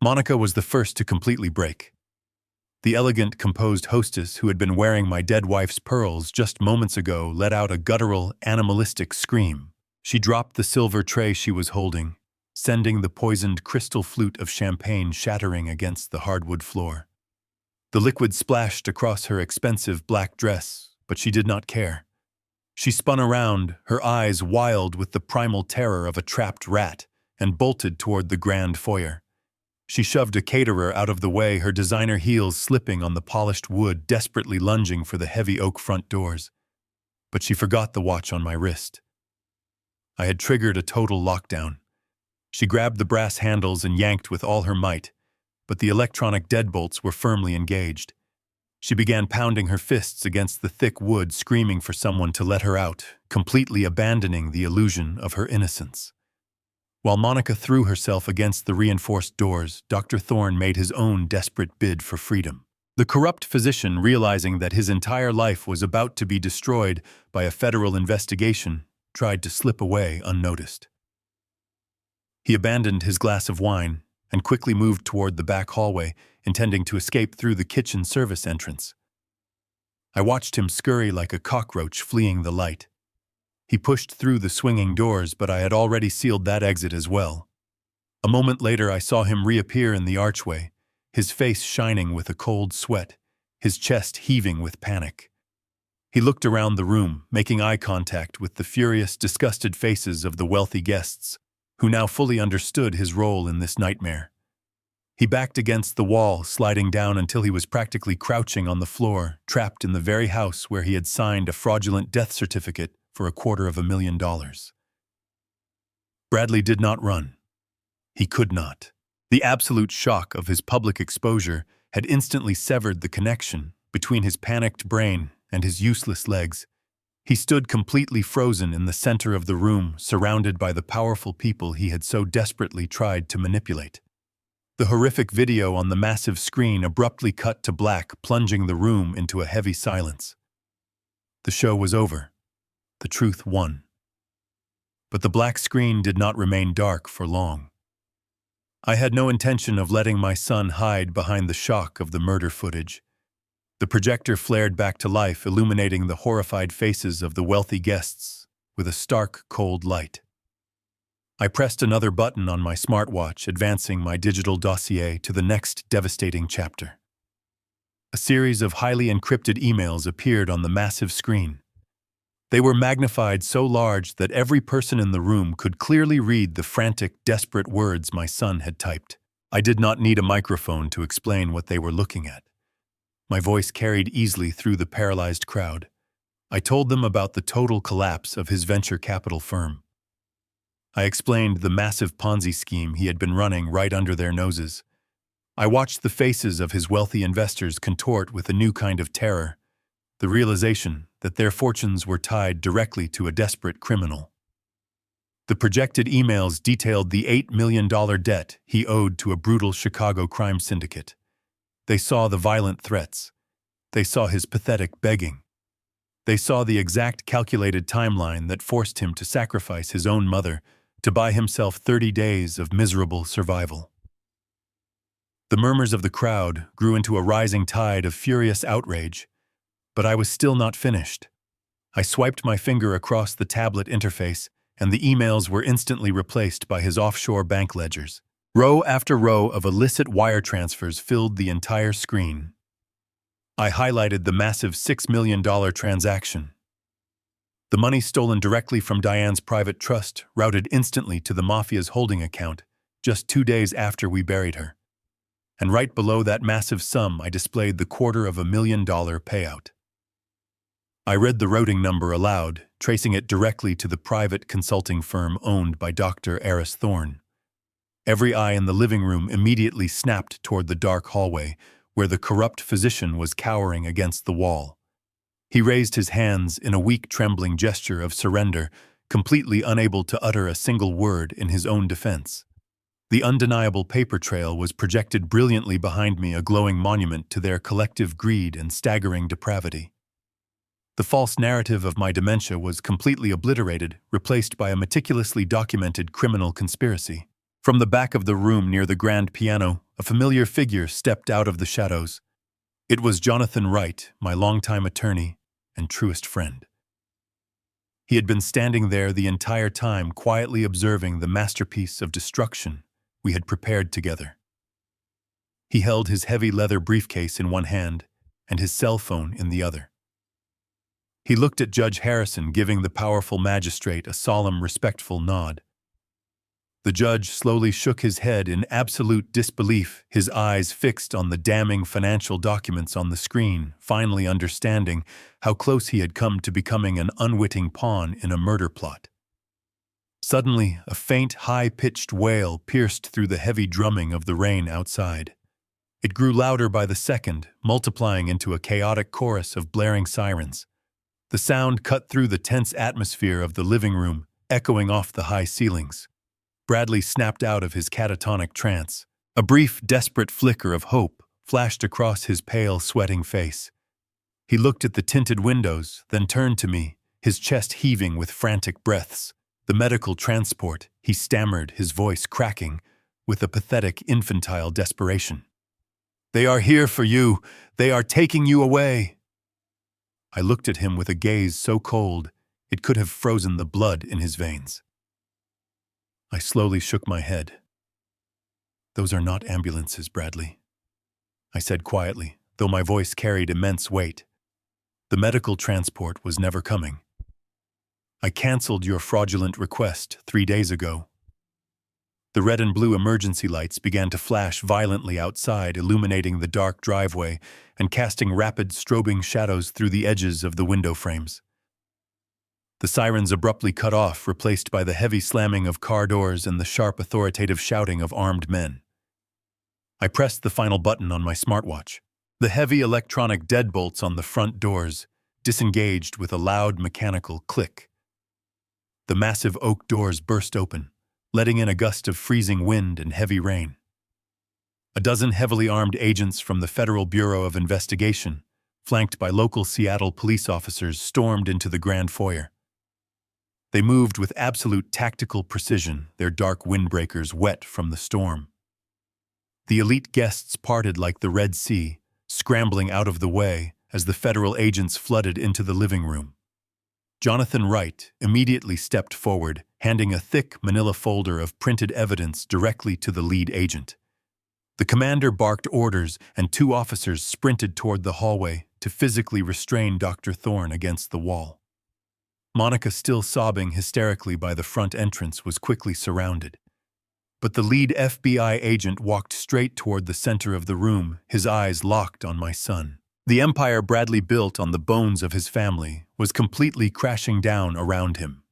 Monica was the first to completely break. The elegant, composed hostess who had been wearing my dead wife's pearls just moments ago let out a guttural, animalistic scream. She dropped the silver tray she was holding, sending the poisoned crystal flute of champagne shattering against the hardwood floor. The liquid splashed across her expensive black dress, but she did not care. She spun around, her eyes wild with the primal terror of a trapped rat, and bolted toward the grand foyer. She shoved a caterer out of the way, her designer heels slipping on the polished wood, desperately lunging for the heavy oak front doors. But she forgot the watch on my wrist. I had triggered a total lockdown. She grabbed the brass handles and yanked with all her might, but the electronic deadbolts were firmly engaged. She began pounding her fists against the thick wood, screaming for someone to let her out, completely abandoning the illusion of her innocence. While Monica threw herself against the reinforced doors, Dr. Thorne made his own desperate bid for freedom. The corrupt physician, realizing that his entire life was about to be destroyed by a federal investigation, tried to slip away unnoticed. He abandoned his glass of wine and quickly moved toward the back hallway, intending to escape through the kitchen service entrance. I watched him scurry like a cockroach fleeing the light. He pushed through the swinging doors, but I had already sealed that exit as well. A moment later, I saw him reappear in the archway, his face shining with a cold sweat, his chest heaving with panic. He looked around the room, making eye contact with the furious, disgusted faces of the wealthy guests, who now fully understood his role in this nightmare. He backed against the wall, sliding down until he was practically crouching on the floor, trapped in the very house where he had signed a fraudulent death certificate for $250,000. Bradley did not run. He could not. The absolute shock of his public exposure had instantly severed the connection between his panicked brain and his useless legs. He stood completely frozen in the center of the room, surrounded by the powerful people he had so desperately tried to manipulate. The horrific video on the massive screen abruptly cut to black, plunging the room into a heavy silence. The show was over. The truth won. But the black screen did not remain dark for long. I had no intention of letting my son hide behind the shock of the murder footage. The projector flared back to life, illuminating the horrified faces of the wealthy guests with a stark, cold light. I pressed another button on my smartwatch, advancing my digital dossier to the next devastating chapter. A series of highly encrypted emails appeared on the massive screen. They were magnified so large that every person in the room could clearly read the frantic, desperate words my son had typed. I did not need a microphone to explain what they were looking at. My voice carried easily through the paralyzed crowd. I told them about the total collapse of his venture capital firm. I explained the massive Ponzi scheme he had been running right under their noses. I watched the faces of his wealthy investors contort with a new kind of terror, the realization that their fortunes were tied directly to a desperate criminal. The projected emails detailed the $8 million debt he owed to a brutal Chicago crime syndicate. They saw the violent threats. They saw his pathetic begging. They saw the exact calculated timeline that forced him to sacrifice his own mother to buy himself 30 days of miserable survival. The murmurs of the crowd grew into a rising tide of furious outrage, but I was still not finished. I swiped my finger across the tablet interface, and the emails were instantly replaced by his offshore bank ledgers. Row after row of illicit wire transfers filled the entire screen. I highlighted the massive $6 million transaction. The money stolen directly from Diane's private trust routed instantly to the Mafia's holding account just 2 days after we buried her. And right below that massive sum, I displayed the $250,000 payout. I read the routing number aloud, tracing it directly to the private consulting firm owned by Dr. Eris Thorne. Every eye in the living room immediately snapped toward the dark hallway, where the corrupt physician was cowering against the wall. He raised his hands in a weak, trembling gesture of surrender, completely unable to utter a single word in his own defense. The undeniable paper trail was projected brilliantly behind me, a glowing monument to their collective greed and staggering depravity. The false narrative of my dementia was completely obliterated, replaced by a meticulously documented criminal conspiracy. From the back of the room near the grand piano, a familiar figure stepped out of the shadows. It was Jonathan Wright, my longtime attorney and truest friend. He had been standing there the entire time, quietly observing the masterpiece of destruction we had prepared together. He held his heavy leather briefcase in one hand and his cell phone in the other. He looked at Judge Harrison, giving the powerful magistrate a solemn, respectful nod. The judge slowly shook his head in absolute disbelief, his eyes fixed on the damning financial documents on the screen, finally understanding how close he had come to becoming an unwitting pawn in a murder plot. Suddenly, a faint, high-pitched wail pierced through the heavy drumming of the rain outside. It grew louder by the second, multiplying into a chaotic chorus of blaring sirens. The sound cut through the tense atmosphere of the living room, echoing off the high ceilings. Bradley snapped out of his catatonic trance. A brief, desperate flicker of hope flashed across his pale, sweating face. He looked at the tinted windows, then turned to me, his chest heaving with frantic breaths. The medical transport, he stammered, his voice cracking with a pathetic, infantile desperation. "They are here for you. They are taking you away." I looked at him with a gaze so cold, It could have frozen the blood in his veins. I slowly shook my head. "Those are not ambulances, Bradley," I said quietly, though my voice carried immense weight. "The medical transport was never coming. I canceled your fraudulent request 3 days ago." The red and blue emergency lights began to flash violently outside, illuminating the dark driveway and casting rapid strobing shadows through the edges of the window frames. The sirens abruptly cut off, replaced by the heavy slamming of car doors and the sharp, authoritative shouting of armed men. I pressed the final button on my smartwatch. The heavy electronic deadbolts on the front doors disengaged with a loud mechanical click. The massive oak doors burst open, letting in a gust of freezing wind and heavy rain. A dozen heavily armed agents from the Federal Bureau of Investigation, flanked by local Seattle police officers, stormed into the grand foyer. They moved with absolute tactical precision, their dark windbreakers wet from the storm. The elite guests parted like the Red Sea, scrambling out of the way as the federal agents flooded into the living room. Jonathan Wright immediately stepped forward, handing a thick manila folder of printed evidence directly to the lead agent. The commander barked orders, and 2 officers sprinted toward the hallway to physically restrain Dr. Thorne against the wall. Monica, still sobbing hysterically by the front entrance, was quickly surrounded. But the lead FBI agent walked straight toward the center of the room, his eyes locked on my son. The empire Bradley built on the bones of his family was completely crashing down around him.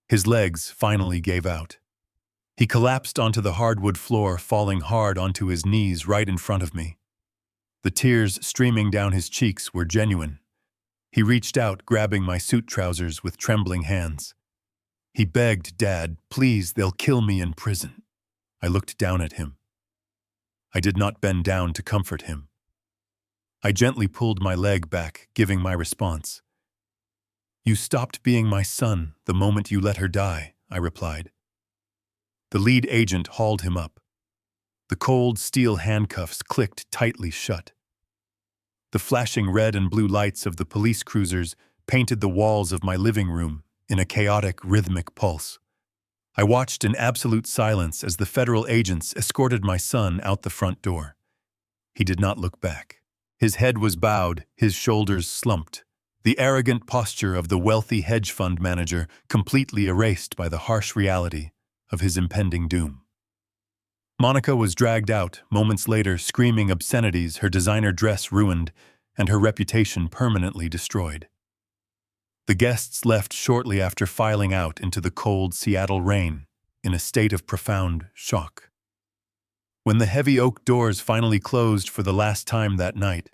His legs finally gave out. He collapsed onto the hardwood floor, falling hard onto his knees right in front of me. The tears streaming down his cheeks were genuine. He reached out, grabbing my suit trousers with trembling hands. He begged, "Dad, please, they'll kill me in prison." I looked down at him. I did not bend down to comfort him. I gently pulled my leg back, giving my response. "You stopped being my son the moment you let her die," I replied. The lead agent hauled him up. The cold steel handcuffs clicked tightly shut. The flashing red and blue lights of the police cruisers painted the walls of my living room in a chaotic, rhythmic pulse. I watched in absolute silence as the federal agents escorted my son out the front door. He did not look back. His head was bowed, his shoulders slumped, the arrogant posture of the wealthy hedge fund manager completely erased by the harsh reality of his impending doom. Monica was dragged out moments later, screaming obscenities, her designer dress ruined and her reputation permanently destroyed. The guests left shortly after filing out into the cold Seattle rain in a state of profound shock. When the heavy oak doors finally closed for the last time that night,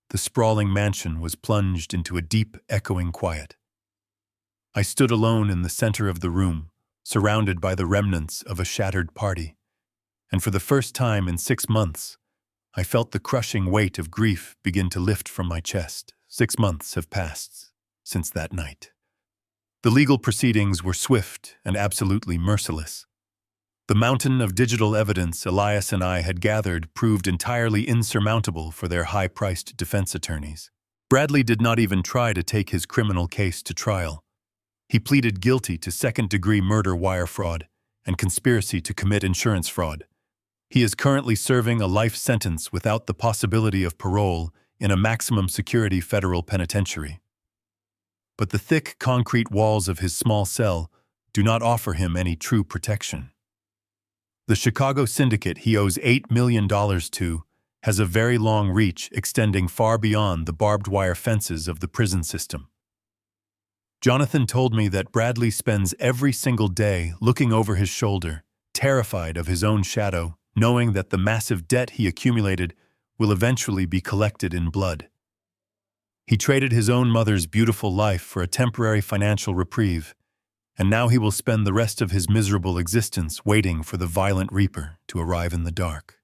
the sprawling mansion was plunged into a deep, echoing quiet. I stood alone in the center of the room, surrounded by the remnants of a shattered party. And for the first time in 6 months, I felt the crushing weight of grief begin to lift from my chest. 6 months have passed since that night. The legal proceedings were swift and absolutely merciless. The mountain of digital evidence Elias and I had gathered proved entirely insurmountable for their high-priced defense attorneys. Bradley did not even try to take his criminal case to trial. He pleaded guilty to second-degree murder, wire fraud, and conspiracy to commit insurance fraud. He is currently serving a life sentence without the possibility of parole in a maximum security federal penitentiary. But the thick concrete walls of his small cell do not offer him any true protection. The Chicago syndicate he owes $8 million to has a very long reach extending far beyond the barbed wire fences of the prison system. Jonathan told me that Bradley spends every single day looking over his shoulder, terrified of his own shadow, knowing that the massive debt he accumulated will eventually be collected in blood. He traded his own mother's beautiful life for a temporary financial reprieve, and now he will spend the rest of his miserable existence waiting for the violent reaper to arrive in the dark.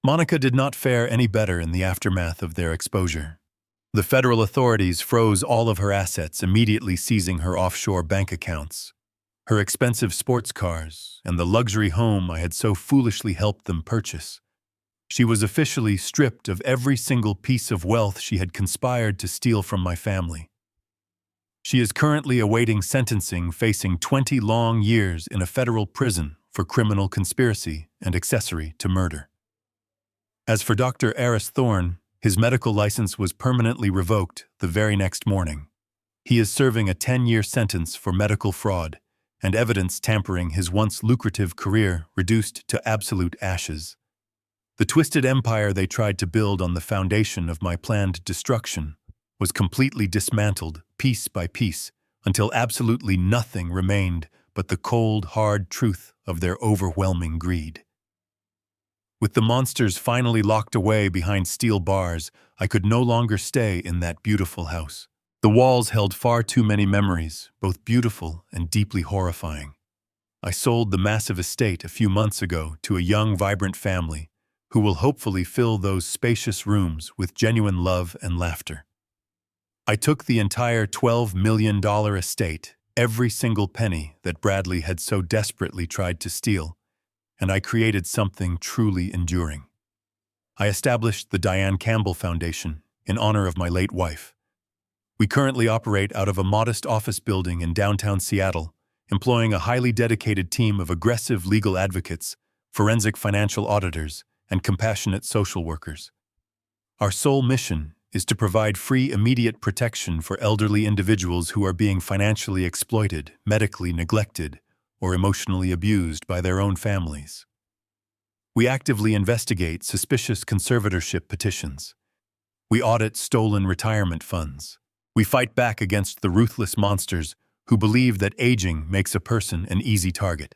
Monica did not fare any better in the aftermath of their exposure. The federal authorities froze all of her assets, immediately seizing her offshore bank accounts, her expensive sports cars, and the luxury home I had so foolishly helped them purchase. She was officially stripped of every single piece of wealth she had conspired to steal from my family. She is currently awaiting sentencing, facing 20 long years in a federal prison for criminal conspiracy and accessory to murder. As for Dr. Aris Thorne, his medical license was permanently revoked the very next morning. He is serving a 10-year sentence for medical fraud and evidence tampering, his once lucrative career reduced to absolute ashes. The twisted empire they tried to build on the foundation of my planned destruction was completely dismantled, piece by piece, until absolutely nothing remained but the cold, hard truth of their overwhelming greed. With the monsters finally locked away behind steel bars, I could no longer stay in that beautiful house. The walls held far too many memories, both beautiful and deeply horrifying. I sold the massive estate a few months ago to a young, vibrant family who will hopefully fill those spacious rooms with genuine love and laughter. I took the entire $12 million estate, every single penny that Bradley had so desperately tried to steal, and I created something truly enduring. I established the Diane Campbell Foundation in honor of my late wife. We currently operate out of a modest office building in downtown Seattle, employing a highly dedicated team of aggressive legal advocates, forensic financial auditors, and compassionate social workers. Our sole mission is to provide free, immediate protection for elderly individuals who are being financially exploited, medically neglected, or emotionally abused by their own families. We actively investigate suspicious conservatorship petitions. We audit stolen retirement funds. We fight back against the ruthless monsters who believe that aging makes a person an easy target.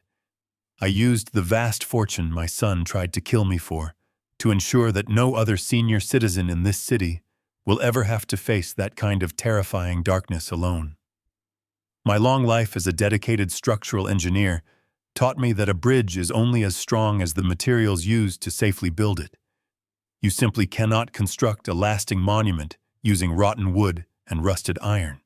I used the vast fortune my son tried to kill me for to ensure that no other senior citizen in this city will ever have to face that kind of terrifying darkness alone. My long life as a dedicated structural engineer taught me that a bridge is only as strong as the materials used to safely build it. You simply cannot construct a lasting monument using rotten wood and rusted iron.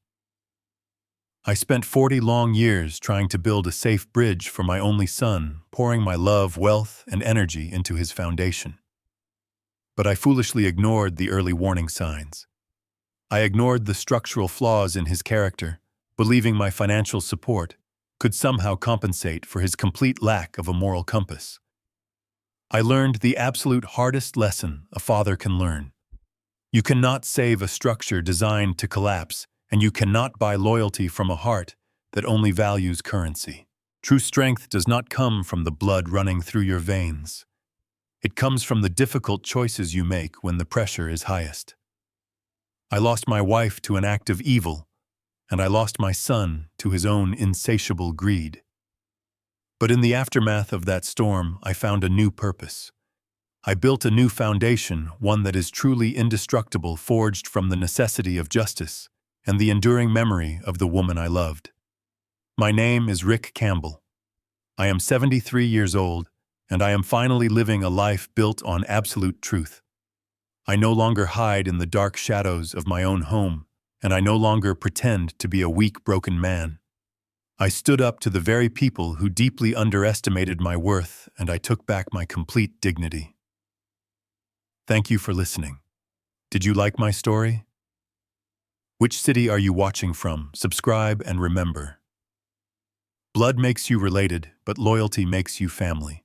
I spent 40 long years trying to build a safe bridge for my only son, pouring my love, wealth, and energy into his foundation. But I foolishly ignored the early warning signs. I ignored the structural flaws in his character, believing my financial support could somehow compensate for his complete lack of a moral compass. I learned the absolute hardest lesson a father can learn. You cannot save a structure designed to collapse, and you cannot buy loyalty from a heart that only values currency. True strength does not come from the blood running through your veins. It comes from the difficult choices you make when the pressure is highest. I lost my wife to an act of evil, and I lost my son to his own insatiable greed. But in the aftermath of that storm, I found a new purpose. I built a new foundation, one that is truly indestructible, forged from the necessity of justice and the enduring memory of the woman I loved. My name is Rick Campbell. I am 73 years old, and I am finally living a life built on absolute truth. I no longer hide in the dark shadows of my own home, and I no longer pretend to be a weak, broken man. I stood up to the very people who deeply underestimated my worth, and I took back my complete dignity. Thank you for listening. Did you like my story? Which city are you watching from? Subscribe and remember. Blood makes you related, but loyalty makes you family.